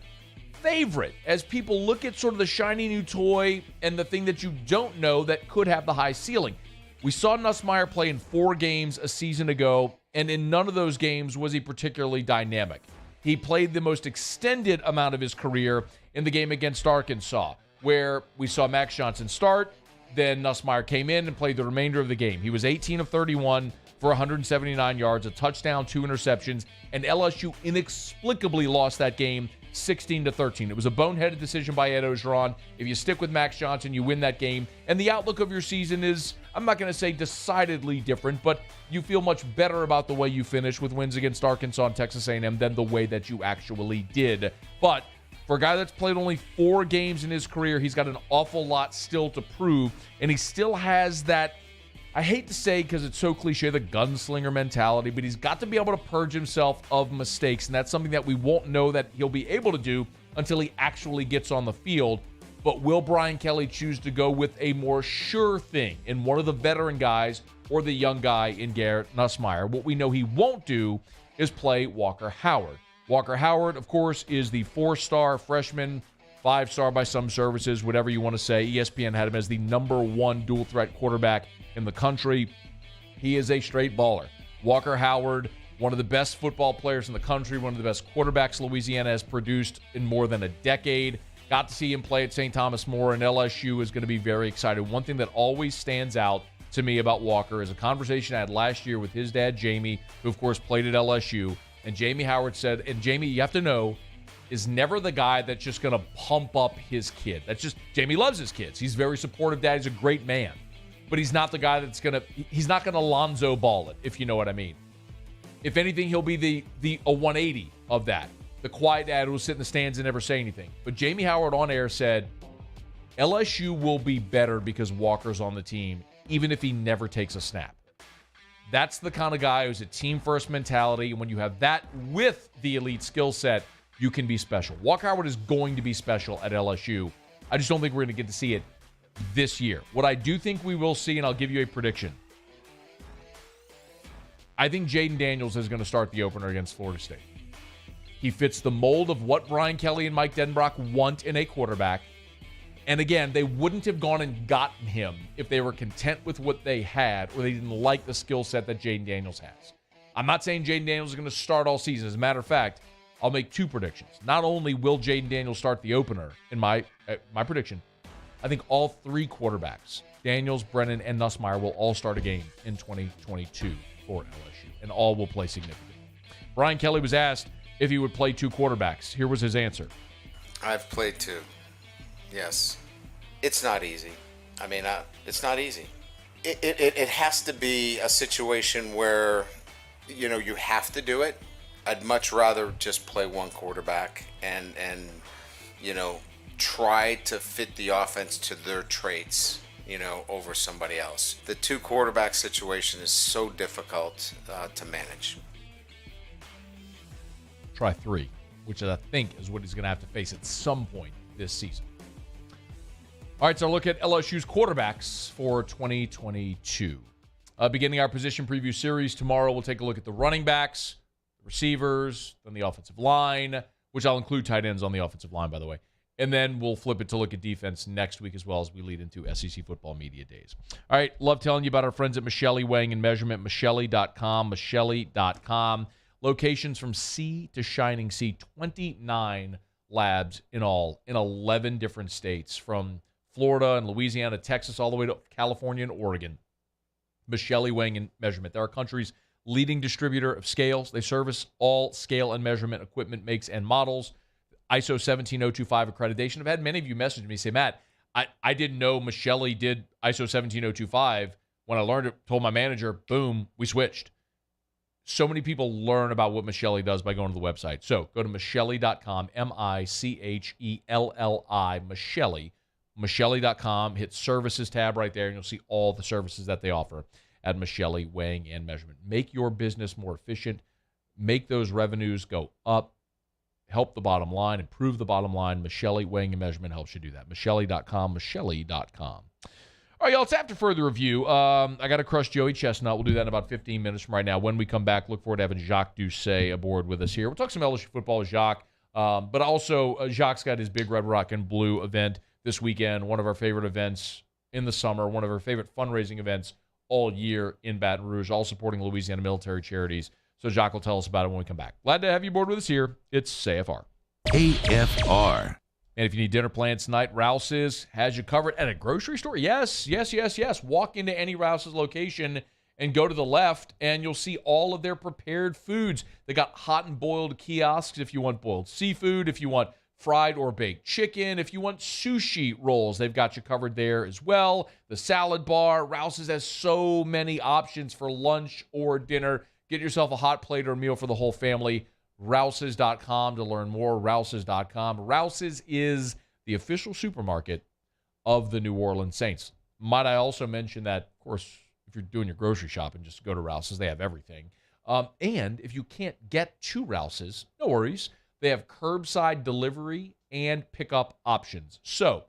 favorite as people look at sort of the shiny new toy and the thing that you don't know that could have the high ceiling. We saw Nussmeier play in 4 games a season ago, and in none of those games was he particularly dynamic. He played the most extended amount of his career in the game against Arkansas, where we saw Max Johnson start, then Nussmeier came in and played the remainder of the game. He was 18 of 31 for 179 yards, a touchdown, 2 interceptions, and LSU inexplicably lost that game 16-13. It was a boneheaded decision by Ed Ogeron. If you stick with Max Johnson, you win that game. And the outlook of your season is, I'm not going to say decidedly different, but you feel much better about the way you finish with wins against Arkansas and Texas A&M than the way that you actually did. But for a guy that's played only 4 games in his career, he's got an awful lot still to prove, and he still has that, I hate to say because it's so cliche, the gunslinger mentality, but he's got to be able to purge himself of mistakes, and that's something that we won't know that he'll be able to do until he actually gets on the field. But will Brian Kelly choose to go with a more sure thing in one of the veteran guys or the young guy in Garrett Nussmeier? What we know he won't do is play Walker Howard. Walker Howard, of course, is the 4-star freshman, 5-star by some services, whatever you want to say. ESPN had him as the number 1 dual-threat quarterback in the country. He is a straight baller. Walker Howard, one of the best football players in the country, one of the best quarterbacks Louisiana has produced in more than a decade. Got to see him play at St. Thomas More, and LSU is going to be very excited. One thing that always stands out to me about Walker is a conversation I had last year with his dad, Jamie, who, of course, played at LSU. And Jamie Howard said, and Jamie, you have to know, is never the guy that's just going to pump up his kid. That's just, Jamie loves his kids. He's very supportive dad. He's a great man. But he's not the guy that's going to, he's not going to Lonzo ball it, if you know what I mean. If anything, he'll be a 180 of that. The quiet dad who will sit in the stands and never say anything. But Jamie Howard on air said, LSU will be better because Walker's on the team, even if he never takes a snap. That's the kind of guy who's a team-first mentality. And when you have that with the elite skill set, you can be special. Walker Howard is going to be special at LSU. I just don't think we're going to get to see it this year. What I do think we will see, and I'll give you a prediction, I think Jaden Daniels is going to start the opener against Florida State. He fits the mold of what Brian Kelly and Mike Denbrock want in a quarterback. And again, they wouldn't have gone and gotten him if they were content with what they had or they didn't like the skill set that Jaden Daniels has. I'm not saying Jaden Daniels is going to start all season. As a matter of fact, I'll make 2 predictions. Not only will Jaden Daniels start the opener in my prediction, I think all 3 quarterbacks, Daniels, Brennan, and Nussmeier, will all start a game in 2022 for LSU, and all will play significantly. Brian Kelly was asked if he would play 2 quarterbacks. Here was his answer. I've played 2. Yes. It's not easy. I mean, it's not easy. It has to be a situation where, you know, you have to do it. I'd much rather just play 1 quarterback and you know, try to fit the offense to their traits, you know, over somebody else. The 2 quarterback situation is so difficult to manage. Try 3, which I think is what he's going to have to face at some point this season. All right, so look at LSU's quarterbacks for 2022. Beginning our position preview series tomorrow, we'll take a look at the running backs, the receivers, then the offensive line, which I'll include tight ends on the offensive line, by the way. And then we'll flip it to look at defense next week as well as we lead into SEC football media days. All right, love telling you about our friends at Michelli Weighing and Measurement, Michelli.com, Michelli.com. Locations from sea to shining sea, 29 labs in all in 11 different states, from Florida and Louisiana, Texas, all the way to California and Oregon. Michelli Weighing and Measurement. They're our country's leading distributor of scales. They service all scale and measurement equipment makes and models. ISO 17025 accreditation. I've had many of you message me, say, Matt, I didn't know Michelli did ISO 17025. When I learned it, told my manager, boom, we switched. so many people learn about what Michelli does by going to the website. So go to Michelli.com, Michelli, Michelli.com, hit services tab right there, and you'll see all the services that they offer at Michelli Weighing and Measurement. Make your business more efficient, make those revenues go up, help the bottom line, improve the bottom line. Michelli Weighing and Measurement helps you do that. Michelli.com, Michelli.com. All right, y'all, it's after further review. I got to crush Joey Chestnut. We'll do that in about 15 minutes from right now. When we come back, look forward to having Jacques Doucet aboard with us here. We'll talk some LSU football with Jacques, but also Jacques got his big Red, Rock, and Blue event this weekend, one of our favorite events in the summer, one of our favorite fundraising events all year in Baton Rouge, all supporting Louisiana military charities. So Jacques will tell us about it when we come back. Glad to have you aboard with us here. It's AFR. AFR. And if you need dinner plans tonight, Rouse's has you covered at a grocery store. Yes. Walk into any Rouse's location and go to the left, and you'll see all of their prepared foods. They got hot and boiled kiosks if you want boiled seafood, if you want fried or baked chicken, if you want sushi rolls, they've got you covered there as well. The salad bar, Rouse's has so many options for lunch or dinner. Get yourself a hot plate or a meal for the whole family. Rouses.com to learn more. Rouses.com. Rouses is the official supermarket of the New Orleans Saints. Might I also mention that, of course, if you're doing your grocery shopping, just go to Rouses. They have everything. And if you can't get to Rouses, no worries. They have curbside delivery and pickup options. So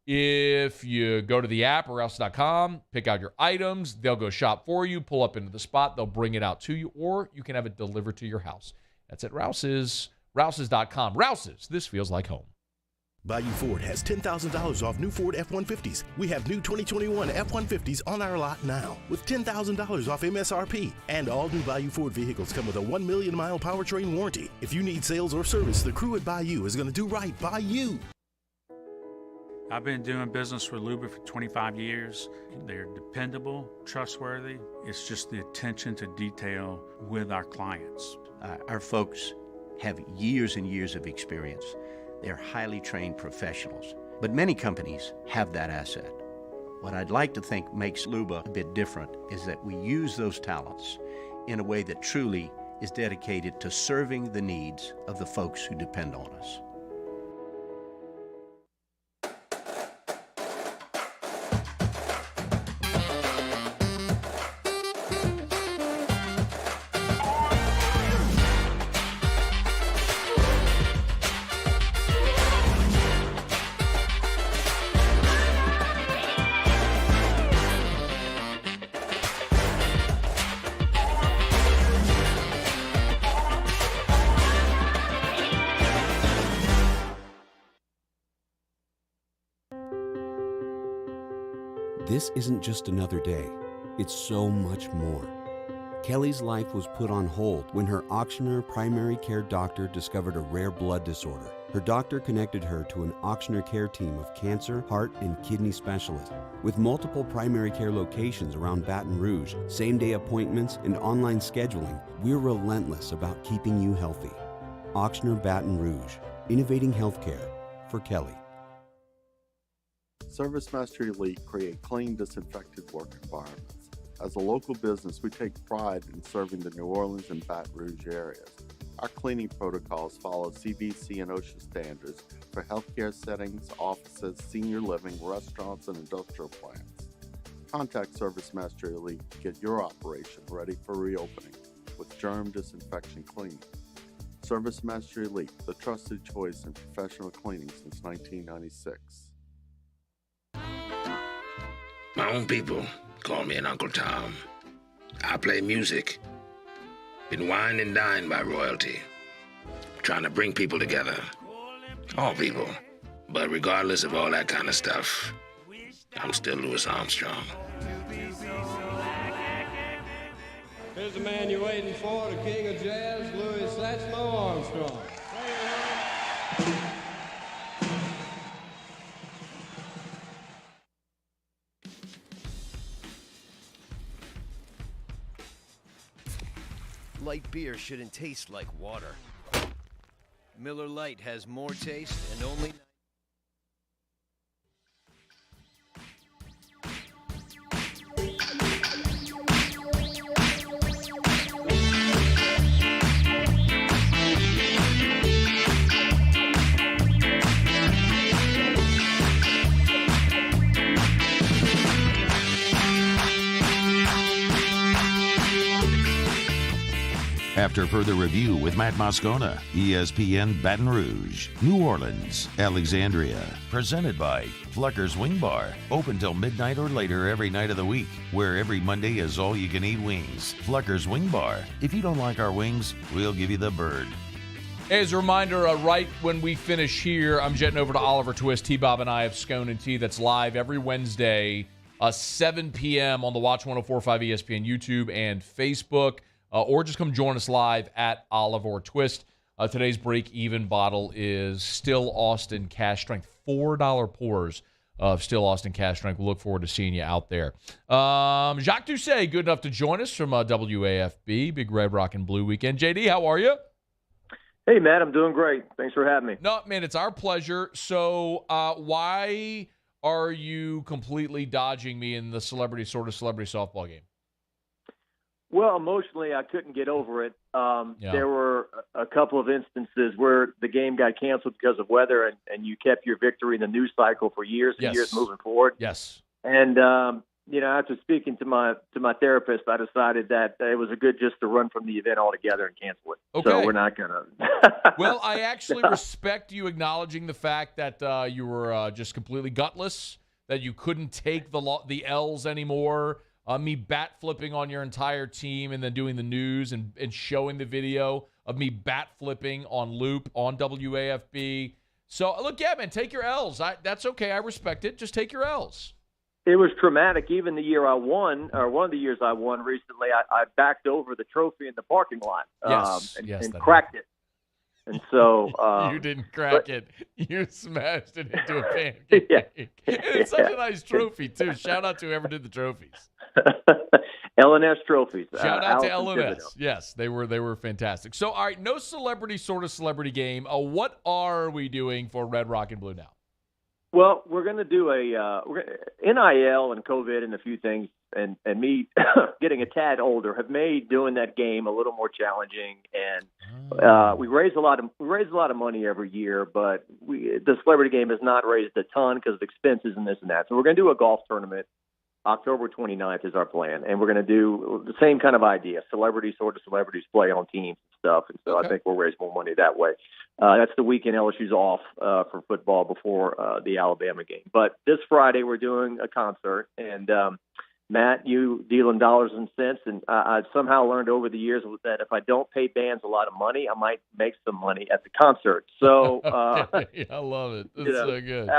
if you go to the app or Rouses.com, pick out your items, they'll go shop for you, pull up into the spot, they'll bring it out to you, or you can have it delivered to your house. That's at Rouses, Rouses.com. Rouses, this feels like home. Bayou Ford has $10,000 off new Ford F-150s. We have new 2021 F-150s on our lot now with $10,000 off MSRP. And all new Bayou Ford vehicles come with a 1 million mile powertrain warranty. If you need sales or service, the crew at Bayou is going to do right by you. I've been doing business with Luba for 25 years. They're dependable, trustworthy. It's just the attention to detail with our clients. Our folks have years and years of experience. They're highly trained professionals, but many companies have that asset. What I'd like to think makes Luba a bit different is that we use those talents in a way that truly is dedicated to serving the needs of the folks who depend on us. This isn't just another day. It's so much more. Kelly's life was put on hold when her auctioneer primary care doctor discovered a rare blood disorder. Her doctor connected her to an auctioneer care team of cancer, heart, and kidney specialists. With multiple primary care locations around Baton Rouge, same-day appointments, and online scheduling, we're relentless about keeping you healthy. Auctioneer Baton Rouge, innovating healthcare for Kelly. ServiceMaster Elite create clean, disinfected work environments. As a local business, we take pride in serving the New Orleans and Baton Rouge areas. Our cleaning protocols follow CDC and OSHA standards for healthcare settings, offices, senior living, restaurants, and industrial plants. Contact ServiceMaster Elite to get your operation ready for reopening with germ disinfection cleaning. ServiceMaster Elite, the trusted choice in professional cleaning since 1996. My own people call me an Uncle Tom. I play music. Been wined and dined by royalty. Trying to bring people together. All people. But regardless of all that kind of stuff, I'm still Louis Armstrong. Here's the man you're waiting for, the king of jazz, Louis Satchmo Armstrong. Light beer shouldn't taste like water. Miller Lite has more taste and only... After further review with Matt Moscona, ESPN Baton Rouge, New Orleans, Alexandria. Presented by Flucker's Wing Bar. Open till midnight or later every night of the week, where every Monday is all-you-can-eat wings. Flucker's Wing Bar. If you don't like our wings, we'll give you the bird. As a reminder, right when we finish here, I'm jetting over to Oliver Twist, T-Bob, and I have Scone and Tea. That's live every Wednesday, 7 p.m. on the Watch 104.5 ESPN YouTube and Facebook. Or just come join us live at Oliver Twist. Today's break-even bottle is Still Austin Cash Strength, $4 pours of Still Austin Cash Strength. We look forward to seeing you out there. Jacques Doucet, good enough to join us from WAFB, Big Red Rock and Blue Weekend. JD, how are you? Hey, Matt, I'm doing great. Thanks for having me. No, man, it's our pleasure. So why are you completely dodging me in the celebrity softball game? Well, emotionally, I couldn't get over it. There were a couple of instances where the game got canceled because of weather, and you kept your victory in the news cycle for years and years moving forward. Yes. And after speaking to my therapist, I decided that it was a good just to run from the event altogether and cancel it. Okay. So we're not gonna. Well, I actually respect you acknowledging the fact that you were just completely gutless, that you couldn't take the L's anymore. Me bat flipping on your entire team and then doing the news and showing the video of me bat flipping on loop on WAFB. So, look, yeah, man, take your L's. That's okay. I respect it. Just take your L's. It was traumatic. Even the year I won, or one of the years I won recently, I backed over the trophy in the parking lot and cracked it. And so you didn't crack it. You smashed it into a pancake. It's such a nice trophy, too. Shout out to whoever did the trophies. LNS trophies. Shout out to LNS. Yes, they were fantastic. So, all right, no celebrity game. What are we doing for Red Rock and Blue now? Well, we're going to do NIL and COVID and a few things, and me getting a tad older have made doing that game a little more challenging. And we raise a lot of money every year, but the celebrity game has not raised a ton because of expenses and this and that. So we're going to do a golf tournament. October 29th is our plan, and we're going to do the same kind of idea. Celebrities play on teams and stuff, and so I think we'll raise more money that way. That's the weekend LSU's off for football before the Alabama game. But this Friday we're doing a concert, and Matt, you dealing dollars and cents, and I've somehow learned over the years that if I don't pay bands a lot of money, I might make some money at the concert. So I love it. It's so good.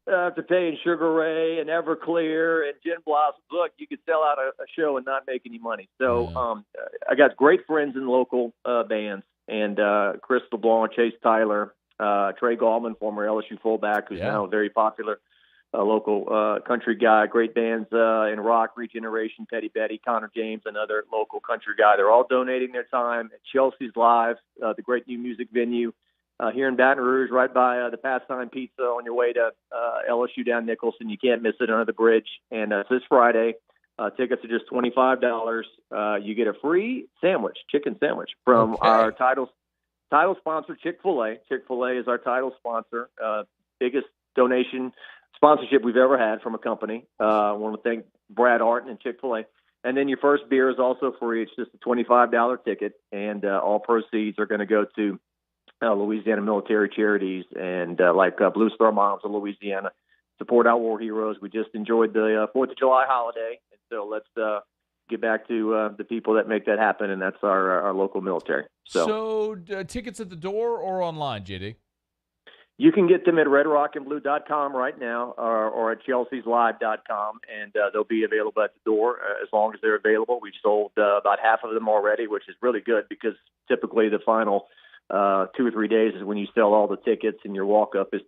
After paying Sugar Ray and Everclear and Gin Blossoms, look, you could sell out a show and not make any money. So I got great friends in local bands, and Chris LeBlanc, Chase Tyler, Trey Gallman, former LSU fullback, who's now a very popular local country guy. Great bands in rock, Regeneration, Petty Betty, Connor James, another local country guy. They're all donating their time at Chelsea's Live, the great new music venue. Here in Baton Rouge, right by the Pastime Pizza on your way to LSU down Nicholson. You can't miss it under the bridge. And it's this Friday. Tickets are just $25. You get a free chicken sandwich from our title sponsor, Chick-fil-A. Chick-fil-A is our title sponsor. Biggest donation sponsorship we've ever had from a company. I want to thank Brad Arton and Chick-fil-A. And then your first beer is also free. It's just a $25 ticket, and all proceeds are going to go to Louisiana military charities and like Blue Star Moms of Louisiana, support our war heroes. We just enjoyed the 4th of July holiday, and so let's get back to the people that make that happen, and that's our local military. So tickets at the door or online, JD? You can get them at redrockandblue.com right now or at chelseaslive.com, and they'll be available at the door as long as they're available. We've sold about half of them already, which is really good because typically the final 2 or 3 days is when you sell all the tickets, and your walk-up is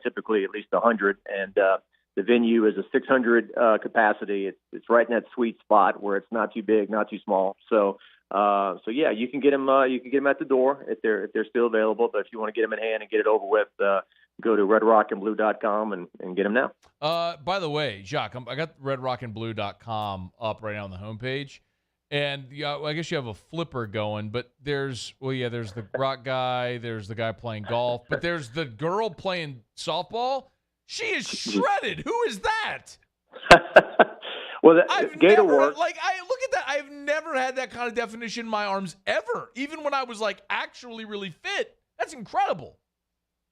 typically at least 100. And the venue is a 600 capacity. It's right in that sweet spot where it's not too big, not too small. So yeah, you can get them. You can get them at the door if they're still available. But if you want to get them in hand and get it over with, go to redrockandblue.com and get them now. By the way, Jacques, I got redrockandblue.com up right now on the homepage. And I guess you have a flipper going, but there's the rock guy, there's the guy playing golf, but there's the girl playing softball. She is shredded. Who is that? Well, Gator works. Look at that. I've never had that kind of definition in my arms ever. Even when I was like actually really fit. That's incredible.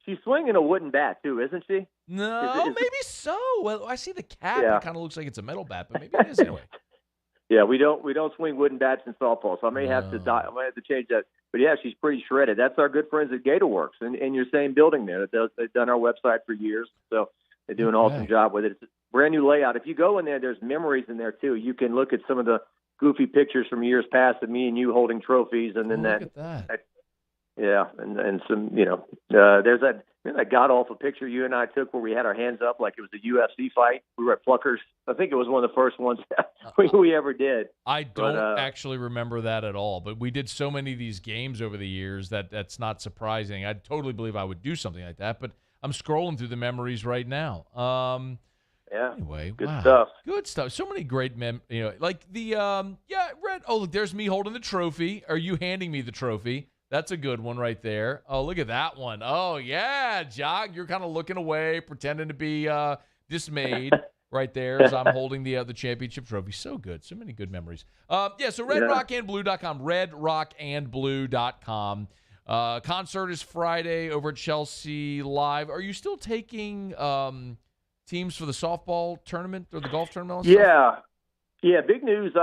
She's swinging a wooden bat too, isn't she? No, maybe so. Well, I see the cap. Yeah. It kind of looks like it's a metal bat, but maybe it is anyway. Yeah, we don't swing wooden bats in softball, so I may have to change that. But yeah, she's pretty shredded. That's our good friends at GatorWorks in your same building there. They've done our website for years, so they do an awesome job with it. It's a brand new layout. If you go in there, there's memories in there too. You can look at some of the goofy pictures from years past of me and you holding trophies, and then look at that. Yeah, and some, there's that god awful picture you and I took where we had our hands up like it was a UFC fight. We were at Pluckers. I think it was one of the first ones we ever did. I don't actually remember that at all, but we did so many of these games over the years that's not surprising. I totally believe I would do something like that, but I'm scrolling through the memories right now. Yeah. Anyway, good stuff. Good stuff. So many great like the Red. Oh, look, there's me holding the trophy. Are you handing me the trophy? That's a good one right there. Oh, look at that one. Oh, yeah, Jacques, you're kind of looking away, pretending to be dismayed right there as I'm holding the championship trophy. So good. So many good memories. So redrockandblue.com, redrockandblue.com. Concert is Friday over at Chelsea Live. Are you still taking teams for the softball tournament or the golf tournament? Yeah, big news,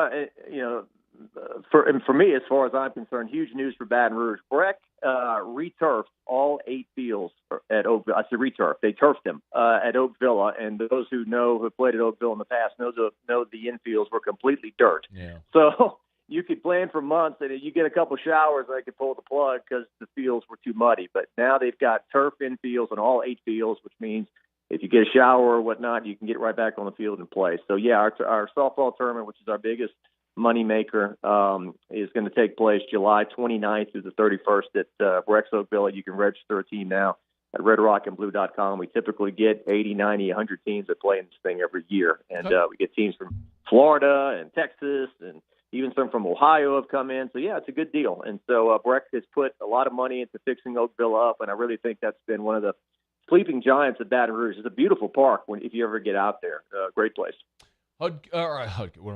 for me, as far as I'm concerned, huge news for Baton Rouge. Breck returfed all 8 fields at Oakville. I said returfed. They turfed them at Oak Villa, and those who have played at Oakville in the past know the infields were completely dirt. Yeah. So you could plan for months, and you get a couple showers, they could pull the plug because the fields were too muddy. But now they've got turf infields on all 8 fields, which means if you get a shower or whatnot, you can get right back on the field and play. So, yeah, our softball tournament, which is our biggest moneymaker, is going to take place July 29th through the 31st at Brex Oakville. You can register a team now at redrockandblue.com. We typically get 80, 90, 100 teams that play in this thing every year. And we get teams from Florida and Texas, and even some from Ohio have come in. So, yeah, it's a good deal. And so Brex has put a lot of money into fixing Oakville up, and I really think that's been one of the sleeping giants of Baton Rouge. It's a beautiful park if you ever get out there. Great place. What am I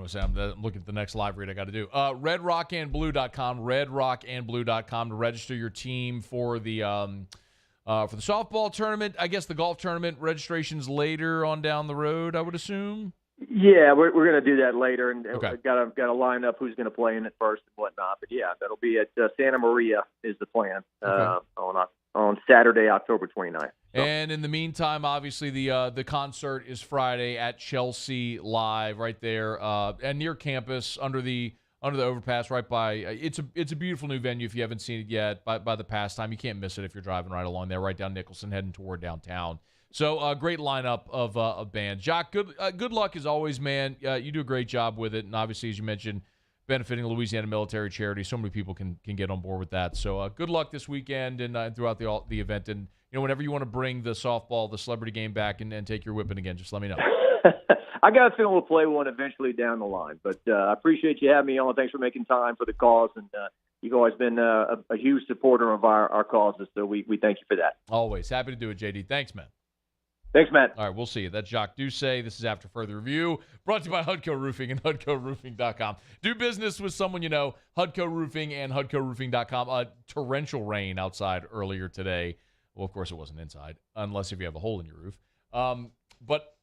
saying? I'm looking at the next live read I got to do. Redrockandblue.com, redrockandblue.com to register your team for the softball tournament. I guess the golf tournament registration's later on down the road, I would assume. Yeah, we're going to do that later, and we've got to line up who's going to play in it first and whatnot. But yeah, that'll be at Santa Maria is the plan on Saturday, October 29th. So. And in the meantime, obviously the concert is Friday at Chelsea Live, right there, and near campus under the overpass, right by. It's a beautiful new venue if you haven't seen it yet. By the pastime, you can't miss it if you're driving right along there, right down Nicholson, heading toward downtown. So great lineup of bands. Jacques, good luck as always, man. You do a great job with it, and obviously, as you mentioned, benefiting Louisiana Military Charity. So many people can get on board with that. So good luck this weekend and throughout the event. And whenever you want to bring the celebrity game back and take your whipping again, just let me know. I got a feeling we'll play one eventually down the line. But I appreciate you having me on. Thanks for making time for the cause. And you've always been a huge supporter of our causes. So we thank you for that. Always. Happy to do it, JD. Thanks, man. Thanks, Matt. All right, we'll see you. That's Jacques Doucet. This is After Further Review, brought to you by Hudco Roofing and HudcoRoofing.com. Do business with someone you know, Hudco Roofing and HudcoRoofing.com. Torrential rain outside earlier today. Well, of course, it wasn't inside, unless if you have a hole in your roof. But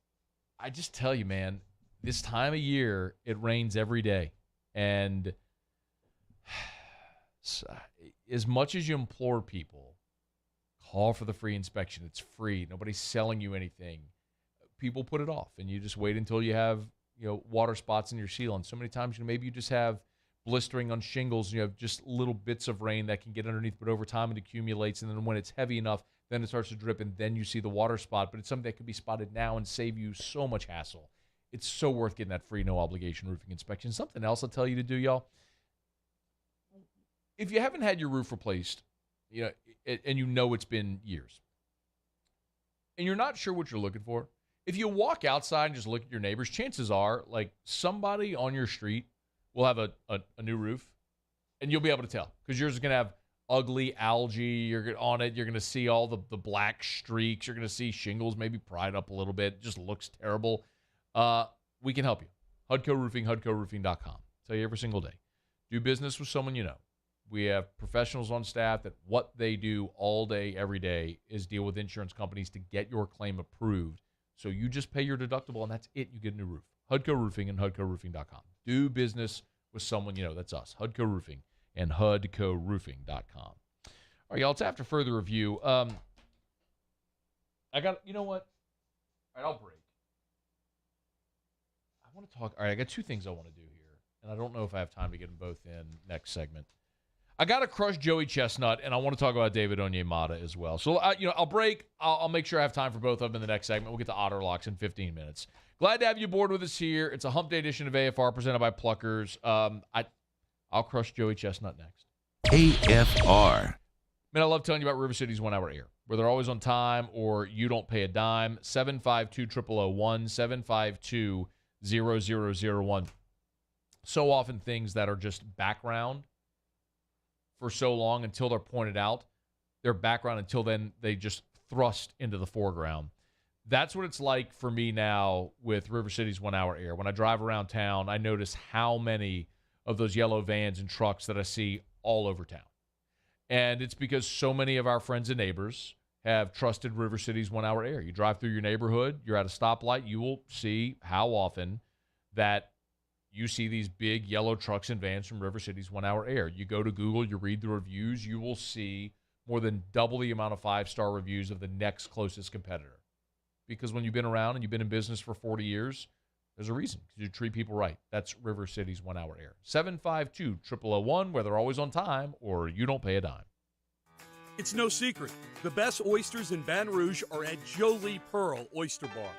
I just tell you, man, this time of year, it rains every day. And as much as you implore people, call for the free inspection. It's free. Nobody's selling you anything. People put it off, and you just wait until you have water spots in your sealant. So many times, maybe you just have blistering on shingles. You have just little bits of rain that can get underneath, but over time it accumulates, and then when it's heavy enough, then it starts to drip, and then you see the water spot. But it's something that could be spotted now and save you so much hassle. It's so worth getting that free, no-obligation roofing inspection. Something else I'll tell you to do, y'all. If you haven't had your roof replaced, and it's been years, and you're not sure what you're looking for, if you walk outside and just look at your neighbors, chances are, somebody on your street will have a new roof, and you'll be able to tell, because yours is going to have ugly algae. You're on it. You're going to see all the black streaks. You're going to see shingles maybe pried up a little bit. It just looks terrible. We can help you. HUDCO Roofing, HUDCOroofing.com. Tell you every single day. Do business with someone you know. We have professionals on staff that what they do all day, every day is deal with insurance companies to get your claim approved. So you just pay your deductible, and that's it. You get a new roof. HUDCO Roofing and HUDCOroofing.com. Do business with someone you know. That's us. HUDCO Roofing and HUDCOroofing.com. All right, y'all, it's after further review. You know what? All right, I'll break. I want to talk. All right, I got two things I want to do here, and I don't know if I have time to get them both in next segment. I got to crush Joey Chestnut, and I want to talk about David Onyemata as well. So, I'll break. I'll make sure I have time for both of them in the next segment. We'll get to Otter Locks in 15 minutes. Glad to have you aboard with us here. It's a hump day edition of AFR presented by Pluckers. I'll crush Joey Chestnut next. AFR. Man, I love telling you about River City's 1 Hour Air, where they're always on time or you don't pay a dime. 752-0001, 752-0001. So often things that are just background for so long until they're pointed out. Their background until then they just thrust into the foreground. That's what it's like for me now with River City's 1 Hour Air. When I drive around town, I notice how many of those yellow vans and trucks that I see all over town. And it's because so many of our friends and neighbors have trusted River City's 1 Hour Air. You drive through your neighborhood, you're at a stoplight, you will see how often that you see these big yellow trucks and vans from River City's 1 Hour Air. You go to Google, you read the reviews, you will see more than double the amount of 5-star reviews of the next closest competitor. Because when you've been around and you've been in business for 40 years, there's a reason. Because you treat people right. That's River City's 1 Hour Air. 752-0001, where they're always on time or you don't pay a dime. It's no secret. The best oysters in Baton Rouge are at Jolie Pearl Oyster Bar.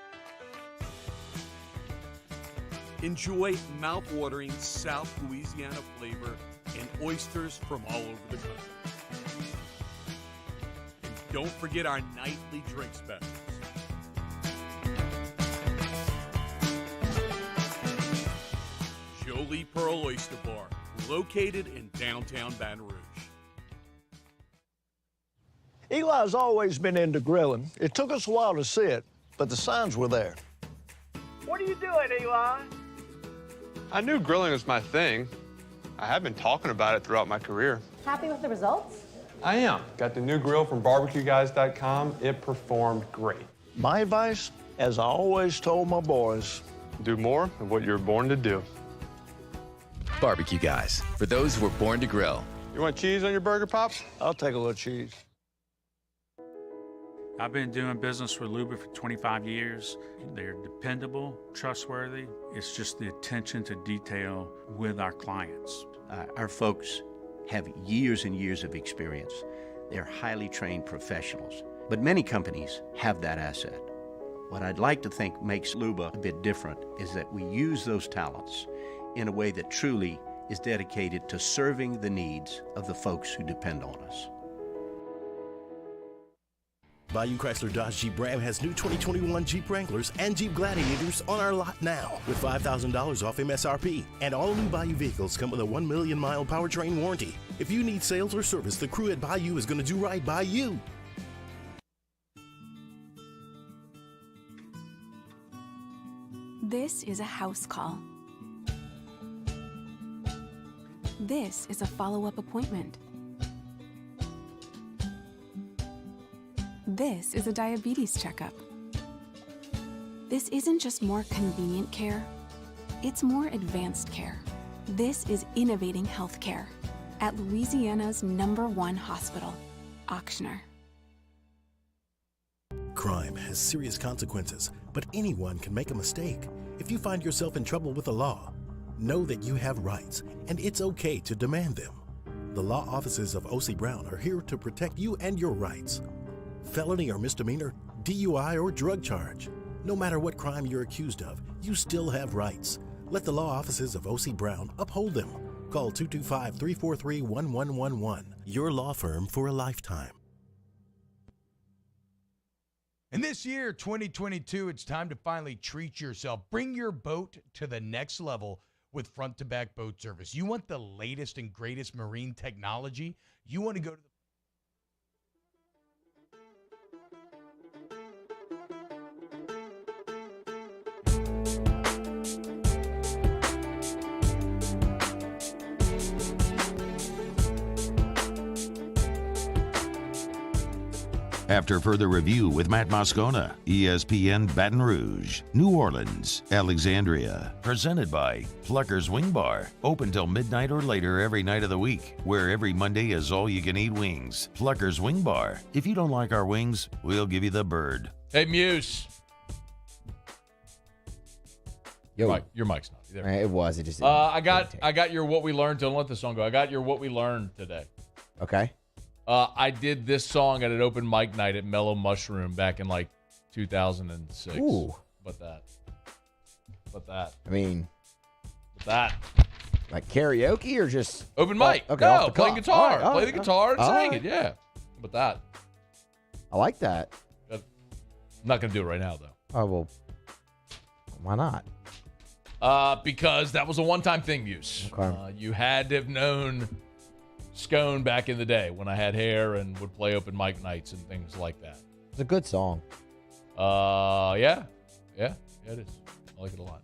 Enjoy mouth-watering South Louisiana flavor and oysters from all over the country. And don't forget our nightly drink specials. Jolie Pearl Oyster Bar, located in downtown Baton Rouge. Eli's always been into grilling. It took us a while to see it, but the signs were there. What are you doing, Eli? I knew grilling was my thing. I have been talking about it throughout my career. Happy with the results? I am. Got the new grill from barbecueguys.com. It performed great. My advice, as I always told my boys, do more of what you're born to do. Barbecue Guys, for those who were born to grill. You want cheese on your burger, Pops? I'll take a little cheese. I've been doing business with Luba for 25 years. They're dependable, trustworthy. It's just the attention to detail with our clients. Our folks have years and years of experience. They're highly trained professionals, but many companies have that asset. What I'd like to think makes Luba a bit different is that we use those talents in a way that truly is dedicated to serving the needs of the folks who depend on us. Bayou Chrysler Dodge Jeep Ram has new 2021 Jeep Wranglers and Jeep Gladiators on our lot now with $5,000 off MSRP. And all new Bayou vehicles come with a 1 million mile powertrain warranty. If you need sales or service, the crew at Bayou is going to do right by you. This is a house call. This is a follow-up appointment. This is a diabetes checkup. This isn't just more convenient care, it's more advanced care. This is innovating healthcare at Louisiana's #1 hospital, Ochsner. Crime has serious consequences, but anyone can make a mistake. If you find yourself in trouble with the law, know that you have rights, and it's okay to demand them. The law offices of O.C. Brown are here to protect you and your rights. Felony or misdemeanor, DUI or drug charge. No matter what crime you're accused of, you still have rights. Let the law offices of O.C. Brown uphold them. Call 225-343-1111. Your law firm for a lifetime. And this year, 2022, it's time to finally treat yourself. Bring your boat to the next level with front-to-back boat service. You want the latest and greatest marine technology? You want to go to the After further review with Matt Moscona, ESPN Baton Rouge, New Orleans, Alexandria. Presented by Plucker's Wing Bar. Open till midnight or later every night of the week, where every Monday is all-you-can-eat wings. Plucker's Wing Bar. If you don't like our wings, we'll give you the bird. Hey, Muse. Yo. Your mic's not there. It was. It just. I got your What We Learned. Don't let the song go. I got your What We Learned today. Okay. I did this song at an open mic night at Mellow Mushroom back in like 2006. Ooh. But that. I mean. That. Like karaoke or just open mic? Okay. No, playing guitar. Play the guitar and sing right. it. Yeah. But that. I like that. I'm not gonna do it right now though. Oh well. Why not? Because that was a one-time thing, Muse. Okay. You had to have known Scone back in the day when I had hair and would play open mic nights and things like that. It's a good song. Yeah, it is. I like it a lot.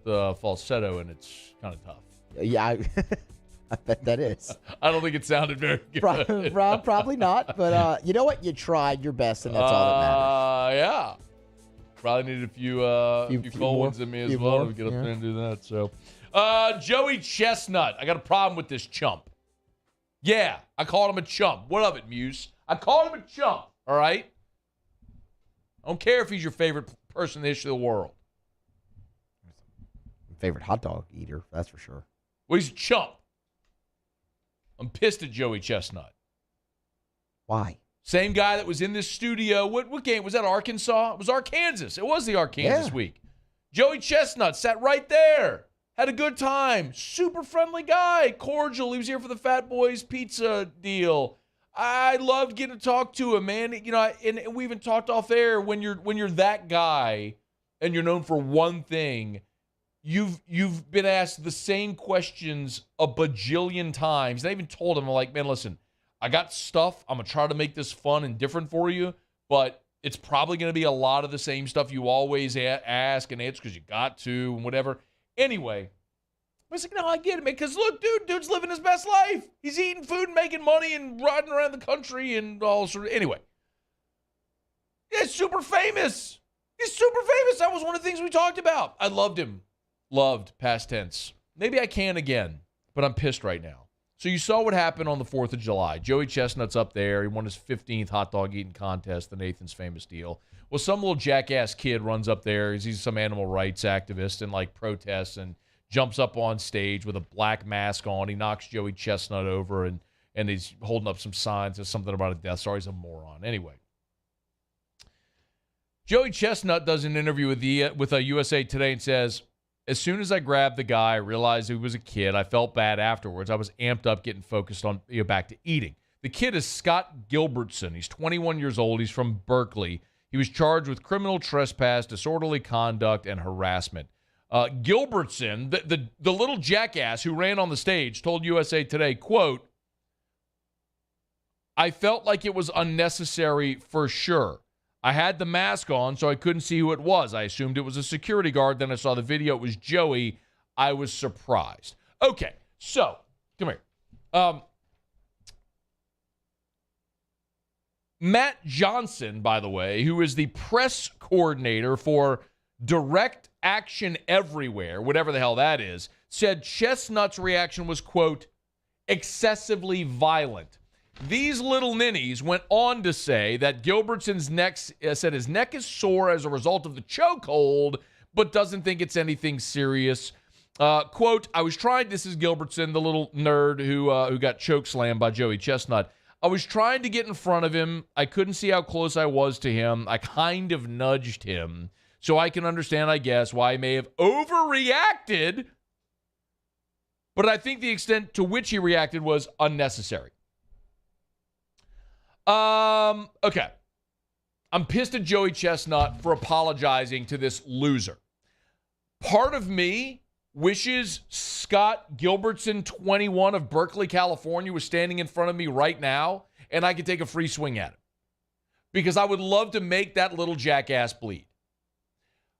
The falsetto and it's kind of tough. Yeah, I bet that is. I don't think it sounded very good. Probably not, but you know what? You tried your best, and that's all that matters. Yeah. Probably needed a few cold ones in me as well to get up there and do that. So, Joey Chestnut. I got a problem with this chump. Yeah, I called him a chump. What of it, Muse? I called him a chump, all right? I don't care if he's your favorite person in the history of the world. Favorite hot dog eater, that's for sure. Well, he's a chump. I'm pissed at Joey Chestnut. Why? Same guy that was in this studio. What game? Was that Arkansas? It was Arkansas. It was the Arkansas week. Joey Chestnut sat right there. Had a good time. Super friendly guy. Cordial. He was here for the Fat Boys Pizza deal. I loved getting to talk to him, man. You know, and we even talked off air. When you're that guy and you're known for one thing, you've been asked the same questions a bajillion times. And I even told him, I'm like, man, listen, I got stuff. I'm going to try to make this fun and different for you, but it's probably going to be a lot of the same stuff you always ask and answer because you got to and whatever. Anyway, I was like, no, I get it, man, because look, dude's living his best life. He's eating food and making money and riding around the country and all sort of. Anyway, he's super famous. He's super famous. That was one of the things we talked about. I loved him. Loved, past tense. Maybe I can again, but I'm pissed right now. So you saw what happened on the 4th of July. Joey Chestnut's up there. He won his 15th hot dog eating contest, the Nathan's famous deal. Well, some little jackass kid runs up there. He's some animal rights activist and like protests and jumps up on stage with a black mask on. He knocks Joey Chestnut over and he's holding up some signs. There's something about a death. Sorry, he's a moron. Anyway. Joey Chestnut does an interview with USA Today and says, as soon as I grabbed the guy, I realized he was a kid. I felt bad afterwards. I was amped up getting focused on back to eating. The kid is Scott Gilbertson. He's 21 years old. He's from Berkeley. He was charged with criminal trespass, disorderly conduct, and harassment. Gilbertson, the little jackass who ran on the stage, told USA Today, quote, I felt like it was unnecessary for sure. I had the mask on, so I couldn't see who it was. I assumed it was a security guard. Then I saw the video. It was Joey. I was surprised. Okay, so, come here. Matt Johnson, by the way, who is the press coordinator for Direct Action Everywhere, whatever the hell that is, said Chestnut's reaction was, quote, excessively violent. These little ninnies went on to say that Gilbertson's said his neck is sore as a result of the chokehold, but doesn't think it's anything serious. Quote, I was trying, this is Gilbertson, the little nerd who got chokeslammed by Joey Chestnut. I was trying to get in front of him. I couldn't see how close I was to him. I kind of nudged him. So I can understand, I guess, why he may have overreacted. But I think the extent to which he reacted was unnecessary. Okay. I'm pissed at Joey Chestnut for apologizing to this loser. Part of me wishes Scott Gilbertson, 21 of Berkeley, California, was standing in front of me right now and I could take a free swing at him. Because I would love to make that little jackass bleed.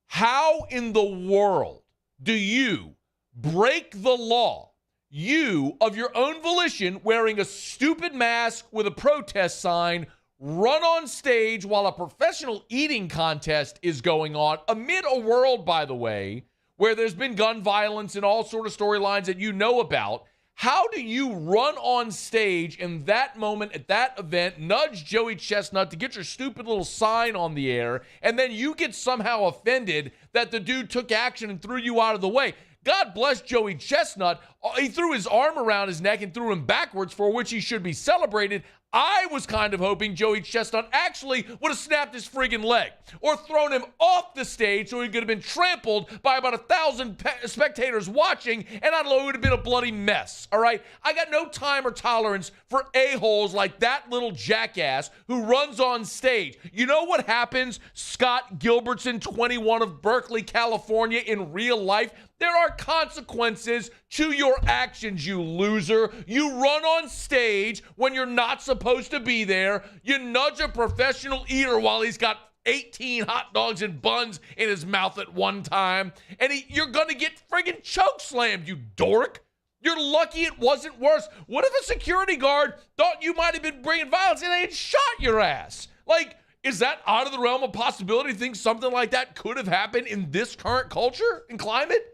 How in the world do you break the law? You, of your own volition, wearing a stupid mask with a protest sign run on stage while a professional eating contest is going on amid a world, by the way, where there's been gun violence and all sort of storylines that you know about. How do you run on stage in that moment at that event, nudge Joey Chestnut to get your stupid little sign on the air, and then you get somehow offended that the dude took action and threw you out of the way? God bless Joey Chestnut. He threw his arm around his neck and threw him backwards, for which he should be celebrated. I was kind of hoping Joey Chestnut actually would have snapped his friggin' leg or thrown him off the stage so he could have been trampled by about 1,000 spectators watching, and I don't know, it would have been a bloody mess, all right? I got no time or tolerance for a-holes like that little jackass who runs on stage. You know what happens, Scott Gilbertson, 21 of Berkeley, California, in real life? There are consequences to your actions, you loser. You run on stage when you're not supposed to be there. You nudge a professional eater while he's got 18 hot dogs and buns in his mouth at one time. And you're going to get friggin' choke slammed, you dork. You're lucky it wasn't worse. What if a security guard thought you might have been bringing violence and they had shot your ass? Like, is that out of the realm of possibility to think something like that could have happened in this current culture and climate?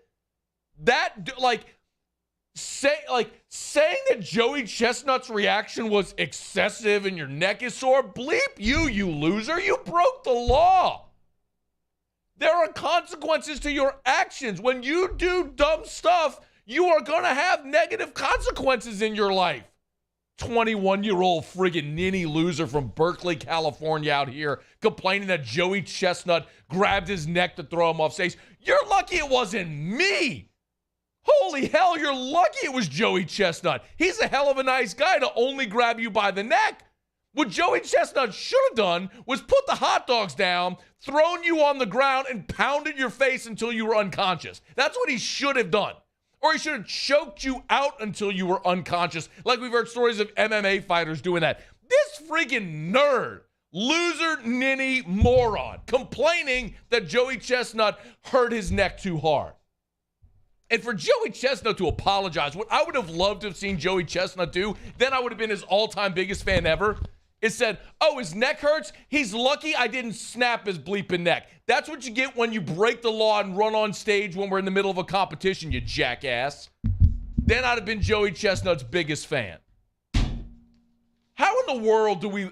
Saying that Joey Chestnut's reaction was excessive and your neck is sore, bleep you loser. You broke the law. There are consequences to your actions. When you do dumb stuff, you are going to have negative consequences in your life. 21-year-old friggin' ninny loser from Berkeley, California out here complaining that Joey Chestnut grabbed his neck to throw him off stage. You're lucky it wasn't me. Holy hell, you're lucky it was Joey Chestnut. He's a hell of a nice guy to only grab you by the neck. What Joey Chestnut should have done was put the hot dogs down, thrown you on the ground, and pounded your face until you were unconscious. That's what he should have done. Or he should have choked you out until you were unconscious, like we've heard stories of MMA fighters doing that. This freaking nerd, loser, ninny, moron, complaining that Joey Chestnut hurt his neck too hard. And for Joey Chestnut to apologize, what I would have loved to have seen Joey Chestnut do, then I would have been his all-time biggest fan ever, is said, oh, his neck hurts? He's lucky I didn't snap his bleeping neck. That's what you get when you break the law and run on stage when we're in the middle of a competition, you jackass. Then I'd have been Joey Chestnut's biggest fan. How in the world do we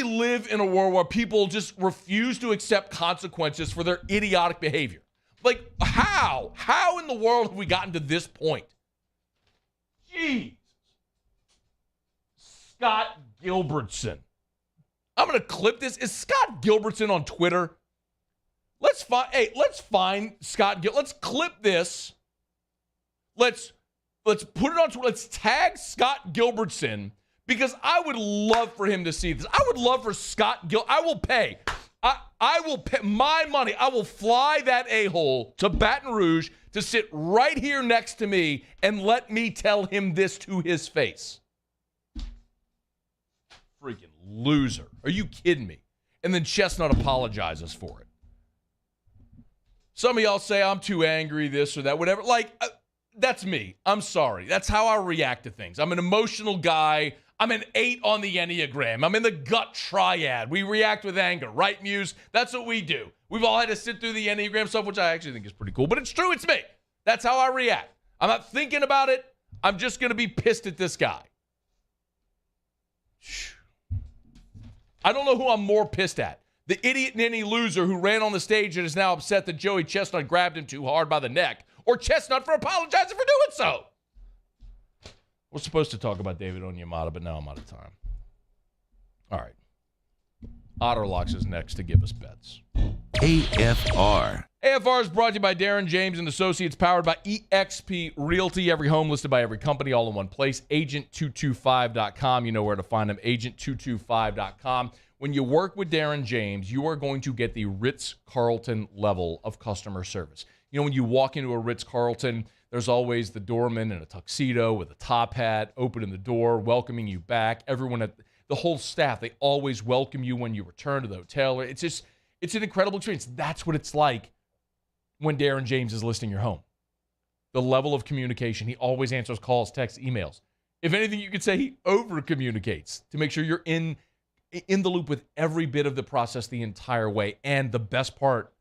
live in a world where people just refuse to accept consequences for their idiotic behavior? Like, how? How in the world have we gotten to this point? Jeez. Scott Gilbertson. I'm going to clip this. Is Scott Gilbertson on Twitter? Let's find Scott Gil. Let's clip this. Let's put it on Twitter. Let's tag Scott Gilbertson because I would love for him to see this. I would love for Scott Gil. I will pay my money. I will fly that a-hole to Baton Rouge to sit right here next to me and let me tell him this to his face. Freaking loser. Are you kidding me? And then Chestnut apologizes for it. Some of y'all say I'm too angry, this or that, whatever. That's me. I'm sorry. That's how I react to things. I'm an emotional guy. I'm an 8 on the Enneagram. I'm in the gut triad. We react with anger, right, Muse? That's what we do. We've all had to sit through the Enneagram stuff, which I actually think is pretty cool. But it's true. It's me. That's how I react. I'm not thinking about it. I'm just going to be pissed at this guy. I don't know who I'm more pissed at. The idiot ninny loser who ran on the stage and is now upset that Joey Chestnut grabbed him too hard by the neck, or Chestnut for apologizing for doing so. We're supposed to talk about David Onyemata, but now I'm out of time. All right. Otterlocks is next to give us bets. AFR. AFR is brought to you by Darren James and Associates, powered by eXp Realty. Every home listed by every company, all in one place. Agent225.com. You know where to find them. Agent225.com. When you work with Darren James, you are going to get the Ritz-Carlton level of customer service. You know, when you walk into a Ritz-Carlton, there's always the doorman in a tuxedo with a top hat, opening the door, welcoming you back. Everyone at the whole staff, they always welcome you when you return to the hotel. It's an incredible experience. That's what it's like when Darren James is listing your home. The level of communication. He always answers calls, texts, emails. If anything, you could say he over-communicates to make sure you're in in the loop with every bit of the process the entire way. And the best part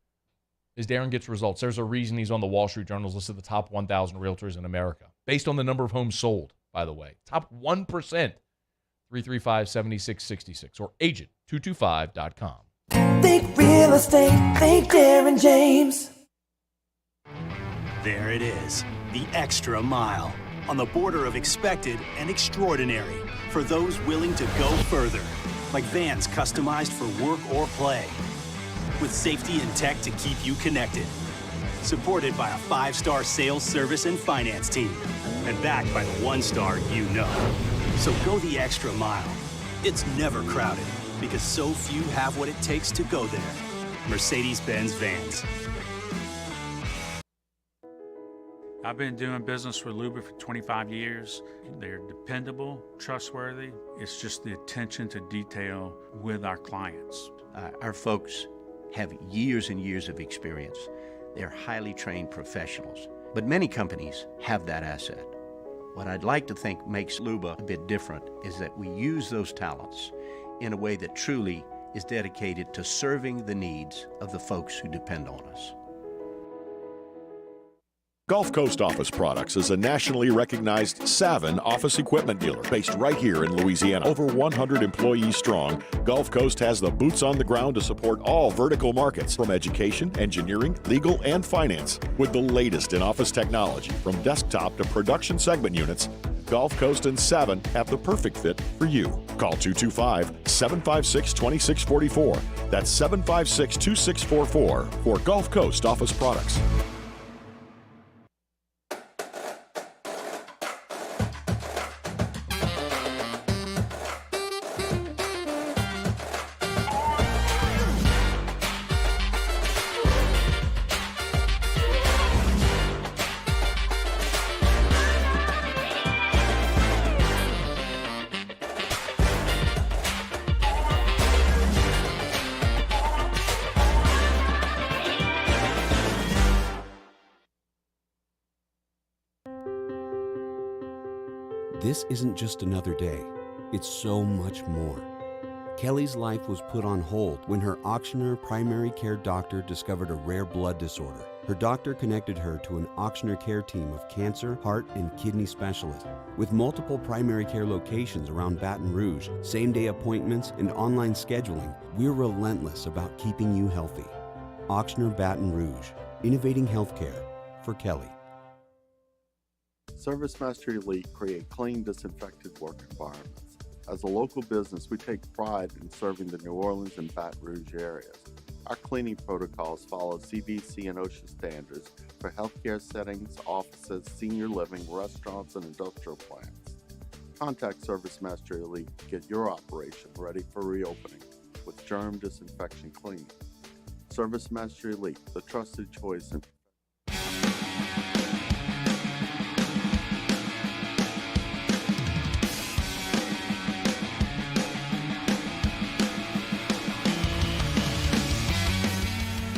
is Darren gets results. There's a reason he's on the Wall Street Journal's list of the top 1,000 realtors in America, based on the number of homes sold, by the way. Top 1%, 335-7666, or agent225.com. Think real estate, think Darren James. There it is, the extra mile, on the border of expected and extraordinary, for those willing to go further, like vans customized for work or play, with safety and tech to keep you connected, supported by a 5-star sales, service, and finance team, and backed by the 1-star you know. So go the extra mile. It's never crowded, because so few have what it takes to go there. Mercedes-Benz Vans. I've been doing business with Luba for 25 years. They're dependable, trustworthy. It's just the attention to detail with our clients. Our folks have years and years of experience. They're highly trained professionals. But many companies have that asset. What I'd like to think makes Luba a bit different is that we use those talents in a way that truly is dedicated to serving the needs of the folks who depend on us. Gulf Coast Office Products is a nationally recognized Savin office equipment dealer based right here in Louisiana. Over 100 employees strong, Gulf Coast has the boots on the ground to support all vertical markets, from education, engineering, legal, and finance. With the latest in office technology, from desktop to production segment units, Gulf Coast and Savin have the perfect fit for you. Call 225-756-2644. That's 756-2644 for Gulf Coast Office Products. This isn't just another day. It's so much more. Kelly's life was put on hold when her auctioneer primary care doctor discovered a rare blood disorder. Her doctor connected her to an auctioneer care team of cancer, heart, and kidney specialists. With multiple primary care locations around Baton Rouge, same-day appointments, and online scheduling, we're relentless about keeping you healthy. Auctioneer Baton Rouge, innovating healthcare for Kelly. ServiceMaster Elite create clean, disinfected work environments. As a local business, we take pride in serving the New Orleans and Baton Rouge areas. Our cleaning protocols follow CDC and OSHA standards for healthcare settings, offices, senior living, restaurants, and industrial plants. Contact ServiceMaster Elite to get your operation ready for reopening with germ disinfection cleaning. ServiceMaster Elite, the trusted choice in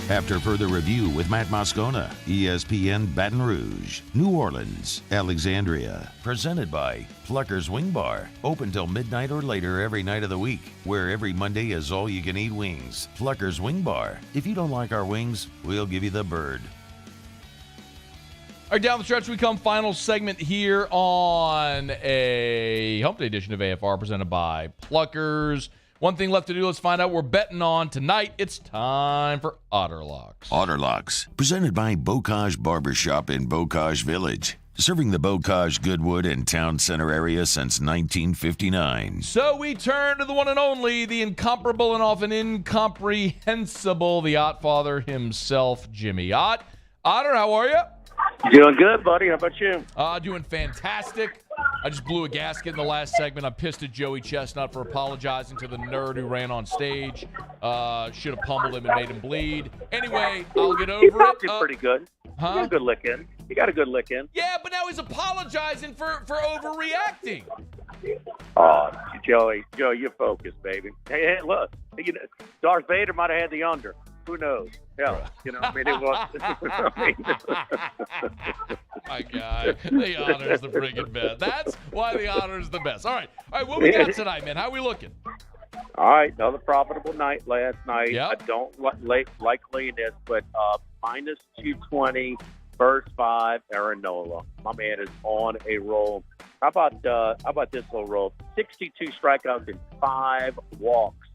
After further review with Matt Moscona, ESPN Baton Rouge, New Orleans, Alexandria. Presented by Plucker's Wing Bar. Open till midnight or later every night of the week, where every Monday is all-you-can-eat wings. Plucker's Wing Bar. If you don't like our wings, we'll give you the bird. All right, down the stretch we come. Final segment here on a Hump Day edition of AFR presented by Pluckers. One thing left to do. Let's find out what we're betting on tonight. It's time for Otterlocks. Otterlocks, presented by Bocage Barbershop in Bocage Village. Serving the Bocage, Goodwood, and Town Center area since 1959. So we turn to the one and only, the incomparable and often incomprehensible, the Ott Father himself, Jimmy Ott. Otter, how are you? Doing good, buddy. How about you? Doing fantastic. I just blew a gasket in the last segment. I'm pissed at Joey Chestnut for apologizing to the nerd who ran on stage. Should have pummeled him and made him bleed. Anyway, I'll get over it. He pretty good. Huh? You got a good lick in. You got a good lick in. Yeah, but now he's apologizing for overreacting. Oh, Joey, you focus, baby. Hey, look, Darth Vader might have had the under. Who knows? Hell, it was. My God, the Honor's the friggin' best. That's why the Honor's the best. All right, what we got tonight, man? How we looking? All right, another profitable night last night. Yep. I don't like laying this, but minus 220, first 5, Aranola. My man is on a roll. How about this little roll? 62 strikeouts and 5 walks.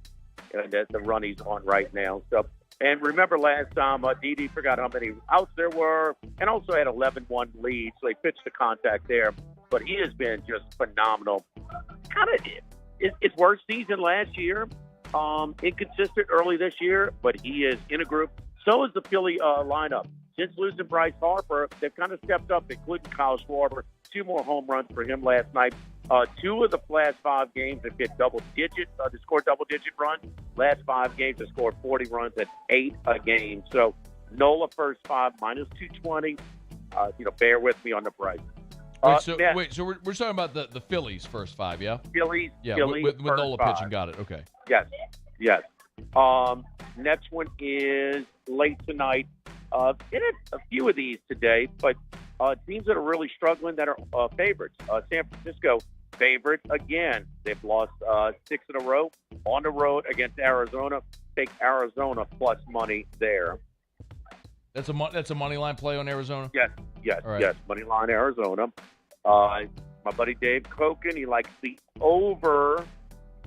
And that's the run he's on right now. So, and remember last time, Didi forgot how many outs there were, and also had 11-1 lead, so he pitched the contact there. But he has been just phenomenal. Kind of his worst season last year. Inconsistent early this year, but he is in a group. So is the Philly lineup. Since losing Bryce Harper, they've kind of stepped up, including Kyle Schwarber. 2 more home runs for him last night. 2 of the last 5 games have hit double-digit. They scored double-digit runs. Last 5 games, they scored 40 runs at 8 a game. So Nola first 5, minus 220. Bear with me on the price. So we're talking about the Phillies first 5, yeah? Phillies. Yeah, Phillies with Nola 5. pitching. Got it. Okay. Yes. Next one is late tonight. Hit a few of these today, but teams that are really struggling that are favorites. San Francisco, favorite again. They've lost 6 in a row on the road against Arizona. Take Arizona plus money there. That's a money line play on Arizona? Yes. Right. Yes. Money line Arizona. My buddy Dave Koken, he likes the over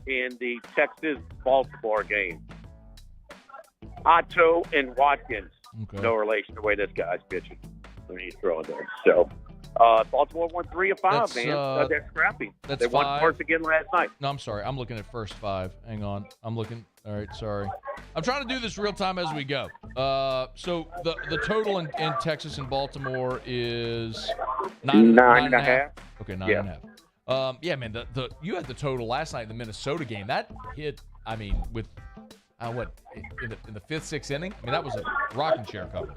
in the Texas-Baltimore game. Otto and Watkins. Okay. No relation to the way this guy's pitching when he's throwing there. So, Baltimore won 3 of 5, man. They're scrappy. They won 5. first again last night. No, I'm sorry. I'm looking at first 5. Hang on. I'm looking. All right, sorry. I'm trying to do this real time as we go. So the total in Texas and Baltimore is 9.5. Okay, 9.5. Yeah, man. You had the total last night in the Minnesota game. That hit. I mean, with what in the 5th, 6th inning. I mean, that was a rocking chair cover.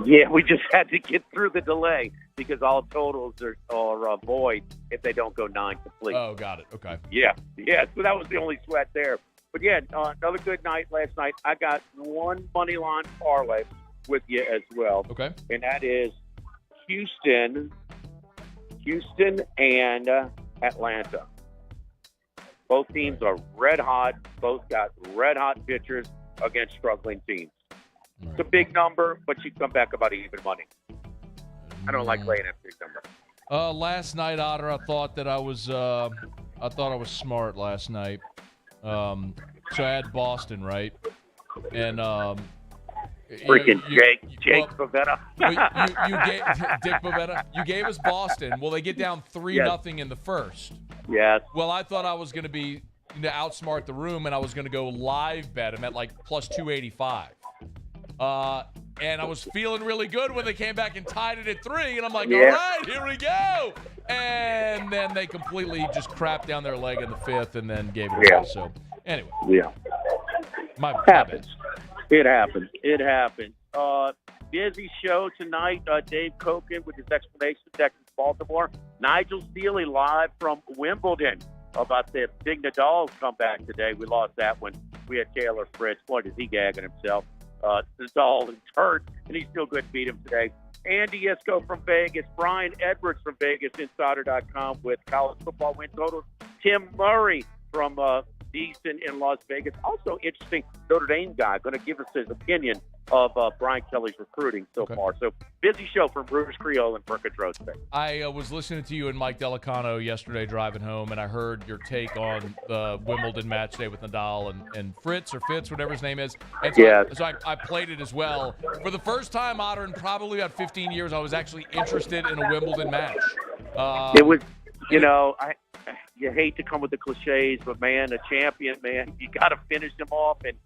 Yeah, we just had to get through the delay because all totals are void if they don't go 9 complete. Oh, got it. Okay. Yeah. So that was the only sweat there. But yeah, another good night last night. I got one money line parlay with you as well. Okay. And that is Houston and Atlanta. Both teams are red hot. Both got red hot pitchers against struggling teams. It's a big number, but you come back about even money. I don't like laying that big number. Last night, Otter, I thought I was smart last night. So I had Boston, right? And freaking Jake Pavetta. Dick Pavetta. You gave us Boston. Well, they get down 3-0 in the first. Yes. Well, I thought I was going to be outsmart the room, and I was going to go live bet them at like plus 285. And I was feeling really good when they came back and tied it at 3, and I'm like, all right, here we go. And then they completely just crapped down their leg in the 5th and then gave it away. So, anyway. Yeah. My happens. It happens. Busy show tonight. Dave Koken with his explanation, Texas, Baltimore. Nigel Seeley live from Wimbledon about the big Nadal comeback today. We lost that one. We had Taylor Fritz. Boy, does he gagging himself. Nadal is hurt, and he still couldn't beat him today. Andy Isko from Vegas. Brian Edwards from VegasInsider.com with college football win totals. Tim Murray from Decent in Las Vegas. Also interesting, Notre Dame guy going to give us his opinion of Brian Kelly's recruiting so far. So busy show from Brewers Creole and Burkett Road State. I was listening to you and Mike Delicano yesterday driving home, and I heard your take on the Wimbledon match today with Nadal and Fritz, whatever his name is. And so I played it as well. For the first time, Otter, in probably about 15 years, I was actually interested in a Wimbledon match. It was, you hate to come with the cliches, but, man, a champion, man, you got to finish him off. And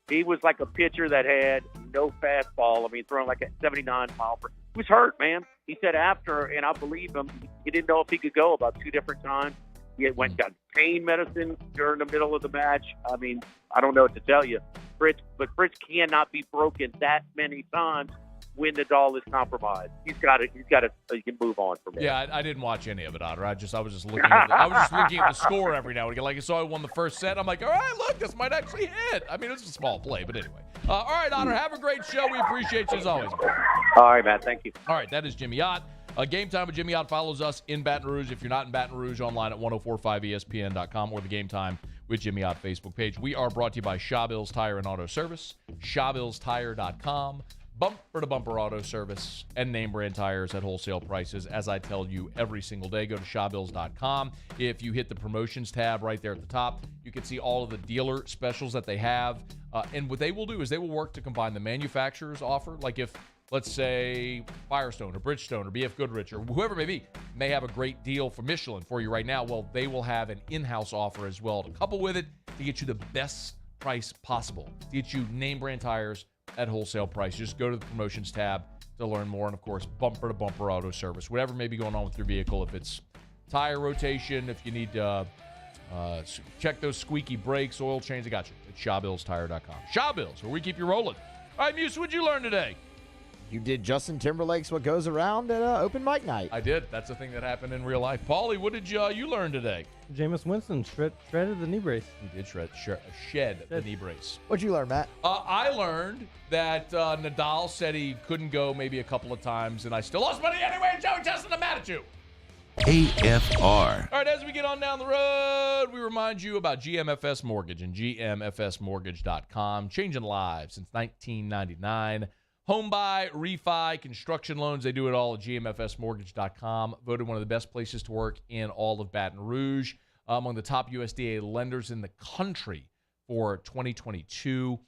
he was like a pitcher that had no fastball. I mean, throwing like a 79 mile per. He was hurt, man. He said after, and I believe him, he didn't know if he could go about 2 different times. He went and got pain medicine during the middle of the match. I mean, I don't know what to tell you. Fritz cannot be broken that many times when Nadal is compromised. He can move on from there. Yeah, I didn't watch any of it, Otter. I was just looking at the score every now and again. Like I saw I won the first set. I'm like, all right, look, this might actually hit. I mean, it's a small play, but anyway. All right, Otter, have a great show. We appreciate you as always. All right, Matt. Thank you. All right, that is Jimmy Ott. Game Time with Jimmy Ott follows us in Baton Rouge. If you're not in Baton Rouge, online at 1045ESPN.com or the Game Time with Jimmy Ott Facebook page. We are brought to you by Shaw Bills Tire and Auto Service, ShawBillsTire.com, bumper-to-bumper auto service, and name brand tires at wholesale prices. As I tell you every single day, go to ShawBills.com. If you hit the promotions tab right there at the top, you can see all of the dealer specials that they have. And what they will do is they will work to combine the manufacturer's offer. Like if, let's say, Firestone or Bridgestone or BF Goodrich or whoever it may be, may have a great deal for Michelin for you right now. Well, they will have an in-house offer as well to couple with it to get you the best price possible, to get you name brand tires at wholesale price. Just go to the promotions tab to learn more. And of course, bumper to bumper auto service, whatever may be going on with your vehicle. If it's tire rotation, if you need to check those squeaky brakes, oil change, I got you at ShawBillsTire.com. Shaw Bills, where we keep you rolling. All right, Muse, what'd you learn today? You did Justin Timberlake's What Goes Around at open mic night. I did. That's a thing that happened in real life. Paulie, what did you learn today? Jameis Winston shredded the knee brace. He did shed the knee brace. What'd you learn, Matt? I learned that Nadal said he couldn't go maybe a couple of times, and I still lost money anyway. Joey Justin, I'm mad at you. AFR. All right, as we get on down the road, we remind you about GMFS Mortgage and GMFSmortgage.com. Changing lives since 1999. Home buy, refi, construction loans, they do it all at GMFSmortgage.com. Voted one of the best places to work in all of Baton Rouge. Among the top USDA lenders in the country for 2022.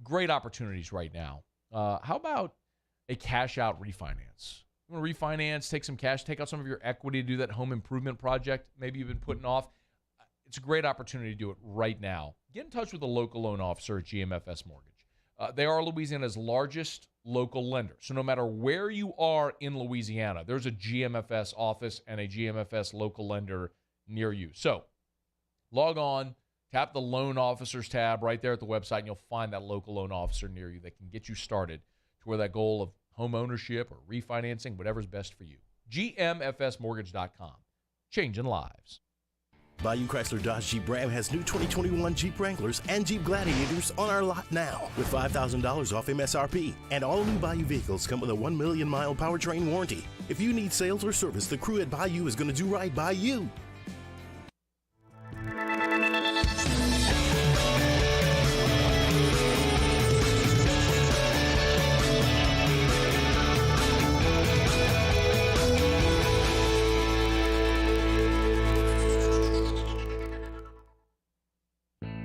Great opportunities right now. How about a cash-out refinance? You want to refinance, take some cash, take out some of your equity to do that home improvement project maybe you've been putting off? It's a great opportunity to do it right now. Get in touch with a local loan officer at GMFS Mortgage. They are Louisiana's largest local lender. So no matter where you are in Louisiana, there's a GMFS office and a GMFS local lender near you. So log on, tap the loan officers tab right there at the website, and you'll find that local loan officer near you that can get you started toward that goal of home ownership or refinancing, whatever's best for you. GMFSmortgage.com. Changing lives. Bayou Chrysler Dodge Jeep Ram has new 2021 Jeep Wranglers and Jeep Gladiators on our lot now with $5,000 off MSRP. And all new Bayou vehicles come with a 1 million mile powertrain warranty. If you need sales or service, the crew at Bayou is going to do right by you.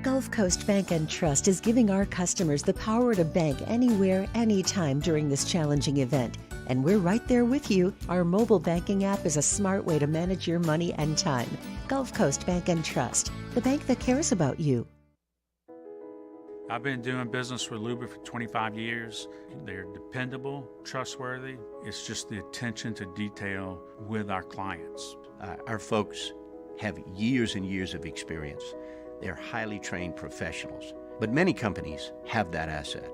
Gulf Coast Bank and Trust is giving our customers the power to bank anywhere, anytime during this challenging event. And we're right there with you. Our mobile banking app is a smart way to manage your money and time. Gulf Coast Bank and Trust, the bank that cares about you. I've been doing business with Luba for 25 years. They're dependable, trustworthy. It's just the attention to detail with our clients. Our folks have years and years of experience. They're highly trained professionals, but many companies have that asset.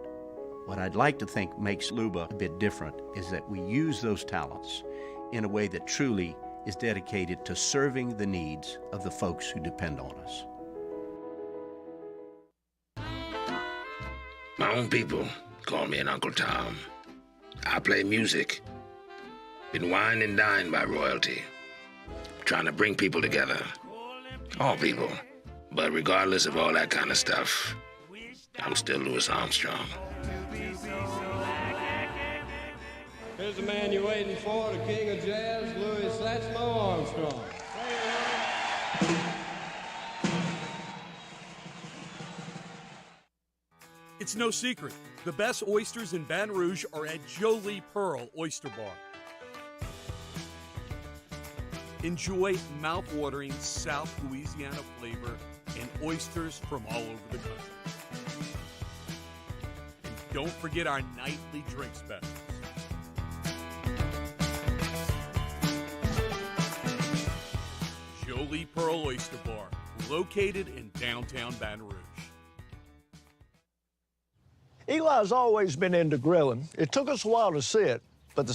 What I'd like to think makes Luba a bit different is that we use those talents in a way that truly is dedicated to serving the needs of the folks who depend on us. My own people call me an Uncle Tom. I play music. Been wined and dined by royalty. Trying to bring people together. All people. But regardless of all that kind of stuff, I'm still Louis Armstrong. Here's the man you're waiting for, the king of jazz, Louis Satchmo Armstrong. It's no secret. The best oysters in Baton Rouge are at Jolie Pearl Oyster Bar. Enjoy mouth-watering South Louisiana flavor and oysters from all over the country. And don't forget our nightly drink specials. Jolie Pearl Oyster Bar, located in downtown Baton Rouge. Eli's always been into grilling. It took us a while to see it,